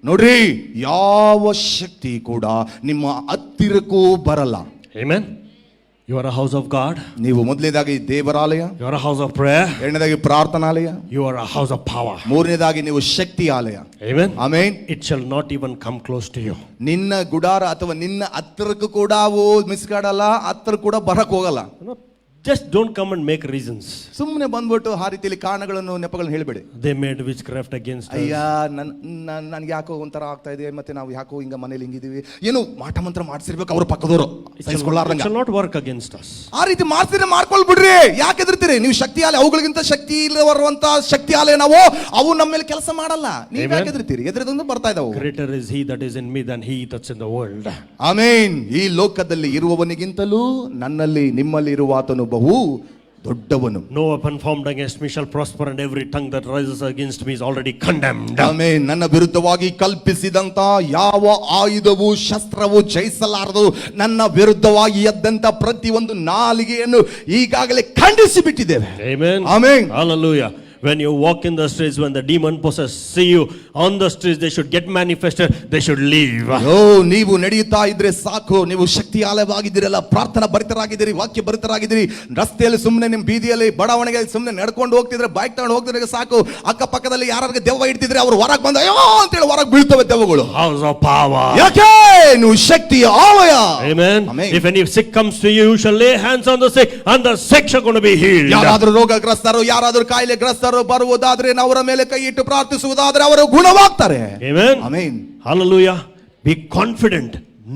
[SPEAKER 2] ನೋಡ್ರಿ, ಯಾವ ಶಕ್ತಿ ಕೂಡ ನಿಮ್ಮ ಹತ್ತಿರಕ್ಕೂ ಬರಲ್ಲ.
[SPEAKER 1] Amen. You are a house of God.
[SPEAKER 2] ನೀವು ಮೊದಲನೇದಾಗಿ ದೇವರಾಲಯ,
[SPEAKER 1] You are a house of prayer.
[SPEAKER 2] ಎರಡನೇದಾಗಿ ಪ್ರಾರ್ಥನಾಲಯ,
[SPEAKER 1] You are a house of power.
[SPEAKER 2] ಮೂರನೇದಾಗಿ ನೀವು ಶಕ್ತಿ ಆಲಯ.
[SPEAKER 1] Amen.
[SPEAKER 2] Amen.
[SPEAKER 1] It shall not even come close to you.
[SPEAKER 2] ನಿನ್ನ ಗುಡಾರ ಅಥವಾ ನಿನ್ನ ಹತ್ತಿರಕ್ಕೂ ಕೂಡ ಅವು ಮಿಸ್ಗಾಡಲ್ಲ, ಹತ್ತಿರ ಕೂಡ ಬರಕ್ ಹೋಗಲ್ಲ.
[SPEAKER 1] You know, just don't come and make reasons.
[SPEAKER 2] ಸುಮ್ಮನೆ ಬಂದ್ಬಿಟ್ಟು ಆ ರೀತಿಯಲ್ಲಿ ಕಾರಣಗಳನ್ನು ನೆಪಗಳನ್ನು ಹೇಳ್ಬೇಡಿ.
[SPEAKER 1] They made witchcraft against us.
[SPEAKER 2] ಅಯ್ಯ ನನ್ಗೆ ಯಾಕೋ ಒಂಥರ ಆಗ್ತಾ ಇದೆ, ಮತ್ತೆ ನಾವು ಯಾಕೋ ಹಿಂಗ ಮನೇಲಿ ಹಿಂಗಿದೀವಿ, ಏನು ಮಾಟ ಮಂತ್ರ ಮಾಡಿಸಿರ್ಬೇಕು ಅವ್ರ ಪಕ್ಕದವರು
[SPEAKER 1] It
[SPEAKER 2] ಸಹಿಸ್ಕೊಳ್ಳಾರ್ದಂಗ.
[SPEAKER 1] shall not work against us.
[SPEAKER 2] ಆ ರೀತಿ ಮಾಡ್ತೀರಿ, ಮಾಡ್ಕೊಳ್ಬಿಡ್ರಿ. ಯಾಕೆ ಎದುರ್ತೀರಿ? ನೀವು ಶಕ್ತಿ ಆಲಯ, ಅವುಗಳಿಗಿಂತ ಶಕ್ತಿ ಇಲ್ಲವರುವಂತ ಶಕ್ತಿ ಆಲಯ ನಾವು, ಅವು ನಮ್ಮ ಮೇಲೆ ಕೆಲಸ ಮಾಡಲ್ಲ. ನೀವು ಯಾಕೆ ಎದುರ್ತೀರಿ? ಎದುರದೊಂದು ಬರ್ತಾ ಇದಾವೆ.
[SPEAKER 1] Greater is he that is in me than he that's in the world.
[SPEAKER 2] ಆಮೇನ್. ಈ ಲೋಕದಲ್ಲಿ ಇರುವವನಿಗಿಂತಲೂ ನನ್ನಲ್ಲಿ ನಿಮ್ಮಲ್ಲಿ ಇರುವ ಆತನು ಬಹು ದೊಡ್ಡವನು.
[SPEAKER 1] No weapon formed against me shall prosper, and every tongue that rises against me is already condemned.
[SPEAKER 2] ಆಮೇನ್. ನನ್ನ ವಿರುದ್ಧವಾಗಿ ಕಲ್ಪಿಸಿದಂತ ಯಾವ ಆಯುಧವು ಶಸ್ತ್ರವು ಜಯಿಸಲಾರದು. ನನ್ನ ವಿರುದ್ಧವಾಗಿ ಎದ್ದಂತ ಪ್ರತಿಯೊಂದು ನಾಲಿಗೆಯನ್ನು ಈಗಾಗಲೇ ಖಂಡಿಸಿ ಬಿಟ್ಟಿದ್ದೇವೆ.
[SPEAKER 1] Amen.
[SPEAKER 2] Amen.
[SPEAKER 1] Hallelujah. When you walk in the streets, when the demon possessed see you on the streets, they should get manifested, they should leave.
[SPEAKER 2] ನೀವು ನಡೆಯುತ್ತಾ ಇದ್ರೆ ಸಾಕು, ನೀವು ಶಕ್ತಿ ಆಲಯವಾಗಿದ್ದೀರಲ್ಲ, ಪ್ರಾರ್ಥನಾ ಭರಿತರಾಗಿದ್ದೀರಿ, ವಾಕ್ಯ ಭರಿತರಾಗಿದ್ದೀರಿ, ರಸ್ತೆಯಲ್ಲಿ ಸುಮ್ಮನೆ ನಿಮ್ಮ ಬೀದಿಯಲ್ಲಿ ಬಡಾವಣೆಗೆ ಸುಮ್ಮನೆ ನಡ್ಕೊಂಡು ಹೋಗ್ತಿದ್ರೆ, ಬೈಕ್ ತಗೊಂಡು ಹೋಗ್ತಿದ್ರೆ ಸಾಕು, ಅಕ್ಕಪಕ್ಕದಲ್ಲಿ ಯಾರಿಗೆ ದೆವ್ವ ಇಡ್ತಿದ್ರೆ ಅವ್ರು ಹೊರಗೆ ಬಂದ ಅಯ್ಯೋ ಅಂತೇಳಿ ಹೊರಗೆ ಬೀಳ್ತವೆ ದೆವ್ವಗಳು.
[SPEAKER 1] House of power.
[SPEAKER 2] ಯಾಕೆ? ನೀವು ಶಕ್ತಿಯ ಆಲಯ.
[SPEAKER 1] Amen.
[SPEAKER 2] Amen.
[SPEAKER 1] If any sick comes to you, you shall lay hands on the sick, and the sick shall going to be healed.
[SPEAKER 2] ಯಾರಾದರೂ ರೋಗಗ್ರಸ್ತರು, ಯಾರಾದರೂ ಕಾಯಿಲೆ ಗ್ರಸ್ತರು ಬರುವುದಾದ್ರೆ, ಅವರ ಮೇಲೆ ಕೈ ಇಟ್ಟು ಪ್ರಾರ್ಥಿಸುವುದಾದ್ರೆ ಅವರು ಗುಣವಾಗ್ತಾರೆ.
[SPEAKER 1] Amen.
[SPEAKER 2] Amen.
[SPEAKER 1] Hallelujah. Be confident.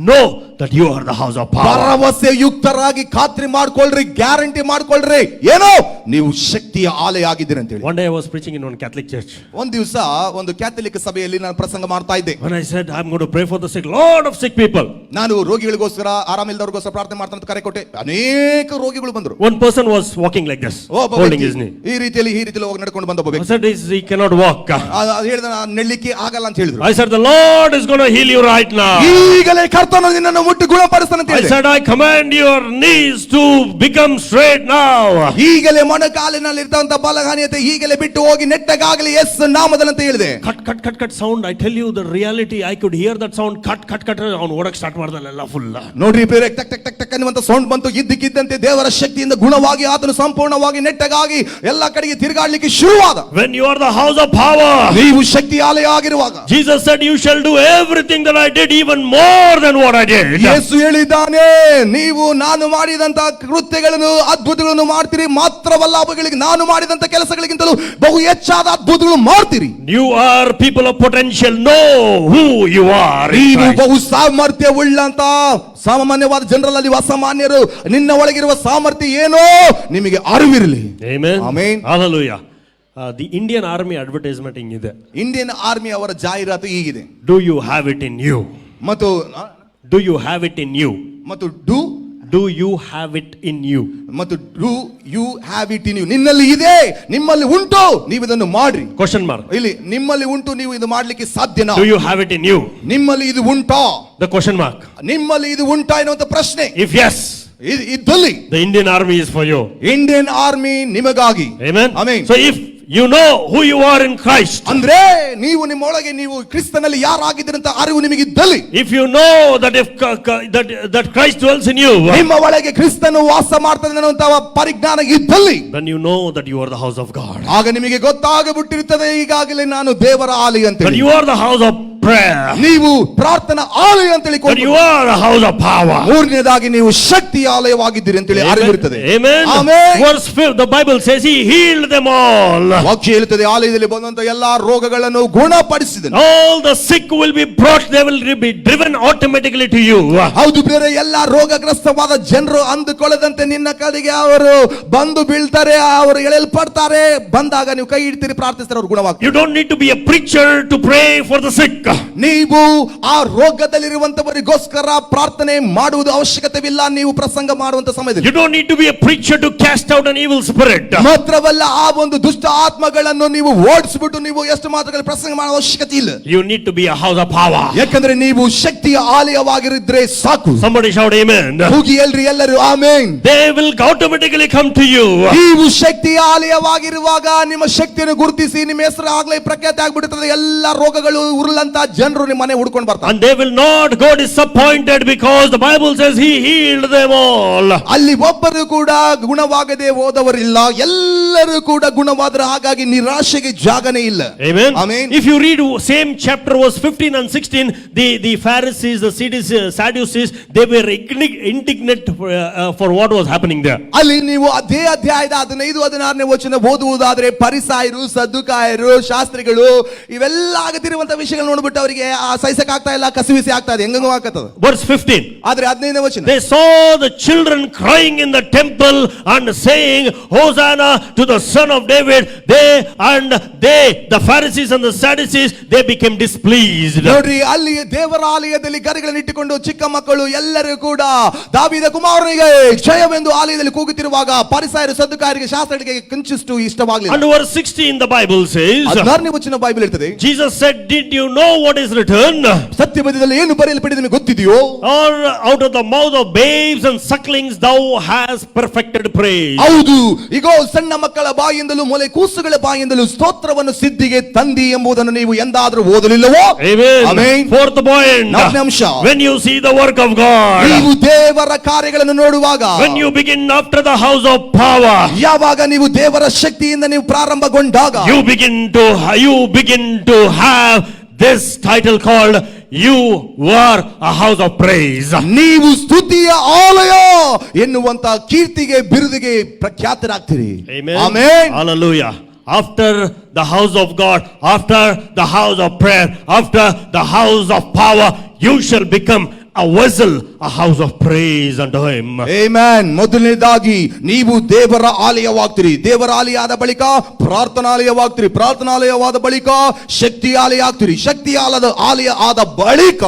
[SPEAKER 1] Know that you are the house of power.
[SPEAKER 2] ಭರವಸೆ ಯುಕ್ತರಾಗಿ ಖಾತ್ರಿ ಮಾಡ್ಕೊಳ್ರಿ, ಗ್ಯಾರಂಟಿ ಮಾಡ್ಕೊಳ್ರಿ, ಏನೋ ನೀವು ಶಕ್ತಿಯ ಆಲಯ ಆಗಿದ್ದೀರಿ ಅಂತ ಹೇಳಿ.
[SPEAKER 1] One day I was preaching in one Catholic church.
[SPEAKER 2] ಒಂದು ದಿವಸ ಒಂದು ಕ್ಯಾಥಲಿಕ್ ಸಭೆಯಲ್ಲಿ ನಾನು ಪ್ರಸಂಗ ಮಾಡ್ತಾ ಇದ್ದೆ.
[SPEAKER 1] When I said I'm going to pray for the sick, lot of sick people.
[SPEAKER 2] ನಾನು ರೋಗಿಗಳಿಗೋಸ್ಕರ, ಆರಾಮಿಲ್ಲದವರಿಗೋಸ್ಕರ ಪ್ರಾರ್ಥನೆ ಮಾಡ್ತಾನೆ ಅಂತ ಕರೆ ಕೊಟ್ಟೆ. ಅನೇಕ ರೋಗಿಗಳು ಬಂದರು.
[SPEAKER 1] One person was walking like this, holding his knee.
[SPEAKER 2] ಈ ರೀತಿಯಲ್ಲಿ ಹೋಗಿ ನಡ್ಕೊಂಡು ಬಂದ ಒಬ್ಬ
[SPEAKER 1] I
[SPEAKER 2] ವ್ಯಕ್ತಿ.
[SPEAKER 1] said he cannot walk.
[SPEAKER 2] ಹೇಳಿದ ನೆಡ್ಲಿಕ್ಕೆ ಆಗಲ್ಲ ಅಂತ ಹೇಳಿದ್ರು.
[SPEAKER 1] I said the Lord is going to heal you right now.
[SPEAKER 2] ಈಗಲೇ ಕರ್ತನು ನಿನ್ನನ್ನು ಮುಟ್ಟಿ ಗುಣಪಡಿಸ್ತಾನೆ ಅಂತ
[SPEAKER 1] I
[SPEAKER 2] ಹೇಳಿದೆ.
[SPEAKER 1] said I command your knees to become straight now.
[SPEAKER 2] ಈಗಲೇ ಮೊಣಕಾಲಿನಲ್ಲಿ ಇರ್ತಂತ ಬಲಗಾನಿಯತೆ ಈಗಲೇ ಬಿಟ್ಟು ಹೋಗಿ ನೆಟ್ಟಗಾಗಲಿ ಯೇಸು ನಾಮದಲ್ಲಿ ಅಂತ ಹೇಳಿದೆ.
[SPEAKER 1] Cut sound. I tell you the reality. I could hear that sound. Cut. ಅವನು ಓಡಕ್ಕೆ ಸ್ಟಾರ್ಟ್ ಮಾಡ್ದಲ್ಲ ಫುಲ್.
[SPEAKER 2] ನೋಡ್ರಿ ಬೇರೆ ಟಕ್ ಟಕ್ ಟಕ್ ಟಕ್ ಅನ್ನುವಂತ ಸೌಂಡ್ ಬಂತು. ಇದ್ದಕ್ಕಿದ್ದಂತೆ ದೇವರ ಶಕ್ತಿಯಿಂದ ಗುಣವಾಗಿ ಆತನು ಸಂಪೂರ್ಣವಾಗಿ ನೆಟ್ಟಗಾಗಿ ಎಲ್ಲ ಕಡೆಗೆ ತಿರುಗಾಡಲಿಕ್ಕೆ ಶುರುವಾದ.
[SPEAKER 1] When you are the house of power,
[SPEAKER 2] ನೀವು ಶಕ್ತಿ ಆಲಯ ಆಗಿರುವಾಗ,
[SPEAKER 1] Jesus said you shall do everything that I did, even more than what I did.
[SPEAKER 2] ಯೇಸು ಹೇಳಿದ್ದಾನೆ, ನೀವು ನಾನು ಮಾಡಿದಂತ ಕೃತ್ಯಗಳನ್ನು ಅದ್ಭುತಗಳನ್ನು ಮಾಡ್ತೀರಿ, ಮಾತ್ರವಲ್ಲ ಅವುಗಳಿಗೆ ನಾನು ಮಾಡಿದಂತ ಕೆಲಸಗಳಿಗಿಂತಲೂ ಬಹು ಹೆಚ್ಚಾದ ಅದ್ಭುತಗಳು ಮಾಡ್ತೀರಿ.
[SPEAKER 1] You are people of potential. Know who you are.
[SPEAKER 2] ನೀವು ಬಹು ಸಾಮರ್ಥ್ಯವುಳ್ಳಂತ ಸಾಮಾನ್ಯವಾದ ಜನರಲ್ಲಿ ಅಸಾಮಾನ್ಯರು. ನಿನ್ನ ಒಳಗಿರುವ ಸಾಮರ್ಥ್ಯ ಏನೋ ನಿಮಗೆ ಅರಿವಿರಲಿ.
[SPEAKER 1] Amen.
[SPEAKER 2] Amen.
[SPEAKER 1] Hallelujah. The Indian Army advertisement ಇದೆ.
[SPEAKER 2] ಇಂಡಿಯನ್ ಆರ್ಮಿ ಅವರ ಜಾಹೀರಾತು ಹೀಗಿದೆ.
[SPEAKER 1] Do you have it in you?
[SPEAKER 2] ಮತ್ತು
[SPEAKER 1] Do you have it in you?
[SPEAKER 2] ಮತ್ತು
[SPEAKER 1] Do you have it in you?
[SPEAKER 2] ಮತ್ತು do you have it in you? ನಿನ್ನಲ್ಲಿ ಇದೆ, ನಿಮ್ಮಲ್ಲಿ ಉಂಟು, ನೀವು ಇದನ್ನು ಮಾಡ್ರಿ.
[SPEAKER 1] Question mark.
[SPEAKER 2] ಇಲ್ಲಿ ನಿಮ್ಮಲ್ಲಿ ಉಂಟು, ನೀವು ಇದು ಮಾಡ್ಲಿಕ್ಕೆ ಸಾಧ್ಯನಾ?
[SPEAKER 1] Do you have it in you?
[SPEAKER 2] ನಿಮ್ಮಲ್ಲಿ ಇದು ಉಂಟಾ?
[SPEAKER 1] The question mark.
[SPEAKER 2] ನಿಮ್ಮಲ್ಲಿ ಇದು ಉಂಟಾ ಎನ್ನುವಂತ ಪ್ರಶ್ನೆ.
[SPEAKER 1] If yes,
[SPEAKER 2] ಇದ್ದಲ್ಲಿ
[SPEAKER 1] the Indian Army is for you.
[SPEAKER 2] Indian army ನಿಮಗಾಗಿ.
[SPEAKER 1] Amen.
[SPEAKER 2] Amen.
[SPEAKER 1] So if you know who you are in Christ,
[SPEAKER 2] ಅಂದ್ರೆ ನೀವು ನಿಮ್ಮೊಳಗೆ ನೀವು ಕ್ರಿಸ್ತನಲ್ಲಿ ಯಾರಾಗಿದ್ದೀರಂತ ಅರಿವು ನಿಮಗಿದ್ದಲ್ಲಿ,
[SPEAKER 1] if you know that that Christ dwells in you,
[SPEAKER 2] ನಿಮ್ಮ ಒಳಗೆ ಕ್ರಿಸ್ತನು ವಾಸ ಮಾಡ್ತಾನೆ ಅನ್ನುವಂತ ಪರಿಜ್ಞಾನ ಇದ್ದಲ್ಲಿ,
[SPEAKER 1] then you know that you are the house of God.
[SPEAKER 2] ಆಗ ನಿಮಗೆ ಗೊತ್ತಾಗಬಿಟ್ಟಿರುತ್ತದೆ, ಈಗಾಗಲೇ ನಾನು ದೇವರ ಆಲಯ ಅಂತ.
[SPEAKER 1] That you are the house of prayer.
[SPEAKER 2] ನೀವು ಪ್ರಾರ್ಥನಾ ಆಲಯ ಅಂತ ಹೇಳಿ,
[SPEAKER 1] That you are the house of power.
[SPEAKER 2] ಮೂರನೇದಾಗಿ ನೀವು ಶಕ್ತಿ ಆಲಯವಾಗಿದ್ದೀರಿ ಅಂತ ಹೇಳಿ ಅರಿವಿರುತ್ತದೆ.
[SPEAKER 1] Amen.
[SPEAKER 2] Amen.
[SPEAKER 1] Verse 5, the Bible says he healed them all.
[SPEAKER 2] ವಾಕ್ಯ ಹೇಳುತ್ತದೆ, ಆಲಯದಲ್ಲಿ ಬಂದಂತ ಎಲ್ಲಾ ರೋಗಗಳನ್ನು ಗುಣಪಡಿಸಿದನು.
[SPEAKER 1] All the sick will be brought, they will be driven automatically to you.
[SPEAKER 2] ಹೌದು, ಬೇರೆ ಎಲ್ಲಾ ರೋಗಗ್ರಸ್ತವಾದ ಜನರು ಅಂದುಕೊಳ್ಳದಂತೆ ನಿನ್ನ ಕಡೆಗೆ ಅವರು ಬಂದು ಬೀಳ್ತಾರೆ, ಅವರು ಎಳೆಯಲ್ಪಡ್ತಾರೆ. ಬಂದಾಗ ನೀವು ಕೈ ಇಡ್ತೀರಿ, ಪ್ರಾರ್ಥಿಸ್ತಾರೆ, ಅವರು ಗುಣವಾಗ್ತಾರೆ.
[SPEAKER 1] You don't need to be a preacher to pray for the sick.
[SPEAKER 2] ನೀವು ಆ ರೋಗದಲ್ಲಿರುವಂತವರಿಗೋಸ್ಕರ ಪ್ರಾರ್ಥನೆ ಮಾಡುವುದು ಅವಶ್ಯಕತೆವಿಲ್ಲ. ನೀವು ಪ್ರಸಂಗ ಮಾಡುವಂತ ಸಮಯದಲ್ಲಿ
[SPEAKER 1] You don't need to be a preacher to cast out an evil spirit.
[SPEAKER 2] ಮಾತ್ರವಲ್ಲ, ಆ ಒಂದು ದುಷ್ಟ ಆತ್ಮಗಳನ್ನು ನೀವು ಓಡಿಸಿಬಿಟ್ಟು ನೀವು ಎಷ್ಟು ಮಾತ್ರಗಳು ಪ್ರಸಂಗ ಮಾಡುವ ಅವಶ್ಯಕತೆ ಇಲ್ಲ.
[SPEAKER 1] You need to be a house of power.
[SPEAKER 2] ಯಾಕಂದ್ರೆ ನೀವು ಶಕ್ತಿಯ ಆಲಯವಾಗಿರಿದ್ರೆ ಸಾಕು.
[SPEAKER 1] Somebody shout amen.
[SPEAKER 2] ಹೋಗಿ ಎಲ್ರಿ ಎಲ್ಲರೂ amen.
[SPEAKER 1] They will automatically come to you.
[SPEAKER 2] ನೀವು ಶಕ್ತಿಯ ಆಲಯವಾಗಿರುವಾಗ ನಿಮ್ಮ ಶಕ್ತಿಯನ್ನು ಗುರುತಿಸಿ ನಿಮ್ಮ ಹೆಸರು ಆಗ್ಲೇ ಪ್ರಖ್ಯಾತಿ ಆಗ್ಬಿಡುತ್ತದೆ. ಎಲ್ಲ ರೋಗಗಳು ಉರುಳಂತ ಜನರು ನಿಮ್ಮ ಮನೆ ಹುಡ್ಕೊಂಡು ಬರ್ತಾರೆ.
[SPEAKER 1] And they will not go disappointed because the Bible says he healed them all.
[SPEAKER 2] ಅಲ್ಲಿ ಒಬ್ಬರು ಕೂಡ ಗುಣವಾಗದೆ ಹೋದವರಿಲ್ಲ, ಎಲ್ಲರೂ ಕೂಡ ಗುಣವಾದರು. ಹಾಗಾಗಿ ನಿರಾಶೆಗೆ ಜಾಗನೇ ಇಲ್ಲ.
[SPEAKER 1] Amen.
[SPEAKER 2] Amen.
[SPEAKER 1] If you read same chapter verse 15 and 16, the Pharisees, the Sadducees, they were indignant for what was happening there.
[SPEAKER 2] ಅಲ್ಲಿ ನೀವು ಅದೇ ಅಧ್ಯಾಯದ 15-16ನೇ ವಚನ ಓದುವುದಾದ್ರೆ ಫರಿಸಾಯರು, ಸದ್ದುಕಾಯರು, ಶಾಸ್ತ್ರಿಗಳು ಇವೆಲ್ಲ ಆಗತಿರುವಂತ ವಿಷಯಗಳು ನೋಡ್ಬಿಟ್ಟು ಅವರಿಗೆ ಸಹಿಸಕ್ ಆಗ್ತಾ ಇಲ್ಲ, ಕಸಿವಿಸಿ ಆಗ್ತಾ ಇದೆ, ಹೆಂಗೋ ಆಗ್ತದೆ.
[SPEAKER 1] Verse 15.
[SPEAKER 2] ಆದ್ರೆ 15ನೇ ವಚನ,
[SPEAKER 1] they saw the children crying in the temple and saying Hosanna to the son of David. They the Pharisees and the Sadducees, they became displeased.
[SPEAKER 2] ನೋಡ್ರಿ, ಅಲ್ಲಿ ದೇವರ ಆಲಯದಲ್ಲಿ ಗರಿಗಳನ್ನು ಇಟ್ಟುಕೊಂಡು ಚಿಕ್ಕ ಮಕ್ಕಳು ಎಲ್ಲರೂ ಕೂಡ ದಾವೀದ ಕುಮಾರನಿಗೆ ಜಯವೆಂದು ಆಲಯದಲ್ಲಿ ಕೂಗುತ್ತಿರುವಾಗ ಫರಿಸಾಯರು, ಸದ್ದುಕಾಯರಿಗೆ, ಶಾಸ್ತ್ರಿಗಳಿಗೆ ಕೊಂಚಷ್ಟು ಇಷ್ಟವಾಗಲಿಲ್ಲ.
[SPEAKER 1] And verse 16 the Bible says,
[SPEAKER 2] 16ನೇ ವಚನ ಬೈಬಲ್ ಹೇಳ್ತದೆ,
[SPEAKER 1] Jesus said, did you know what is written?
[SPEAKER 2] ಸತ್ಯವೇದದಲ್ಲಿ ಏನು ಬರೆಯಲ್ಪಟ್ಟಿದೆ ನಿಮಗೆ ಗೊತ್ತಿದೆಯೋ?
[SPEAKER 1] Or out of the mouth of babes and sucklings thou hast perfected praise.
[SPEAKER 2] ಹೌದು, ಇಗೋ ಸಣ್ಣ ಮಕ್ಕಳ ಬಾಯಿಂದಲೂ ಮೊಲೆ ಕೂಸುಗಳ ಬಾಯಿಂದಲೂ ಸ್ತೋತ್ರವನ್ನು ಸಿದ್ಧಿಗೆ ತಂದಿ ಎಂಬುದನ್ನು ನೀವು ಎಂದಾದರೂ ಓದಲಿಲ್ಲವೋ?
[SPEAKER 1] Amen.
[SPEAKER 2] Amen.
[SPEAKER 1] Fourth point,
[SPEAKER 2] 4ನೇ ಅಂಶ,
[SPEAKER 1] when you see the work of God,
[SPEAKER 2] ನೀವು ದೇವರ ಕಾರ್ಯಗಳನ್ನು ನೋಡುವಾಗ,
[SPEAKER 1] when you begin after the house of power,
[SPEAKER 2] ಯಾವಾಗ ನೀವು ದೇವರ ಶಕ್ತಿಯಿಂದ ನೀವು ಪ್ರಾರಂಭಗೊಂಡಾಗ,
[SPEAKER 1] you begin to have this title called you are a house of praise.
[SPEAKER 2] ನೀವು ಸ್ತುತಿಯ ಆಲಯ ಎನ್ನುವಂತ ಕೀರ್ತಿಗೆ, ಬಿರುದಿಗೆ ಪ್ರಖ್ಯಾತರಾಗ್ತೀರಿ.
[SPEAKER 1] Amen.
[SPEAKER 2] Amen.
[SPEAKER 1] Hallelujah. After the house of God, after the house of prayer, after the house of power, you shall become a vessel, a house of praise unto him.
[SPEAKER 2] Amen. ಮೊದಲನೇದಾಗಿ ನೀವು ದೇವರ ಆಲಯವಾಗ್ತೀರಿ. ದೇವರ ಆಲಯ ಆದ ಬಳಿಕ ಪ್ರಾರ್ಥನಾಲಯವಾಗ್ತೀರಿ. ಪ್ರಾರ್ಥನಾಲಯವಾದ ಬಳಿಕ ಶಕ್ತಿ ಆಲಯ ಆಗ್ತೀರಿ. ಶಕ್ತಿ ಆಲಯ ಆದ ಬಳಿಕ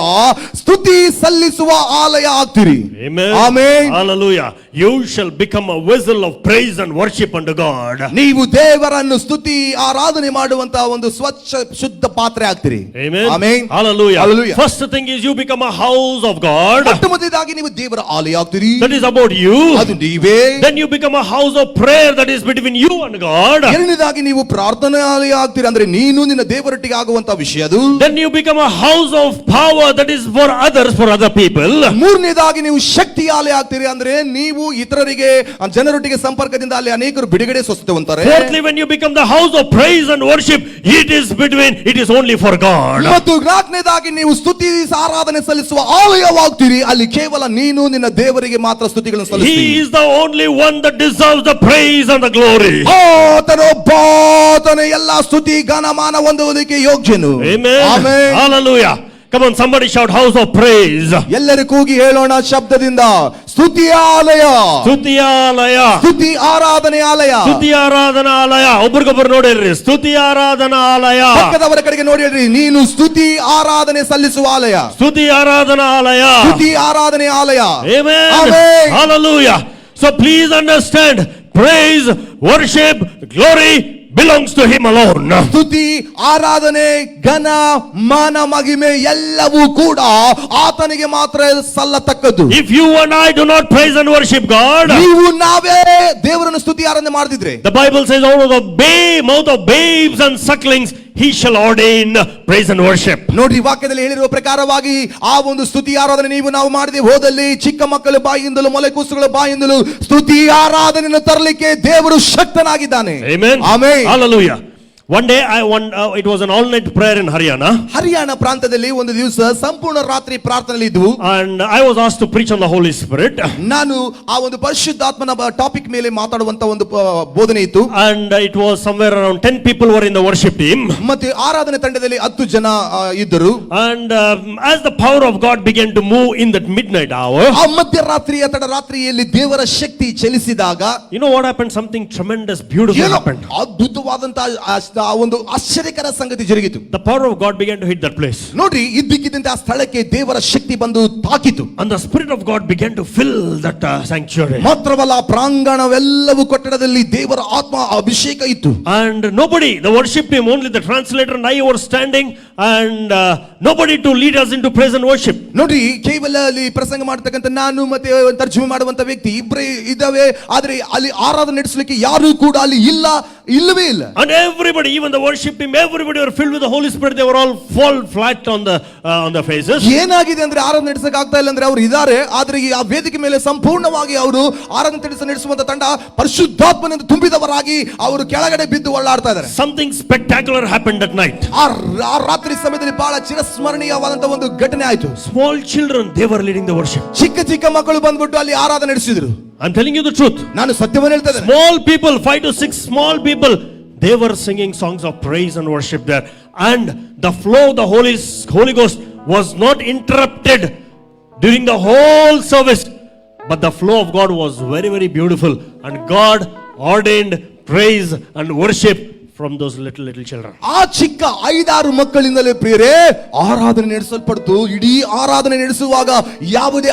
[SPEAKER 2] ಸ್ತುತಿ ಸಲ್ಲಿಸುವ ಆಲಯ ಆಗ್ತೀರಿ.
[SPEAKER 1] Amen.
[SPEAKER 2] Amen.
[SPEAKER 1] Hallelujah. You shall become a vessel of praise and worship unto God.
[SPEAKER 2] ನೀವು ದೇವರನ್ನು ಸ್ತುತಿ ಆರಾಧನೆ ಮಾಡುವಂತ ಒಂದು ಸ್ವಚ್ಛ ಶುದ್ಧ ಪಾತ್ರೆ ಆಗ್ತೀರಿ.
[SPEAKER 1] Amen.
[SPEAKER 2] Amen.
[SPEAKER 1] Hallelujah.
[SPEAKER 2] Hallelujah.
[SPEAKER 1] First thing is you become a house of God.
[SPEAKER 2] ಮೊದಲನೇದಾಗಿ ನೀವು ದೇವರ ಆಲಯ ಆಗ್ತೀರಿ.
[SPEAKER 1] That is about you.
[SPEAKER 2] ಅದು ನೀವೇ.
[SPEAKER 1] Then you become a house of prayer, that is between you and God.
[SPEAKER 2] ಎರಡನೇದಾಗಿ ನೀವು ಪ್ರಾರ್ಥನಾಲಯ ಆಗ್ತೀರಿ, ಅಂದ್ರೆ ನೀನು ನಿನ್ನ ದೇವರೊಟ್ಟಿಗೆ ಆಗುವಂತ ವಿಷಯ ಅದು.
[SPEAKER 1] Then you become a house of power, that is for others, for other people.
[SPEAKER 2] ಮೂರನೇದಾಗಿ ನೀವು ಶಕ್ತಿ ಆಲಯ ಆಗ್ತೀರಿ, ಅಂದ್ರೆ ನೀವು ಇತರರಿಗೆ ಜನರೊಟ್ಟಿಗೆ ಸಂಪರ್ಕದಿಂದ ಅಲ್ಲಿ ಅನೇಕರು ಬಿಡುಗಡೆ ಸ್ವಸ್ಥತೆ ಹೊಂದುತ್ತಾರೆ.
[SPEAKER 1] Fourthly, when you become the house of praise and worship, it is only for God.
[SPEAKER 2] ಮತ್ತು ನಾಲ್ಕನೇದಾಗಿ ನೀವು ಸ್ತುತಿ ಆರಾಧನೆ ಸಲ್ಲಿಸುವ ಆಲಯವಾಗ್ತೀರಿ, ಅಲ್ಲಿ ಕೇವಲ ನೀನು ನಿನ್ನ ದೇವರಿಗೆ ಮಾತ್ರ ಸ್ತುತಿಗಳನ್ನು ಸಲ್ಲಿಸ್ತೀರಿ.
[SPEAKER 1] He is the only one that deserves the praise and the glory.
[SPEAKER 2] ಆತನು ಎಲ್ಲ ಸ್ತುತಿ ಘನಮಾನ ಹೊಂದುವುದಕ್ಕೆ ಯೋಗ್ಯನು.
[SPEAKER 1] Amen.
[SPEAKER 2] Amen.
[SPEAKER 1] Hallelujah. Come on, somebody shout house of praise.
[SPEAKER 2] ಎಲ್ಲರೂ ಕೂಗಿ ಹೇಳೋಣ ಶಬ್ದದಿಂದ, ಸ್ತುತಿಯ ಆಲಯ,
[SPEAKER 1] ಸ್ತುತಿಯ ಆಲಯ,
[SPEAKER 2] ಸ್ತುತಿ ಆರಾಧನೆ ಆಲಯ,
[SPEAKER 1] ಸ್ತುತಿ ಆರಾಧನಾ ಆಲಯ. ಒಬ್ರಿಗೊಬ್ರು ನೋಡಿ ಹೇಳ್ರಿ, ಸ್ತುತಿ ಆರಾಧನಾ ಆಲಯ.
[SPEAKER 2] ಪಕ್ಕದವರ ಕಡೆಗೆ ನೋಡಿ ಹೇಳ್ರಿ, ನೀನು ಸ್ತುತಿ ಆರಾಧನೆ ಸಲ್ಲಿಸುವ ಆಲಯ,
[SPEAKER 1] ಸ್ತುತಿ ಆರಾಧನಾ ಆಲಯ,
[SPEAKER 2] ಸ್ತುತಿ ಆರಾಧನೆ ಆಲಯ.
[SPEAKER 1] Amen.
[SPEAKER 2] Amen.
[SPEAKER 1] Hallelujah. So please understand, praise, worship, glory belongs to him alone.
[SPEAKER 2] ಸ್ತುತಿ ಆರಾಧನೆ ಘನ ಮಾನ ಮಹಿಮೆ ಎಲ್ಲವೂ ಕೂಡ ಆತನಿಗೆ ಮಾತ್ರ ಸಲ್ಲತಕ್ಕದ್ದು.
[SPEAKER 1] If you and I do not praise and worship God,
[SPEAKER 2] ನೀವು ನಾವೇ ದೇವರನ್ನು ಸ್ತುತಿ ಆರಾಧನೆ ಮಾಡದಿದ್ರೆ,
[SPEAKER 1] the Bible says out of the mouth of babes and sucklings he shall ordain praise and worship.
[SPEAKER 2] ನೋಡ್ರಿ, ವಾಕ್ಯದಲ್ಲಿ ಹೇಳಿರುವ ಪ್ರಕಾರವಾಗಿ ಆ ಒಂದು ಸ್ತುತಿ ಆರಾಧನೆ ನಾವು ಮಾಡದೆ ಹೋದಲ್ಲಿ ಚಿಕ್ಕ ಮಕ್ಕಳ ಬಾಯಿಂದಲೂ ಮೊಲೆ ಕೂಸುಗಳ ಬಾಯಿಂದಲೂ ಸ್ತುತಿ ಆರಾಧನೆಯನ್ನು ತರಲಿಕ್ಕೆ ದೇವರು ಶಕ್ತನಾಗಿದ್ದಾನೆ.
[SPEAKER 1] Amen.
[SPEAKER 2] Amen.
[SPEAKER 1] Hallelujah. One day it was an all night prayer in Haryana.
[SPEAKER 2] Haryana ಪ್ರಾಂತದಲ್ಲಿ ಒಂದು ದಿವಸ ಸಂಪೂರ್ಣ ರಾತ್ರಿ ಪ್ರಾರ್ಥನೆಯಲ್ಲಿ ಇದ್ವು.
[SPEAKER 1] And I was asked to preach on the Holy Spirit.
[SPEAKER 2] ನಾನು ಆ ಒಂದು ಪರಿಶುದ್ಧಾತ್ಮನ ಟಾಪಿಕ್ ಮೇಲೆ ಮಾತಾಡುವಂತ ಒಂದು ಬೋಧನೆ ಇತ್ತು.
[SPEAKER 1] And it was somewhere around 10 people were in the worship team.
[SPEAKER 2] ಮತ್ತೆ ಆರಾಧನೆ ತಂಡದಲ್ಲಿ 10 ಜನ ಇದ್ದರು.
[SPEAKER 1] And as the power of God began to move in that midnight hour,
[SPEAKER 2] ಆ ಮಧ್ಯರಾತ್ರಿಯ ತಡರಾತ್ರಿಯಲ್ಲಿ ದೇವರ ಶಕ್ತಿ ಚಲಿಸಿದಾಗ,
[SPEAKER 1] you know what happened? Something tremendous, beautiful happened.
[SPEAKER 2] ಅದ್ಭುತವಾದಂತ ಆ ಒಂದು ಆಶ್ಚರ್ಯಕರ ಸಂಗತಿ ಜರುಗಿತು.
[SPEAKER 1] The power of God began to hit that place.
[SPEAKER 2] ನೋಡ್ರಿ, ಇದ್ದಕ್ಕಿದ್ದಂತೆ ಆ ಸ್ಥಳಕ್ಕೆ ದೇವರ ಶಕ್ತಿ ಬಂದು ತಾಕಿತು.
[SPEAKER 1] And the Spirit of God began to fill that sanctuary.
[SPEAKER 2] ಮಾತ್ರವಲ್ಲ, ಪ್ರಾಂಗಣವೆಲ್ಲವೂ ಕಟ್ಟಡದಲ್ಲಿ ದೇವರ ಆತ್ಮ ಅಭಿಷೇಕ ಇತ್ತು.
[SPEAKER 1] And nobody, the worship team, only the translator and I were standing, and nobody to lead us into praise and worship.
[SPEAKER 2] ನೋಡ್ರಿ, ಕೇವಲ ಅಲ್ಲಿ ಪ್ರಸಂಗ ಮಾಡತಕ್ಕಂತ ನಾನು ಮತ್ತೆ ತರ್ಜುಮೆ ಮಾಡುವಂತ ವ್ಯಕ್ತಿ ಇಬ್ಬರೇ ಇದ್ದಾವೆ, ಆದ್ರೆ ಅಲ್ಲಿ ಆರಾಧನೆ ನಡೆಸಲಿಕ್ಕೆ ಯಾರು ಕೂಡ ಅಲ್ಲಿ ಇಲ್ಲ ಇಲ್ಲವೇ ಇಲ್ಲ.
[SPEAKER 1] And everybody, even the worship team, everybody were filled with the Holy Spirit. They were all fall flat on the faces.
[SPEAKER 2] ಏನಾಗಿದೆ ಅಂದ್ರೆ ಆರಾಧನೆ ನಡೆಸಕ್ ಆಗ್ತಾ ಇಲ್ಲ ಅಂದ್ರೆ ಅವರು ಇದ್ದಾರೆ, ಆದ್ರೆ ಈ ಆ ವೇದಿಕೆ ಮೇಲೆ ಸಂಪೂರ್ಣವಾಗಿ ಅವರು ಆರಾಧನೆ ನಡೆಸುವಂತ ತಂಡ ಪರಿಶುದ್ಧಾತ್ಮನಿಂದ ತುಂಬಿದವರಾಗಿ ಅವರು ಕೆಳಗಡೆ ಬಿದ್ದು ಒಳ್ಳಾಡ್ತಾ ಇದ್ದಾರೆ.
[SPEAKER 1] Something spectacular happened at night.
[SPEAKER 2] ಆ ರಾತ್ರಿ ಸಮಯದಲ್ಲಿ ಬಹಳ ಚಿರಸ್ಮರಣೀಯವಾದಂತ ಒಂದು ಘಟನೆ ಆಯ್ತು.
[SPEAKER 1] Small children, they were leading the worship.
[SPEAKER 2] ಚಿಕ್ಕ ಚಿಕ್ಕ ಮಕ್ಕಳು ಬಂದ್ಬಿಟ್ಟು ಅಲ್ಲಿ ಆರಾಧನೆ ನಡೆಸಿದ್ರು.
[SPEAKER 1] I'm telling you the truth.
[SPEAKER 2] ನಾನು ಸತ್ಯವನ್ನು ಹೇಳ್ತಾ ಇದ್ದೇನೆ.
[SPEAKER 1] Small people, 5 to 6 small people, they were singing songs of praise and worship there. And the flow of the Holy Ghost was not interrupted during the whole service. But the flow of God was very, very beautiful. And God ordained praise and worship from those little children.
[SPEAKER 2] ಆ ಚಿಕ್ಕ 5-6 ಮಕ್ಕಳಿಂದಲೇ ಪ್ರಿಯರೇ ಆರಾಧನೆ ನಡೆಸಲ್ಪಡ್ತು. ಇಡೀ ಆರಾಧನೆ ನಡೆಸುವಾಗ ಯಾವುದೇ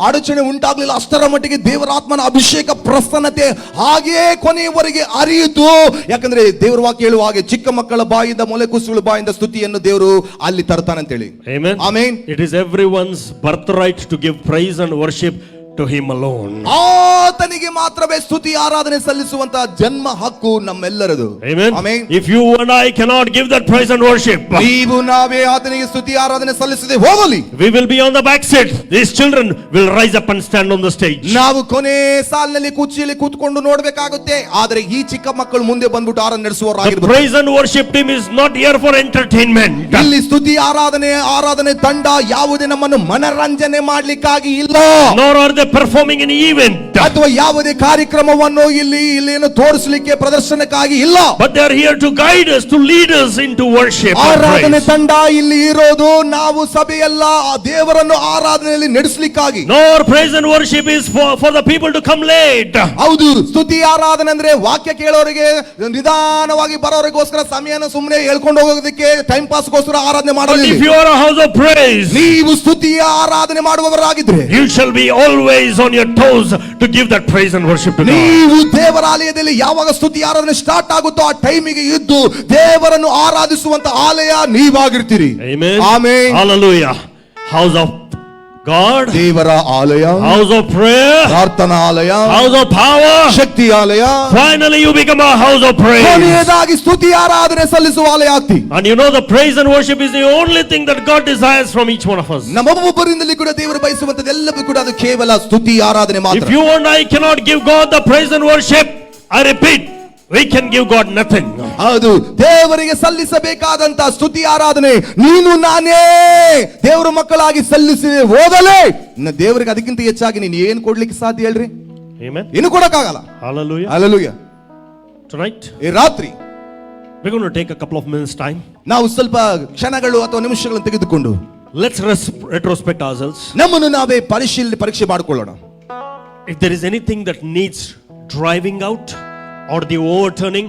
[SPEAKER 2] ಅಡಚಣೆ ಉಂಟಾಗಲಿಲ್ಲ. ಅಷ್ಟರ ಮಟ್ಟಿಗೆ ದೇವರಾತ್ಮನ ಅಭಿಷೇಕ ಪ್ರಸನ್ನತೆ ಹಾಗೆಯೇ ಕೊನೆಯವರೆಗೆ ಹರಿಯಿತು. ಯಾಕಂದ್ರೆ ದೇವರ ವಾಕ್ಯ ಹೇಳುವ ಹಾಗೆ ಚಿಕ್ಕ ಮಕ್ಕಳ ಬಾಯಿಂದ ಮೊಲೆಕುಸುಗಳ ಬಾಯಿಂದ ಸ್ತುತಿಯನ್ನು ದೇವರು ಅಲ್ಲಿ ತರ್ತಾನೆ ಅಂತ ಹೇಳಿ.
[SPEAKER 1] Amen.
[SPEAKER 2] Amen.
[SPEAKER 1] It is everyone's birthright to give praise and worship to him alone.
[SPEAKER 2] ಆತನಿಗೆ ಮಾತ್ರವೇ ಸ್ತುತಿ ಆರಾಧನೆ ಸಲ್ಲಿಸುವಂತ ಜನ್ಮ ಹಕ್ಕು ನಮ್ಮೆಲ್ಲರದು.
[SPEAKER 1] Amen.
[SPEAKER 2] Amen.
[SPEAKER 1] If you and I cannot give that praise and worship,
[SPEAKER 2] ನೀವು ನಾವೇ ಆತನಿಗೆ ಸ್ತುತಿ ಆರಾಧನೆ ಸಲ್ಲಿಸದೆ ಹೋಗಲಿ,
[SPEAKER 1] we will be on the back seat. These children will rise up and stand on the stage.
[SPEAKER 2] ನಾವು ಕೊನೆ ಸಾಲಿನಲ್ಲಿ ಕುರ್ಚಿಯಲ್ಲಿ ಕೂತ್ಕೊಂಡು ನೋಡಬೇಕಾಗುತ್ತೆ. ಆದರೆ ಈ ಚಿಕ್ಕ ಮಕ್ಕಳು ಮುಂದೆ ಬಂದ್ಬಿಟ್ಟು ಆರಾಧನೆ ನಡೆಸುವವರಾಗಿರಬೇಕು.
[SPEAKER 1] The praise and worship team is not here for entertainment.
[SPEAKER 2] ಇಲ್ಲಿ ಸ್ತುತಿ ಆರಾಧನೆ ತಂಡ ಯಾವುದೇ ನಮ್ಮನ್ನು ಮನರಂಜನೆ ಮಾಡ್ಲಿಕ್ಕಾಗಿ ಇಲ್ಲ,
[SPEAKER 1] Nor are they performing an event.
[SPEAKER 2] ಅಥವಾ ಯಾವುದೇ ಕಾರ್ಯಕ್ರಮವನ್ನು ಇಲ್ಲಿ ಏನು ತೋರಿಸಲಿಕ್ಕೆ ಪ್ರದರ್ಶನಕ್ಕಾಗಿ ಇಲ್ಲ.
[SPEAKER 1] But they are here to guide us, to lead us into worship and
[SPEAKER 2] ಆರಾಧನೆ
[SPEAKER 1] praise.
[SPEAKER 2] ತಂಡ ಇಲ್ಲಿ ಇರೋದು ನಾವು ಸಭೆಯೆಲ್ಲ ಆ ದೇವರನ್ನು ಆರಾಧನೆಯಲ್ಲಿ ನಡೆಸಲಿಕ್ಕಾಗಿ.
[SPEAKER 1] Nor praise and worship is for the people to come late.
[SPEAKER 2] ಹೌದು, ಸ್ತುತಿ ಆರಾಧನೆ ಅಂದ್ರೆ ವಾಕ್ಯ ಕೇಳೋರಿಗೆ ನಿಧಾನವಾಗಿ ಬರೋರಿಗೋಸ್ಕರ ಸಮಯನ ಸುಮ್ಮನೆ ಹೇಳ್ಕೊಂಡು ಹೋಗೋದಕ್ಕೆ ಟೈಮ್ ಪಾಸ್ಗೋಸ್ಕರ ಆರಾಧನೆ
[SPEAKER 1] But
[SPEAKER 2] ಮಾಡಲಿಲ್ಲ.
[SPEAKER 1] if you are a house of praise,
[SPEAKER 2] ನೀವು ಸ್ತುತಿಯ ಆರಾಧನೆ ಮಾಡುವವರಾಗಿದ್ರೆ
[SPEAKER 1] you shall be always on your toes to give that praise and worship to God.
[SPEAKER 2] ನೀವು ದೇವರಾಲಯದಲ್ಲಿ ಯಾವಾಗ ಸ್ತುತಿ ಆರಾಧನೆ ಸ್ಟಾರ್ಟ್ ಆಗುತ್ತೋ ಆ ಟೈಮಿಗೆ ಇದ್ದು ದೇವರನ್ನು ಆರಾಧಿಸುವಂತ ಆಲಯ ನೀವಾಗಿರ್ತೀರಿ.
[SPEAKER 1] Amen.
[SPEAKER 2] Amen.
[SPEAKER 1] Hallelujah. House of God,
[SPEAKER 2] ದೇವರ ಆಲಯ,
[SPEAKER 1] house of prayer,
[SPEAKER 2] ಪ್ರಾರ್ಥನಾ ಆಲಯ,
[SPEAKER 1] house of power.
[SPEAKER 2] ಶಕ್ತಿ ಆಲಯ,
[SPEAKER 1] Finally you become a house of praise.
[SPEAKER 2] ಕೊನೆಯದಾಗಿ ಸ್ತುತಿ ಆರಾಧನೆ ಸಲ್ಲಿಸುವ ಆಲಯ ಆಗ್ತಿ.
[SPEAKER 1] And you know the praise and worship is the only thing that God desires from each one of us.
[SPEAKER 2] ನಮ್ಮೊಬ್ಬೊಬ್ಬರಿಂದಲೂ ಕೂಡ ದೇವರು ಬಯಸುವಂತದ್ದೆಲ್ಲವೂ ಕೂಡ ಅದು ಕೇವಲ ಸ್ತುತಿ ಆರಾಧನೆ ಮಾತ್ರ.
[SPEAKER 1] If you and I cannot give God the praise and worship, I repeat, we can give God nothing.
[SPEAKER 2] ಹೌದು, ದೇವರಿಗೆ ಸಲ್ಲಿಸಬೇಕಾದಂತ ಸ್ತುತಿ ಆರಾಧನೆ ನೀನು ನಾನೇ ದೇವರ ಮಕ್ಕಳಾಗಿ ಸಲ್ಲಿಸಿದೆ ಹೋದಲೇ ಇನ್ನು ದೇವರಿಗೆ ಅದಕ್ಕಿಂತ ಹೆಚ್ಚಾಗಿ ನೀನು ಏನು ಕೊಡ್ಲಿಕ್ಕೆ ಸಾಧ್ಯ ಹೇಳ್ರಿ?
[SPEAKER 1] Amen.
[SPEAKER 2] ಏನು ಕೊಡಕ್ಕಾಗಲ್ಲ.
[SPEAKER 1] Hallelujah.
[SPEAKER 2] ಹಲ್ಲೆಲೂಯಾ.
[SPEAKER 1] Tonight
[SPEAKER 2] ಈ ರಾತ್ರಿ
[SPEAKER 1] we're going to take a couple of minutes time.
[SPEAKER 2] ನಾವು ಸ್ವಲ್ಪ ಕ್ಷಣಗಳು ಅಥವಾ ನಿಮಿಷಗಳನ್ನು ತೆಗೆದುಕೊಂಡು
[SPEAKER 1] Let's retrospect ourselves.
[SPEAKER 2] ನಮ್ಮನ್ನು ನಾವೇ ಪರೀಕ್ಷೆ ಮಾಡಿಕೊಳ್ಳೋಣ.
[SPEAKER 1] If there is anything that needs driving out or the overturning,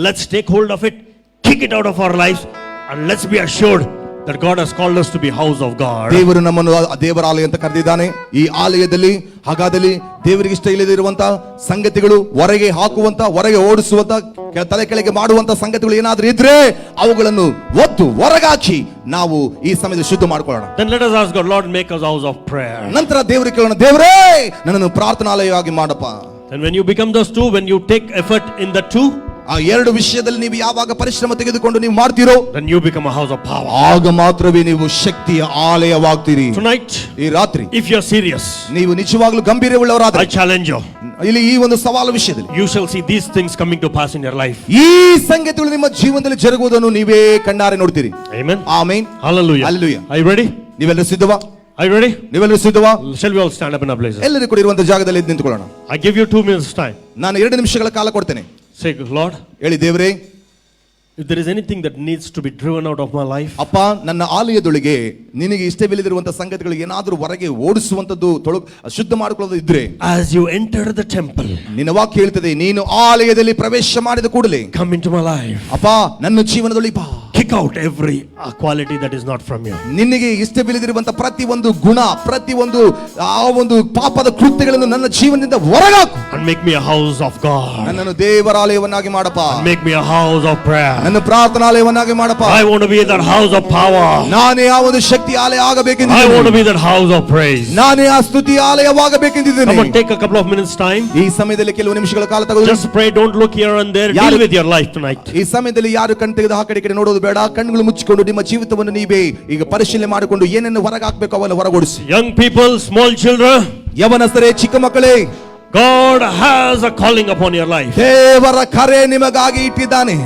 [SPEAKER 1] let's take hold of it, kick it out of our lives, and let's be assured that God has called us to be house of God.
[SPEAKER 2] ದೇವರು ನಮ್ಮನ್ನು ದೇವರ ಆಲಯ ಅಂತ ಕರೆದಿದ್ದಾನೆ. ಈ ಆಲಯದಲ್ಲಿ ಹಾಗಾದಲ್ಲಿ ದೇವರಿಗೆ ಇಷ್ಟ ಇಲ್ಲದಿರುವಂತ ಸಂಗತಿಗಳು, ಹೊರಗೆ ಹಾಕುವಂತ, ಹೊರಗೆ ಓಡಿಸುವಂತ, ತಲೆ ಕೆಳಗೆ ಮಾಡುವಂತ ಸಂಗತಿಗಳು ಏನಾದ್ರೂ ಇದ್ರೆ ಅವುಗಳನ್ನು ಒತ್ತು ಹೊರಗಾಕಿ ನಾವು ಈ ಸಮಯದಲ್ಲಿ ಶುದ್ಧ ಮಾಡ್ಕೊಳ್ಳೋಣ.
[SPEAKER 1] Then let us ask God, Lord, make us house of prayer.
[SPEAKER 2] ನಂತರ ದೇವರಿಗೆ ಕೇಳೋಣ, ದೇವರೇ ನನ್ನನ್ನು ಪ್ರಾರ್ಥನಾಲಯವಾಗಿ ಮಾಡಪ್ಪ.
[SPEAKER 1] And when you become those two, when you take effort in the two,
[SPEAKER 2] ಆ ಎರಡು ವಿಷಯದಲ್ಲಿ ನೀವು ಯಾವಾಗ ಪರಿಶ್ರಮ ತೆಗೆದುಕೊಂಡು ನೀವು ಮಾಡ್ತೀರೋ
[SPEAKER 1] then you become a house of power.
[SPEAKER 2] ಆಗ ಮಾತ್ರವೇ ನೀವು ಶಕ್ತಿಯ ಆಲಯವಾಗ್ತೀರಿ.
[SPEAKER 1] Tonight,
[SPEAKER 2] ಈ ರಾತ್ರಿ
[SPEAKER 1] if you're serious,
[SPEAKER 2] ನೀವು ನಿಜವಾಗ್ಲೂ ಗಂಭೀರವುಳ್ಳವರಾದ್ರೆ
[SPEAKER 1] I challenge you.
[SPEAKER 2] ಇಲ್ಲಿ ಈ ಒಂದು ಸವಾಲು ವಿಷಯದಲ್ಲಿ
[SPEAKER 1] You shall see these things coming to pass in your life.
[SPEAKER 2] ಈ ಸಂಗತಿಗಳು ನಿಮ್ಮ ಜೀವನದಲ್ಲಿ ಜರುಗುವುದನ್ನು ನೀವೇ ಕಣ್ಣಾರೆ ನೋಡ್ತೀರಿ.
[SPEAKER 1] Amen.
[SPEAKER 2] Amen.
[SPEAKER 1] Hallelujah.
[SPEAKER 2] Hallelujah.
[SPEAKER 1] Are you ready?
[SPEAKER 2] ನೀವೆಲ್ಲರೂ ಸಿದ್ಧವಾ?
[SPEAKER 1] Are you ready?
[SPEAKER 2] ನೀವೆಲ್ಲರೂ ಸಿದ್ಧವಾ?
[SPEAKER 1] Shall we all stand up in our places?
[SPEAKER 2] ಎಲ್ಲರೂ ಕೂಡ ಇರುವಂತ ಜಾಗದಲ್ಲಿ ಎದ್ದು ನಿಂತುಕೊಳ್ಳೋಣ.
[SPEAKER 1] I give you 2 minutes time.
[SPEAKER 2] ನಾನು 2 ನಿಮಿಷಗಳ ಕಾಲ ಕೊಡ್ತೇನೆ.
[SPEAKER 1] Say, Lord,
[SPEAKER 2] ಹೇಳಿ, ದೇವರೇ,
[SPEAKER 1] if there is anything that needs to be driven out of my life,
[SPEAKER 2] ಅಪ್ಪ ನನ್ನ ಆಲಯದೊಳಗೆ ನಿನಗೆ ಇಷ್ಟವಿಲ್ಲದಿರುವಂತ ಸಂಗತಿಗಳು ಏನಾದರೂ ಹೊರಗೆ ಓಡಿಸುವಂತದ್ದು ಶುದ್ಧ ಮಾಡಿಕೊಳ್ಳೋದು ಇದ್ರೆ,
[SPEAKER 1] as you enter the temple,
[SPEAKER 2] ನಿನ್ನ ವಾಕ್ಯ ಹೇಳ್ತದೆ, ನೀನು ಆಲಯದಲ್ಲಿ ಪ್ರವೇಶ ಮಾಡಿದ ಕೂಡಲೇ
[SPEAKER 1] come into my life.
[SPEAKER 2] ಅಪ್ಪ ನನ್ನ ಜೀವನದೊಳಗೆ ಬಾ.
[SPEAKER 1] Kick take out every quality that is not from you.
[SPEAKER 2] ನಿನಗೆ ಇಷ್ಟವಿಲ್ಲದಿರುವಂತ ಪ್ರತಿ ಒಂದು ಗುಣ, ಪ್ರತಿ ಒಂದು ಆ ಒಂದು ಪಾಪದ ಕೃತ್ಯಗಳನ್ನು ನನ್ನ ಜೀವನದಿಂದ ಹೊರಗಾಕು.
[SPEAKER 1] And make me a house of God.
[SPEAKER 2] ನನ್ನನ್ನು ದೇವರಾಲಯವನ್ನಾಗಿ ಮಾಡಪ್ಪ.
[SPEAKER 1] And make me a house of prayer.
[SPEAKER 2] ನನ್ನ ಪ್ರಾರ್ಥನಾಲಯವನ್ನಾಗಿ ಮಾಡಪ್ಪ.
[SPEAKER 1] I want to be that house of power.
[SPEAKER 2] ನಾನೇ ಆ ಒಂದು ಶಕ್ತಿ ಆಲಯ ಆಗಬೇಕೆಂದಿದ್ದೇನೆ.
[SPEAKER 1] I want to be that house of praise.
[SPEAKER 2] ನಾನೇ ಆ ಸ್ತುತಿ ಆಲಯವಾಗಬೇಕೆಂದಿದ್ದೇನೆ.
[SPEAKER 1] Come on, take a couple of minutes time.
[SPEAKER 2] ಈ ಸಮಯದಲ್ಲಿ ಕೆಲವು ನಿಮಿಷಗಳ ಕಾಲ ತಗೊಳ್ಳಿ.
[SPEAKER 1] Just pray, don't look here and there. Deal with your life tonight.
[SPEAKER 2] ಈ ಸಮಯದಲ್ಲಿ ಯಾರು ಕಣ್ಣು ತೆಗೆದು ಆ ಕಡೆ ನೋಡೋದು ಬೇಡ. ಕಣ್ಣುಗಳು ಮುಚ್ಚಿಕೊಂಡು ನಿಮ್ಮ ಜೀವಿತವನ್ನು ನೀವೇ ಈಗ ಪರಿಶೀಲನೆ ಮಾಡಿಕೊಂಡು ಏನೇನು ಹೊರಗೆ ಹಾಕಬೇಕು ಅವನ್ನು ಹೊರಗೊಡಿಸಿ.
[SPEAKER 1] Young people, small children,
[SPEAKER 2] ಯವನಸ್ಥರೇ, ಚಿಕ್ಕ ಮಕ್ಕಳೇ,
[SPEAKER 1] God has a calling upon your life.
[SPEAKER 2] ದೇವರ ಕರೆ ನಿಮಗಾಗಿ ಇಟ್ಟಿದ್ದಾನೆ.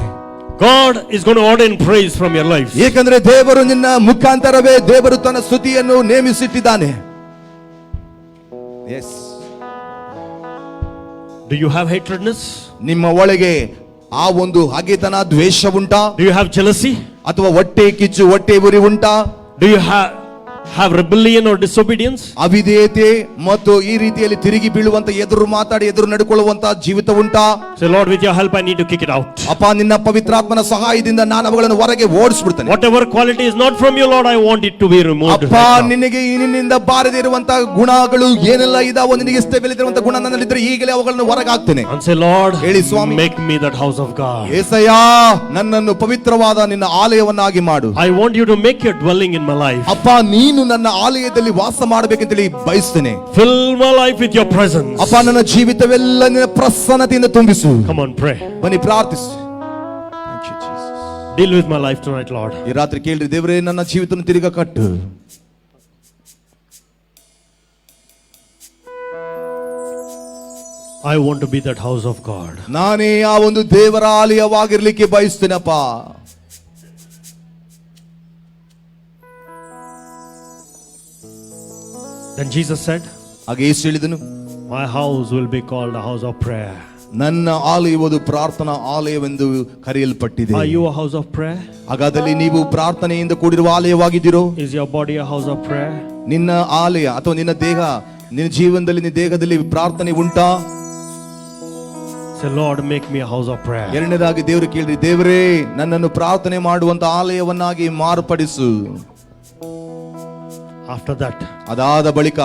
[SPEAKER 1] God is going to ordain praise from your life.
[SPEAKER 2] ಏಕೆಂದರೆ ದೇವರು ನಿನ್ನ ಮುಖಾಂತರವೇ ದೇವರು ತನ್ನ ಸ್ತುತಿಯನ್ನು ನೇಮಿಸಿಟ್ಟಿದ್ದಾನೆ. Yes.
[SPEAKER 1] Do you have hatredness?
[SPEAKER 2] ನಿಮ್ಮ ಒಳಗೆ ಆ ಒಂದು ಹಗೆತನ, ದ್ವೇಷ ಉಂಟಾ?
[SPEAKER 1] Do you have jealousy?
[SPEAKER 2] ಅಥವಾ ಹೊಟ್ಟೆ ಕಿಚ್ಚು, ಹೊಟ್ಟೆ ಉರಿ ಉಂಟಾ?
[SPEAKER 1] Do you have rebellion or disobedience?
[SPEAKER 2] ಅವಿಧೇಯತೆ ಮತ್ತು ಈ ರೀತಿಯಲ್ಲಿ ತಿರುಗಿ ಬೀಳುವಂತ, ಎದುರು ಮಾತಾಡಿ ಎದುರು ನಡ್ಕೊಳ್ಳುವಂತ ಜೀವಿತ ಉಂಟಾ?
[SPEAKER 1] Say, Lord, with your help I need to kick it out.
[SPEAKER 2] ಅಪ್ಪ, ನಿನ್ನ ಪವಿತ್ರಾತ್ಮನ ಸಹಾಯದಿಂದ ನಾನು ಅವುಗಳನ್ನು ಹೊರಗೆ ಓಡಿಸ್ಬಿಡ್ತೇನೆ.
[SPEAKER 1] Whatever quality is not from you, Lord, I want it to be removed.
[SPEAKER 2] ಅಪ್ಪ, ನಿನಗೆ ನಿನ್ನಿಂದ ಬಾರದೇ ಇರುವಂತ ಗುಣಗಳು ಏನೆಲ್ಲ ಇದಾವೋ, ನಿನಗೆ ಇಷ್ಟವಿಲ್ಲದಿರುವಂತ ಗುಣ ನನ್ನಲ್ಲಿದ್ದರೆ ಈಗಲೇ ಅವುಗಳನ್ನು ಹೊರಗೆ ಹಾಕ್ತೇನೆ.
[SPEAKER 1] And say, Lord,
[SPEAKER 2] ಹೇಳಿ, ಸ್ವಾಮಿ,
[SPEAKER 1] make me that house of God.
[SPEAKER 2] యేసయ్యಾ, ನನ್ನನ್ನು ಪವಿತ್ರವಾದ ನಿನ್ನ ಆಲಯವನ್ನಾಗಿ ಮಾಡು.
[SPEAKER 1] I want you to make your dwelling in my life.
[SPEAKER 2] ಅಪ್ಪ, ನೀನು ನನ್ನ ಆಲಯದಲ್ಲಿ ವಾಸ ಮಾಡಬೇಕಂತೇಳಿ ಬಯಸ್ತೇನೆ.
[SPEAKER 1] Fill my life with your presence.
[SPEAKER 2] ಅಪ್ಪ, ನನ್ನ ಜೀವಿತವೆಲ್ಲ ನಿನ್ನ ಪ್ರಸನ್ನತೆಯಿಂದ ತುಂಬಿಸು.
[SPEAKER 1] Come on, pray.
[SPEAKER 2] ಬನ್ನಿ ಪ್ರಾರ್ಥಿಸು. Thank you, Jesus.
[SPEAKER 1] Deal with my life tonight, Lord.
[SPEAKER 2] ಈ ರಾತ್ರಿ ಕೇಳ್ರಿ, ದೇವರೇ ನನ್ನ ಜೀವಿತವನ್ನು ತಿರುಗ ಕಟ್ಟು.
[SPEAKER 1] I want to be that house of God.
[SPEAKER 2] ನಾನೇ ಆ ಒಂದು ದೇವರ ಆಲಯವಾಗಿರ್ಲಿಕ್ಕೆ ಬಯಸ್ತೇನಪ್ಪ.
[SPEAKER 1] Then Jesus said,
[SPEAKER 2] ಹಾಗೆ ಯೇಸು ಹೇಳಿದನು,
[SPEAKER 1] my house will be called a house of prayer.
[SPEAKER 2] ನನ್ನ ಆಲಯವುದು ಪ್ರಾರ್ಥನಾ ಆಲಯವೆಂದು ಕರೆಯಲ್ಪಟ್ಟಿದೆ.
[SPEAKER 1] Are you a house of prayer?
[SPEAKER 2] ಹಾಗಾದಲ್ಲಿ ನೀವು ಪ್ರಾರ್ಥನೆಯಿಂದ ಕೂಡಿರುವ ಆಲಯವಾಗಿದ್ದೀರೋ?
[SPEAKER 1] Is your body a house of prayer?
[SPEAKER 2] ನಿನ್ನ ಆಲಯ ಅಥವಾ ನಿನ್ನ ದೇಹ, ನಿನ್ನ ಜೀವನದಲ್ಲಿ, ನಿನ್ನ ದೇಹದಲ್ಲಿ ಪ್ರಾರ್ಥನೆ ಉಂಟಾ?
[SPEAKER 1] Say, Lord, make me a house of prayer.
[SPEAKER 2] ಎರಡನೇದಾಗಿ ದೇವರು ಕೇಳ್ರಿ, ದೇವರೇ ನನ್ನನ್ನು ಪ್ರಾರ್ಥನೆ ಮಾಡುವಂತ ಆಲಯವನ್ನಾಗಿ ಮಾರ್ಪಡಿಸು.
[SPEAKER 1] After that,
[SPEAKER 2] ಅದಾದ ಬಳಿಕ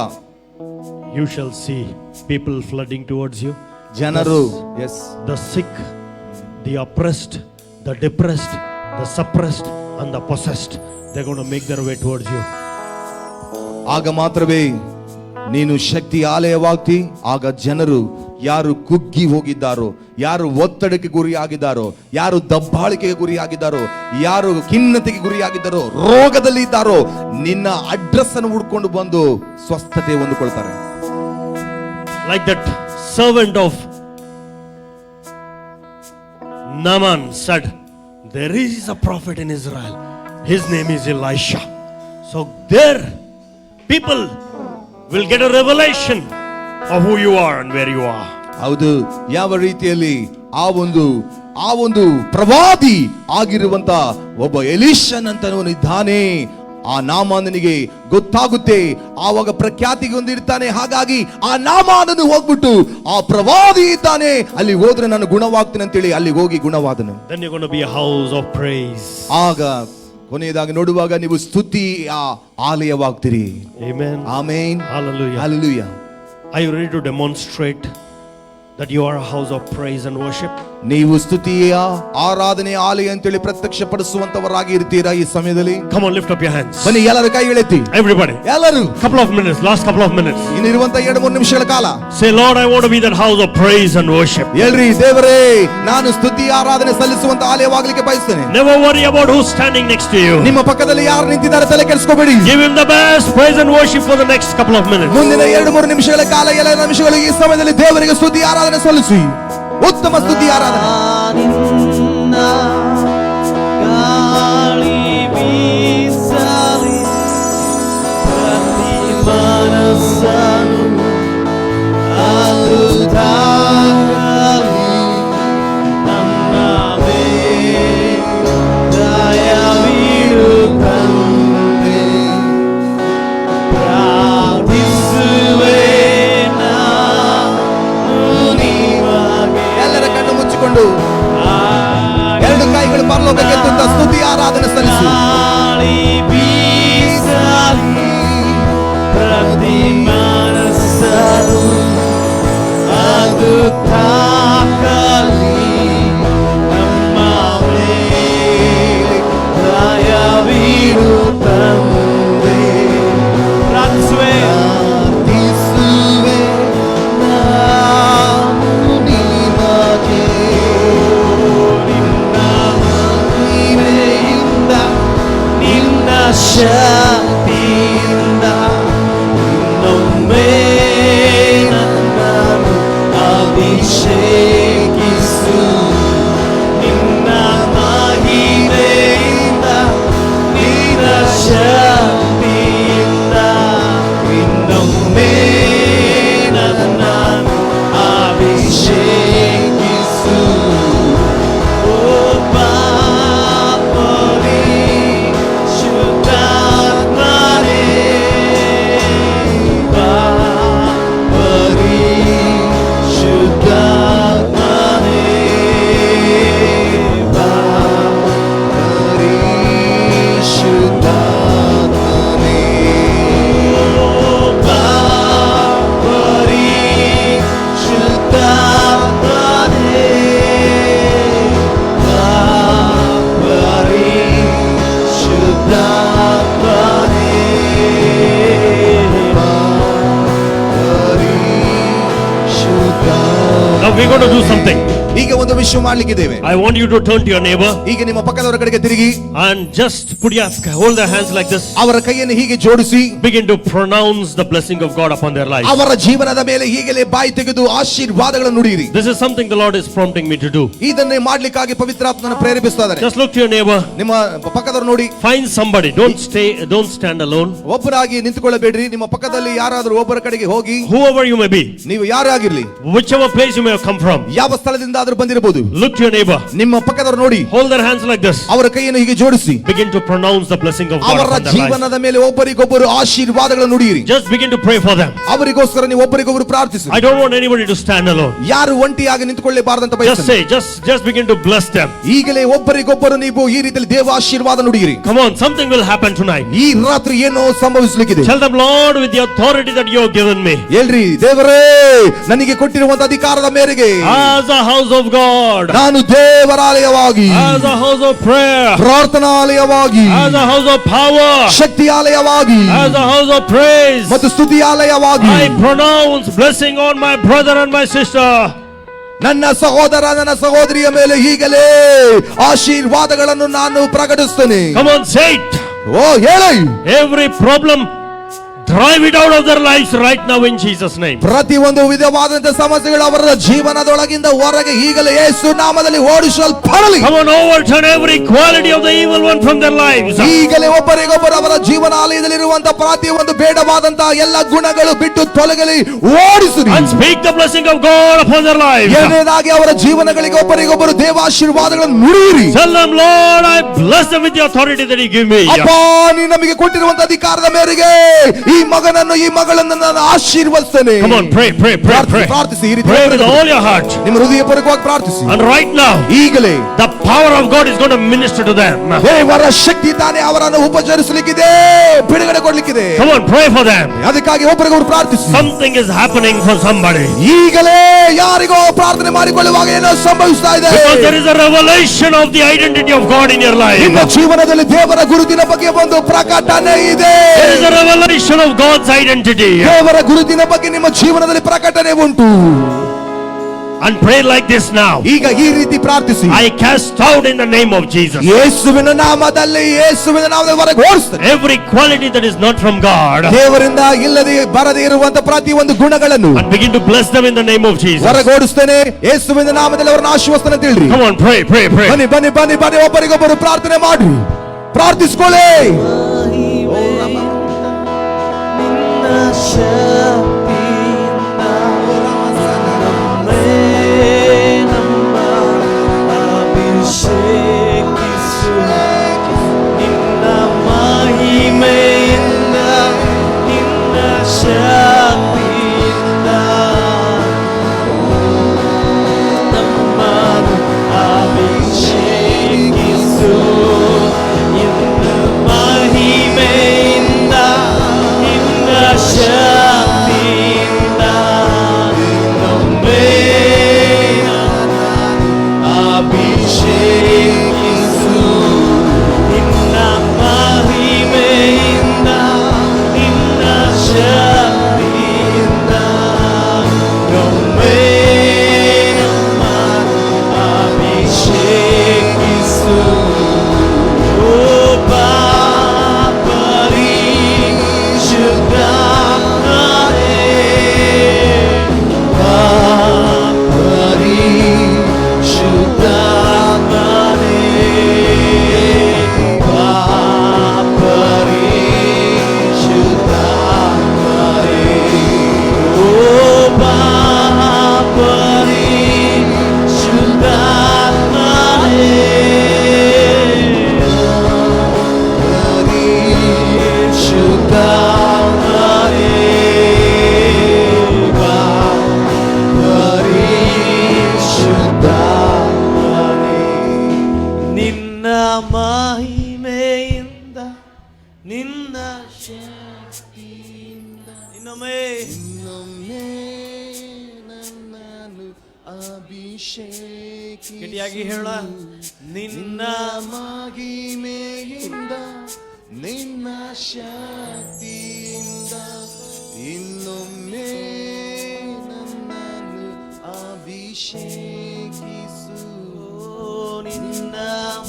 [SPEAKER 1] you shall see people flooding towards you.
[SPEAKER 2] ಜನರು,
[SPEAKER 1] the sick, the oppressed, the depressed, the suppressed and the possessed, they're going to make their way towards you.
[SPEAKER 2] ಆಗ ಮಾತ್ರವೇ ನೀನು ಶಕ್ತಿ ಆಲಯವಾಗ್ತಿ. ಆಗ ಜನರು ಯಾರು ಕುಗ್ಗಿ ಹೋಗಿದ್ದಾರೋ, ಯಾರು ಒತ್ತಡಕ್ಕೆ ಗುರಿಯಾಗಿದ್ದಾರೋ, ಯಾರು ದಬ್ಬಾಳಿಕೆಗೆ ಗುರಿಯಾಗಿದ್ದಾರೋ, ಯಾರು ಖಿನ್ನತೆಗೆ ಗುರಿಯಾಗಿದ್ದಾರೋ, ರೋಗದಲ್ಲಿ ಇದ್ದಾರೋ, ನಿನ್ನ ಅಡ್ರೆಸ್ ಅನ್ನು ಹುಡ್ಕೊಂಡು ಬಂದು ಸ್ವಸ್ಥತೆ ಹೊಂದಿಕೊಳ್ತಾರೆ.
[SPEAKER 1] Like that servant of Naaman said, there is a prophet in Israel, his name is Elisha. So there people will get a revelation of who you are and where you are.
[SPEAKER 2] ಹೌದು, ಯಾವ ರೀತಿಯಲ್ಲಿ ಆ ಒಂದು ಪ್ರವಾದಿ ಆಗಿರುವಂತ ಒಬ್ಬ ಎಲಿಷನ್ ಅಂತನವನು ಇದ್ದಾನೆ. ಆ ನಾಮಾನನಿಗೆ ಗೊತ್ತಾಗುತ್ತೆ, ಆವಾಗ ಪ್ರಖ್ಯಾತಿಗೆ ಹೊಂದಿರ್ತಾನೆ. ಹಾಗಾಗಿ ಆ ನಾಮಾನನು ಹೋಗ್ಬಿಟ್ಟು ಆ ಪ್ರವಾದಿ ಇದ್ದಾನೆ, ಅಲ್ಲಿ ಹೋದ್ರೆ ನಾನು ಗುಣವಾಗ್ತೇನೆ ಅಂತೇಳಿ ಅಲ್ಲಿ ಹೋಗಿ ಗುಣವಾದನು.
[SPEAKER 1] Then you're going to be a house of praise.
[SPEAKER 2] ಆಗ ಕೊನೆಯದಾಗಿ ನೋಡುವಾಗ ನೀವು ಸ್ತುತಿ ಆಲಯವಾಗ್ತೀರಿ.
[SPEAKER 1] Amen.
[SPEAKER 2] Amen.
[SPEAKER 1] Hallelujah.
[SPEAKER 2] Hallelujah.
[SPEAKER 1] Are you ready to demonstrate that you are a house of praise and worship?
[SPEAKER 2] ನೀವು ಸ್ತುತಿಯ ಆರಾಧನೆ ಆಲಯ ಅಂತೇಳಿ ಪ್ರತ್ಯಕ್ಷ ಪಡಿಸುವಂತವರಾಗಿ ಇರ್ತೀರಾ ಈ ಸಮಯದಲ್ಲಿ?
[SPEAKER 1] Come on, lift up your hands.
[SPEAKER 2] ಬನ್ನಿ, ಎಲ್ಲರೂ ಕೈ ಎಳೆತಿ.
[SPEAKER 1] Everybody.
[SPEAKER 2] ಎಲ್ಲರೂ
[SPEAKER 1] Couple of minutes, last couple of minutes.
[SPEAKER 2] ಇನ್ನಿರುವಂತ 2-3 ನಿಮಿಷಗಳ ಕಾಲ
[SPEAKER 1] Say, Lord, I want to be that house of praise and worship.
[SPEAKER 2] ಹೇಳ್ರಿ, ದೇವರೇ ನಾನು ಸ್ತುತಿ ಆರಾಧನೆ ಸಲ್ಲಿಸುವಂತ ಆಲಯವಾಗಲಿಕ್ಕೆ ಬಯಸ್ತೇನೆ.
[SPEAKER 1] Never worry about who's standing next to you.
[SPEAKER 2] ನಿಮ್ಮ ಪಕ್ಕದಲ್ಲಿ ಯಾರು ನಿಂತಿದ್ದಾರೆ ತಲೆ ಕೆಡಿಸ್ಕೋಬೇಡಿ.
[SPEAKER 1] Give him the best praise and worship for the next couple of minutes.
[SPEAKER 2] ಮುಂದಿನ 2-3 ನಿಮಿಷಗಳ ಕಾಲ, 7 ನಿಮಿಷಗಳು ಈ ಸಮಯದಲ್ಲಿ ದೇವರಿಗೆ ಸ್ತುತಿ ಆರಾಧನೆ ಸಲ್ಲಿಸಿ. ಉತ್ತಮ ಸ್ತುತಿ ಆರಾಧನೆ.
[SPEAKER 3] ಗಾಳಿ ಬೀಸಲಿ ಪ್ರತಿ ಮನಸ್ಸನು ಅದುದಾಗಲಿ ನನ್ನ ಮೇಲೆ ದಯವಿಡು ತಂದೆ. ಪ್ರಾರ್ಥಿಸುವೆ ನಾನು ನಿಮಗೆ.
[SPEAKER 2] ಎಲ್ಲರ ಕಣ್ಣು ಮುಚ್ಚಿಕೊಂಡು 2 ಕೈ
[SPEAKER 3] ಶಕ್ತಿಯಿಂದ ಇನ್ನೊಮ್ಮೆ ನನ್ನನ್ನು ಅಭಿಷೇಕಿಸು. ನಿನ್ನ ಮಹಿಮೆಯಿಂದ ನಿನ್ನ ಶಕ್ತಿಯಿಂದ ಇನ್ನೊಮ್ಮೆ ನನ್ನನ್ನು ಅಭಿಷೇಕಿಸು. ಓ ಪಾಪರಿ ಶುದ್ಧಾತ್ಮನೇ, ಪಾಪರಿ ಶುದ್ಧಾತ್ಮನೇ, ಪಾಪರಿ ಶುದ್ಧಾತ್ಮನೇ, ಪಾಪರಿ ಶುದ್ಧಾತ್ಮನೇ, ಪಾಪರಿ ಶುದ್ಧಾತ್ಮನೇ, ಪಾಪರಿ ಶುದ್ಧಾತ್ಮನೇ.
[SPEAKER 1] Now we're going to do something.
[SPEAKER 2] ಈಗ ಒಂದು ವಿಷಯ ಮಾಡ್ಲಿಕ್ಕಿದ್ದೇವೆ.
[SPEAKER 1] I want you to turn to your neighbor
[SPEAKER 2] ಈಗ ನಿಮ್ಮ ಪಕ್ಕದವರ ಕಡೆಗೆ ತಿರುಗಿ
[SPEAKER 1] and just hold their hands like this.
[SPEAKER 2] ಅವರ ಕೈಯನ್ನು ಹೀಗೆ ಜೋಡಿಸಿ
[SPEAKER 1] Begin to pronounce the blessing of God upon their lives.
[SPEAKER 2] ಅವರ ಜೀವನದ ಮೇಲೆ ಹೀಗೆಲೇ ಬಾಯಿ ತೆಗೆದು ಆಶೀರ್ವಾದಗಳನ್ನು ನುಡಿಯಿರಿ.
[SPEAKER 1] This is something the Lord is prompting me to do.
[SPEAKER 2] ಇದನ್ನೇ ಮಾಡ್ಲಿಕ್ಕಾಗಿ ಪವಿತ್ರಾತ್ಮನ ಪ್ರೇರೇಪಿಸ್ತಾ ಇದ್ದಾರೆ.
[SPEAKER 1] Just look to your neighbor.
[SPEAKER 2] ನಿಮ್ಮ ಪಕ್ಕದವರು ನೋಡಿ.
[SPEAKER 1] Find somebody. Don't stand alone.
[SPEAKER 2] ಒಬ್ಬರಾಗಿ ನಿಂತುಕೊಳ್ಳಬೇಡ್ರಿ. ನಿಮ್ಮ ಪಕ್ಕದಲ್ಲಿ ಯಾರಾದರೂ ಒಬ್ಬರ ಕಡೆಗೆ ಹೋಗಿ,
[SPEAKER 1] Whoever you may be,
[SPEAKER 2] ನೀವು ಯಾರೇ ಆಗಿರ್ಲಿ,
[SPEAKER 1] whichever place you may have come from,
[SPEAKER 2] ಯಾವ ಸ್ಥಳದಿಂದ ಆದರೂ ಬಂದಿರಬಹುದು,
[SPEAKER 1] look to your neighbor.
[SPEAKER 2] ನಿಮ್ಮ ಪಕ್ಕದವರು ನೋಡಿ.
[SPEAKER 1] Hold their hands like this.
[SPEAKER 2] ಅವರ ಕೈಯನ್ನು ಹೀಗೆ ಜೋಡಿಸಿ
[SPEAKER 1] Begin to pronounce the blessing of God
[SPEAKER 2] ಅವರ
[SPEAKER 1] upon their lives.
[SPEAKER 2] ಜೀವನದ ಮೇಲೆ ಒಬ್ಬರಿಗೊಬ್ಬರು ಆಶೀರ್ವಾದಗಳನ್ನು ನುಡಿಯಿರಿ.
[SPEAKER 1] Just begin to pray for them.
[SPEAKER 2] ಅವರಿಗೋಸ್ಕರ ನೀವು ಒಬ್ಬರಿಗೊಬ್ಬರು ಪ್ರಾರ್ಥಿಸಿ.
[SPEAKER 1] I don't want anybody to stand alone.
[SPEAKER 2] ಯಾರು ಒಂಟಿಯಾಗಿ ನಿಂತುಕೊಳ್ಳಬಾರದಂತ
[SPEAKER 1] Just
[SPEAKER 2] ಬಯಸ್ತೇನೆ.
[SPEAKER 1] say, just begin to bless them.
[SPEAKER 2] ಈಗಲೇ ಒಬ್ಬರಿಗೊಬ್ಬರು ನೀವು ಈ ರೀತಿಯಲ್ಲಿ ದೇವ ಆಶೀರ್ವಾದ ನುಡಿಯಿರಿ.
[SPEAKER 1] Come on, something will happen tonight.
[SPEAKER 2] ಈ ರಾತ್ರಿ ಏನೋ ಸಂಭವಿಸಲಿಕ್ಕಿದೆ.
[SPEAKER 1] Tell them, Lord, with the authority that you have given me,
[SPEAKER 2] ಹೇಳ್ರಿ, ದೇವರೇ ನನಗೆ ಕೊಟ್ಟಿರುವಂತ ಅಧಿಕಾರದ ಮೇರೆಗೆ
[SPEAKER 1] as a house of God,
[SPEAKER 2] ನಾನು ದೇವರಾಲಯವಾಗಿ,
[SPEAKER 1] as a house of prayer,
[SPEAKER 2] ಪ್ರಾರ್ಥನಾಲಯವಾಗಿ,
[SPEAKER 1] as a house of power,
[SPEAKER 2] ಶಕ್ತಿಯಾಲಯವಾಗಿ
[SPEAKER 1] as a house of praise,
[SPEAKER 2] ಮತ್ತು ಸ್ತುತಿಯಾಲಯವಾಗಿ
[SPEAKER 1] I pronounce blessing on my brother and my sister.
[SPEAKER 2] ನನ್ನ ಸಹೋದರ ನನ್ನ ಸಹೋದರಿಯ ಮೇಲೆ ಈಗಲೇ ಆಶೀರ್ವಾದಗಳನ್ನು ನಾನು ಪ್ರಕಟಿಸ್ತೇನೆ.
[SPEAKER 1] Come on, say it.
[SPEAKER 2] ಓ ಹೇಳಿ,
[SPEAKER 1] Every problem, drive it out of their lives right now in Jesus' name.
[SPEAKER 2] ಪ್ರತಿ ಒಂದು ವಿಧವಾದಂತಹ ಸಮಸ್ಯೆಗಳು ಅವರ ಜೀವನದೊಳಗಿಂದ ಹೊರಗೆ ಈಗಲೇ ಯೇಸು ನಾಮದಲ್ಲಿ ಓಡಿಸಲ್ಪಡಲಿ.
[SPEAKER 1] Come on, overturn every quality of the evil one from their lives.
[SPEAKER 2] ಈಗಲೇ ಒಬ್ಬರಿಗೊಬ್ಬರು ಅವರ ಜೀವನಾಲಯದಲ್ಲಿರುವಂತಹ ಪ್ರತಿ ಒಂದು ಬೇಡವಾದಂತಹ ಎಲ್ಲ ಗುಣಗಳು ಬಿಟ್ಟು ತೊಲಗಲಿ, ಓಡಿಸಿರಿ.
[SPEAKER 1] And speak the blessing of God upon their lives.
[SPEAKER 2] ಎರಡನೇದಾಗಿ ಅವರ ಜೀವನಗಳಿಗೆ ಒಬ್ಬರಿಗೊಬ್ಬರು ದೇವಾಶೀರ್ವಾದಗಳನ್ನು ನುಡಿಯಿರಿ.
[SPEAKER 1] Tell them, Lord, I bless them with the authority that you give me.
[SPEAKER 2] ಅಪ್ಪ, ನೀ ನಮಗೆ ಕೊಟ್ಟಿರುವಂತಹ ಅಧಿಕಾರದ ಮೇರೆಗೆ ಈ ಮಗನನ್ನು ಈ ಮಗಳನ್ನು ನಾನು ಆಶೀರ್ವದಿಸ್ತೇನೆ.
[SPEAKER 1] Come on, pray.
[SPEAKER 2] ಪ್ರಾರ್ಥಿಸಿ, ಈ ರೀತಿ
[SPEAKER 1] Pray with all your heart.
[SPEAKER 2] ನಿಮ್ಮ ಹೃದಯಪೂರ್ವಕವಾಗಿ ಪ್ರಾರ್ಥಿಸಿ.
[SPEAKER 1] And right now,
[SPEAKER 2] ಈಗಲೇ
[SPEAKER 1] the power of God is going to minister to them.
[SPEAKER 2] ದೇವರ ಶಕ್ತಿ ತಾನೇ ಅವರನ್ನು ಉಪಚರಿಸಲಿಕ್ಕಿದೆ, ಬಿಡುಗಡೆ ಕೊಡ್ಲಿಕ್ಕಿದೆ.
[SPEAKER 1] Come on, pray for them.
[SPEAKER 2] ಅದಕ್ಕಾಗಿ ಒಬ್ಬರಿಗೊಬ್ಬರು ಪ್ರಾರ್ಥಿಸಿ.
[SPEAKER 1] Something is happening for somebody.
[SPEAKER 2] ಈಗಲೇ ಯಾರಿಗೋ ಪ್ರಾರ್ಥನೆ ಮಾಡಿಕೊಳ್ಳುವಾಗ ಏನೋ ಸಂಭವಿಸ್ತಾ ಇದೆ.
[SPEAKER 1] Because there is a revelation of the identity of God in your life.
[SPEAKER 2] ನಿಮ್ಮ ಜೀವನದಲ್ಲಿ ದೇವರ ಗುರುತಿನ ಬಗ್ಗೆ ಒಂದು ಪ್ರಕಟಣೆ ಇದೆ.
[SPEAKER 1] There is a revelation of God's identity.
[SPEAKER 2] ದೇವರ ಗುರುತಿನ ಬಗ್ಗೆ ನಿಮ್ಮ ಜೀವನದಲ್ಲಿ ಪ್ರಕಟಣೆ ಉಂಟು.
[SPEAKER 1] And pray like this now.
[SPEAKER 2] ಈಗ ಈ ರೀತಿ ಪ್ರಾರ್ಥಿಸಿ.
[SPEAKER 1] I cast out in the name of Jesus
[SPEAKER 2] ಯೇಸುವಿನ ನಾಮದಲ್ಲಿ, ಯೇಸುವಿನ ನಾಮದ ಹೊರಗೆ ಓಡಿಸ್ತೇನೆ
[SPEAKER 1] every quality that is not from God.
[SPEAKER 2] ದೇವರಿಂದ ಇಲ್ಲದೆ ಬರದೇ ಇರುವಂತ ಪ್ರತಿ ಒಂದು ಗುಣಗಳನ್ನು
[SPEAKER 1] And begin to bless them in the name of Jesus.
[SPEAKER 2] ಹೊರಗೆ ಓಡಿಸ್ತೇನೆ. ಯೇಸುವಿನ ನಾಮದಲ್ಲಿ ಅವರನ್ನು ಆಶೀರ್ವದಿಸ್ತೇನೆ ಅಂತ ಹೇಳ್ರಿ.
[SPEAKER 1] Come on, pray.
[SPEAKER 2] ಬನ್ನಿ ಒಬ್ಬರಿಗೊಬ್ಬರು ಪ್ರಾರ್ಥನೆ ಮಾಡ್ರಿ, ಪ್ರಾರ್ಥಿಸ್ಕೊಳ್ಳಿ.
[SPEAKER 3] ನಿನ್ನ ಶಕ್ತಿಯಿಂದ ನಮ್ಮ ಅಭಿಷೇಕಿಸು. ನಿನ್ನ ಮಹಿಮೆಯಿಂದ ನಿನ್ನ ಶಕ್ತಿಯಿಂದ ನಮ್ಮನ್ನು ಅಭಿಷೇಕಿಸು. ನಿನ್ನ ಮಹಿಮೆಯಿಂದ ನಿನ್ನ ಶಕ್ತಿಯಿಂದ ನಮ್ಮನ್ನು ಅಭಿಷೇಕಿಸು. ಮಹಿಮೆಯಿಂದ ನಿನ್ನ ಶಕ್ತಿಯಿಂದ ಇನ್ನೊಮ್ಮೆ
[SPEAKER 2] ನನ್ನನ್ನು ಅಭಿಷೇಕಿಸು.
[SPEAKER 3] ಗಟ್ಟಿಯಾಗಿ ಹೇಳ. ನಿನ್ನ
[SPEAKER 2] ಮಹಿಮೆಯಿಂದ ನಿನ್ನ ಶಕ್ತಿಯಿಂದ ಇನ್ನೊಮ್ಮೆ ನನ್ನನ್ನು ಅಭಿಷೇಕಿಸು.
[SPEAKER 3] ನಿನ್ನ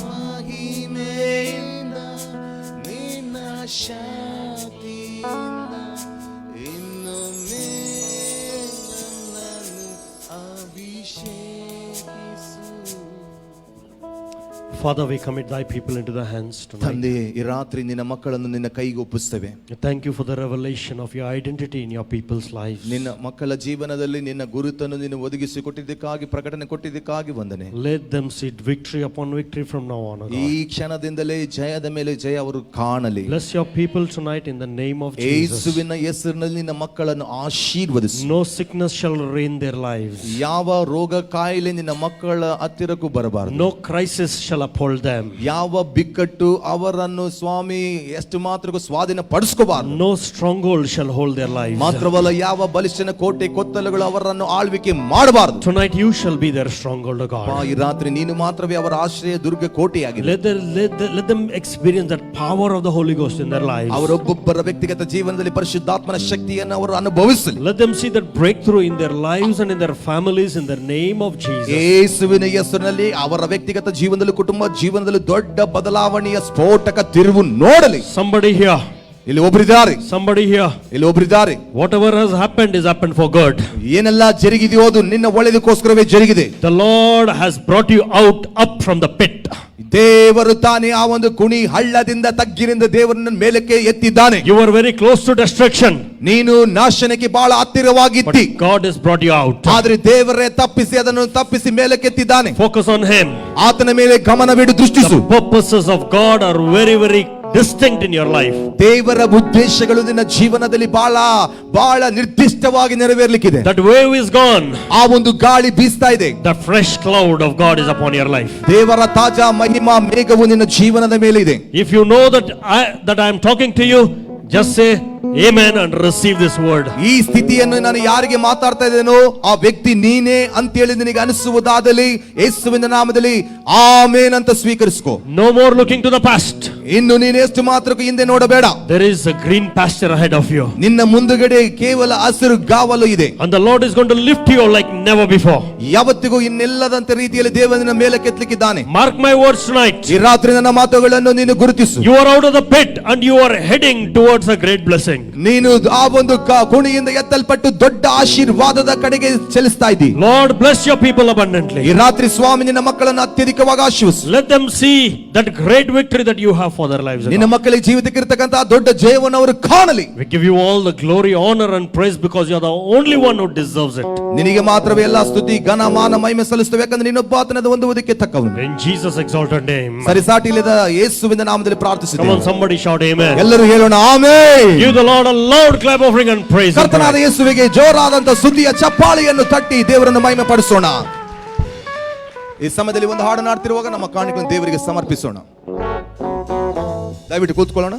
[SPEAKER 2] ಮಹಿಮೆಯಿಂದ ನಿನ್ನ ಶಕ್ತಿಯಿಂದ ಇನ್ನೊಮ್ಮೆ ನನ್ನನ್ನು ಅಭಿಷೇಕಿಸು.
[SPEAKER 1] Father, we commit thy people into the hands tonight.
[SPEAKER 2] ತಂದೆ, ಈ ರಾತ್ರಿ ನಿನ್ನ ಮಕ್ಕಳನ್ನು ನಿನ್ನ ಕೈಗೆ ಒಪ್ಪಿಸ್ತೇವೆ.
[SPEAKER 1] Thank you for the revelation of your identity in your people's lives.
[SPEAKER 2] ನಿನ್ನ ಮಕ್ಕಳ ಜೀವನದಲ್ಲಿ ನಿನ್ನ ಗುರುತನ್ನು ನೀನು ಒದಗಿಸಿ ಕೊಟ್ಟಿದ್ದಕ್ಕಾಗಿ, ಪ್ರಕಟಣೆ ಕೊಟ್ಟಿದ್ದಕ್ಕಾಗಿ ವಂದನೆ.
[SPEAKER 1] Let them see victory upon victory from now on, O God.
[SPEAKER 2] ಈ ಕ್ಷಣದಿಂದಲೇ ಜಯದ ಮೇಲೆ ಜಯ ಅವರು ಕಾಣಲಿ.
[SPEAKER 1] Bless your people tonight in the name of Jesus.
[SPEAKER 2] ಯೇಸುವಿನ ಹೆಸರಿನಲ್ಲಿ ನಿನ್ನ ಮಕ್ಕಳನ್ನು ಆಶೀರ್ವದಿಸು.
[SPEAKER 1] No sickness shall reign their lives.
[SPEAKER 2] ಯಾವ ರೋಗ ಕಾಯಿಲೆ ನಿನ್ನ ಮಕ್ಕಳ ಹತ್ತಿರಕ್ಕೂ ಬರಬಾರದು.
[SPEAKER 1] No crisis shall uphold them.
[SPEAKER 2] ಯಾವ ಬಿಕ್ಕಟ್ಟು ಅವರನ್ನು ಸ್ವಾಮಿ ಎಷ್ಟು ಮಾತ್ರಕ್ಕೂ ಸ್ವಾಧೀನ ಪಡಿಸ್ಕೋಬಾರದು.
[SPEAKER 1] No stronghold shall hold their lives.
[SPEAKER 2] ಮಾತ್ರವಲ್ಲ, ಯಾವ ಬಲಿಷ್ಠನ ಕೋಟೆ ಕೊತ್ತಲುಗಳು ಅವರನ್ನು ಆಳ್ವಿಕೆ ಮಾಡಬಾರದು.
[SPEAKER 1] Tonight you shall be their stronghold, O God.
[SPEAKER 2] ಈ ರಾತ್ರಿ ನೀನು ಮಾತ್ರವೇ ಅವರ ಆಶ್ರಯ ದುರ್ಗ ಕೋಟೆಯಾಗಿದೆ.
[SPEAKER 1] Let them experience that power of the Holy Ghost in their lives.
[SPEAKER 2] ಅವರೊಬ್ಬೊಬ್ಬರ ವ್ಯಕ್ತಿಗತ ಜೀವನದಲ್ಲಿ ಪರಿಶುದ್ಧಾತ್ಮನ ಶಕ್ತಿಯನ್ನು ಅವರು ಅನುಭವಿಸಲಿ.
[SPEAKER 1] Let them see that breakthrough in their lives and in their families in the name of Jesus.
[SPEAKER 2] ಯೇಸುವಿನ ಹೆಸರಿನಲ್ಲಿ ಅವರ ವ್ಯಕ್ತಿಗತ ಜೀವನದಲ್ಲಿ, ಕುಟುಂಬ ಜೀವನದಲ್ಲಿ ದೊಡ್ಡ ಬದಲಾವಣೆಯ ಸ್ಫೋಟಕ ತಿರುವು ನೋಡಲಿ.
[SPEAKER 1] Somebody here.
[SPEAKER 2] ಇಲ್ಲಿ ಒಬ್ಬರಿದ್ದಾರೆ.
[SPEAKER 1] Somebody here.
[SPEAKER 2] ಇಲ್ಲಿ ಒಬ್ಬರಿದ್ದಾರೆ.
[SPEAKER 1] Whatever has happened is happened for good.
[SPEAKER 2] ಏನೆಲ್ಲ ಜರುಗಿದೆಯೋ ಅದು ನಿನ್ನ ಒಳ್ಳೆಯದಕ್ಕೋಸ್ಕರವೇ ಜರುಗಿದೆ.
[SPEAKER 1] The Lord has brought you out up from the pit.
[SPEAKER 2] ದೇವರು ತಾನೇ ಆ ಒಂದು ಕುಣಿ ಹಳ್ಳದಿಂದ ತಗ್ಗಿನಿಂದ ದೇವರನ್ನ ಮೇಲಕ್ಕೆ ಎತ್ತಿದ್ದಾನೆ.
[SPEAKER 1] You were very close to destruction.
[SPEAKER 2] ನೀನು ನಾಶನಕ್ಕೆ ಬಹಳ ಹತ್ತಿರವಾಗಿದ್ದಿ.
[SPEAKER 1] But God has brought you out.
[SPEAKER 2] ಆದ್ರೆ ದೇವರೇ ಅದನ್ನು ತಪ್ಪಿಸಿ ಮೇಲಕ್ಕೆತ್ತಿದ್ದಾನೆ.
[SPEAKER 1] Focus on Him.
[SPEAKER 2] ಆತನ ಮೇಲೆ ಗಮನವಿಡು, ದೃಷ್ಟಿಸು.
[SPEAKER 1] The purposes of God are very, very distinct in your life.
[SPEAKER 2] ದೇವರ ಉದ್ದೇಶಗಳು ನಿನ್ನ ಜೀವನದಲ್ಲಿ ಬಹಳ ಬಹಳ ನಿರ್ದಿಷ್ಟವಾಗಿ ನೆರವೇರಲಿಕ್ಕಿದೆ.
[SPEAKER 1] That wave is gone.
[SPEAKER 2] ಆ ಒಂದು ಗಾಳಿ ಬೀಸ್ತಾ ಇದೆ.
[SPEAKER 1] The fresh cloud of God is upon your life.
[SPEAKER 2] ದೇವರ ತಾಜಾ ಮಹಿಮಾ ಮೇಘವು ನಿನ್ನ ಜೀವನದ ಮೇಲೆ ಇದೆ.
[SPEAKER 1] If you know that I am talking to you, just say amen and receive this word.
[SPEAKER 2] ಈ ಸ್ಥಿತಿಯನ್ನು ನಾನು ಯಾರಿಗೆ ಮಾತಾಡ್ತಾ ಇದ್ದೇನೋ ಆ ವ್ಯಕ್ತಿ ನೀನೇ ಅಂತೇಳಿ ನಿನಗೆ ಅನಿಸುವುದಾದಲ್ಲಿ ಯೇಸುವಿನ ನಾಮದಲ್ಲಿ ಆಮೆನ್ ಅಂತ ಸ್ವೀಕರಿಸಿಕೋ.
[SPEAKER 1] No more looking to the past.
[SPEAKER 2] ಇನ್ನು ನೀನು ಎಷ್ಟು ಮಾತ್ರಕ್ಕೂ ಹಿಂದೆ ನೋಡಬೇಡ.
[SPEAKER 1] There is a green pasture ahead of you.
[SPEAKER 2] ನಿನ್ನ ಮುಂದುಗಡೆ ಕೇವಲ ಹಸಿರು ಗಾವಲು ಇದೆ.
[SPEAKER 1] And the Lord is going to lift you like never before.
[SPEAKER 2] ಯಾವತ್ತಿಗೂ ಇನ್ನೆಲ್ಲದಂತ ರೀತಿಯಲ್ಲಿ ದೇವರನ್ನ ಮೇಲೆ ಕೆತ್ತಲಿಕ್ಕಿದ್ದಾನೆ.
[SPEAKER 1] Mark my words tonight.
[SPEAKER 2] ಈ ರಾತ್ರಿ ನನ್ನ ಮಾತುಗಳನ್ನು ನೀನು ಗುರುತಿಸು.
[SPEAKER 1] You are out of the pit and you are heading towards a great blessing.
[SPEAKER 2] ನೀನು ಆ ಒಂದು ಕುಣಿಯಿಂದ ಎತ್ತಲ್ಪಟ್ಟು ದೊಡ್ಡ ಆಶೀರ್ವಾದದ ಕಡೆಗೆ ಚಲಿಸ್ತಾ ಇದ್ದೀ.
[SPEAKER 1] Lord, bless your people abundantly.
[SPEAKER 2] ಈ ರಾತ್ರಿ ಸ್ವಾಮಿ ನಿನ್ನ ಮಕ್ಕಳನ್ನು ಅತ್ಯಧಿಕವಾಗಿ ಆಶೀರ್ವದಿಸು.
[SPEAKER 1] Let them see that great victory that you have for their lives.
[SPEAKER 2] ನಿನ್ನ ಮಕ್ಕಳಿಗೆ ಜೀವಿತಕ್ಕೆ ಇರತಕ್ಕಂತ ದೊಡ್ಡ ಜಯವನ್ನು ಅವರು ಕಾಣಲಿ.
[SPEAKER 1] We give you all the glory, honor and praise because you are the only one who deserves it.
[SPEAKER 2] ನಿನಗೆ ಮಾತ್ರವೇ ಎಲ್ಲ ಸ್ತುತಿ, ಘನ, ಮಾನ, ಮಹಿಮೆ ಸಲ್ಲಿಸುತ್ತೇವೆ, ಯಾಕಂದ್ರೆ ನೀನೊಬ್ಬ ಆತನದ ಹೊಂದುವುದಕ್ಕೆ ತಕ್ಕವನು.
[SPEAKER 1] In Jesus' exalted name.
[SPEAKER 2] ಸರಿಸಾಟಿಲ್ಲದ ಯೇಸುವಿನ ನಾಮದಲ್ಲಿ ಪ್ರಾರ್ಥಿಸುತ್ತೇವೆ.
[SPEAKER 1] Come on, somebody shout amen.
[SPEAKER 2] ಎಲ್ಲರೂ ಹೇಳೋಣ amen.
[SPEAKER 1] Give the Lord a loud clap offering and praise.
[SPEAKER 2] ಕರ್ತನಾದ ಯೇಸುವಿಗೆ ಜೋರಾದಂತ ಸುದ್ದಿಯ ಚಪ್ಪಾಳೆಯನ್ನು ತಟ್ಟಿ ದೇವರನ್ನು ಮಹಿಮೆ ಪಡಿಸೋಣ. ಈ ಸಮಯದಲ್ಲಿ ಒಂದು ಹಾಡನ್ನು ಹಾಡ್ತಿರುವಾಗ ನಮ್ಮ ಕಾಣಿಕೆಯನ್ನು ದೇವರಿಗೆ ಸಮರ್ಪಿಸೋಣ. ದಯವಿಟ್ಟು ಕೂತ್ಕೊಳ್ಳೋಣ.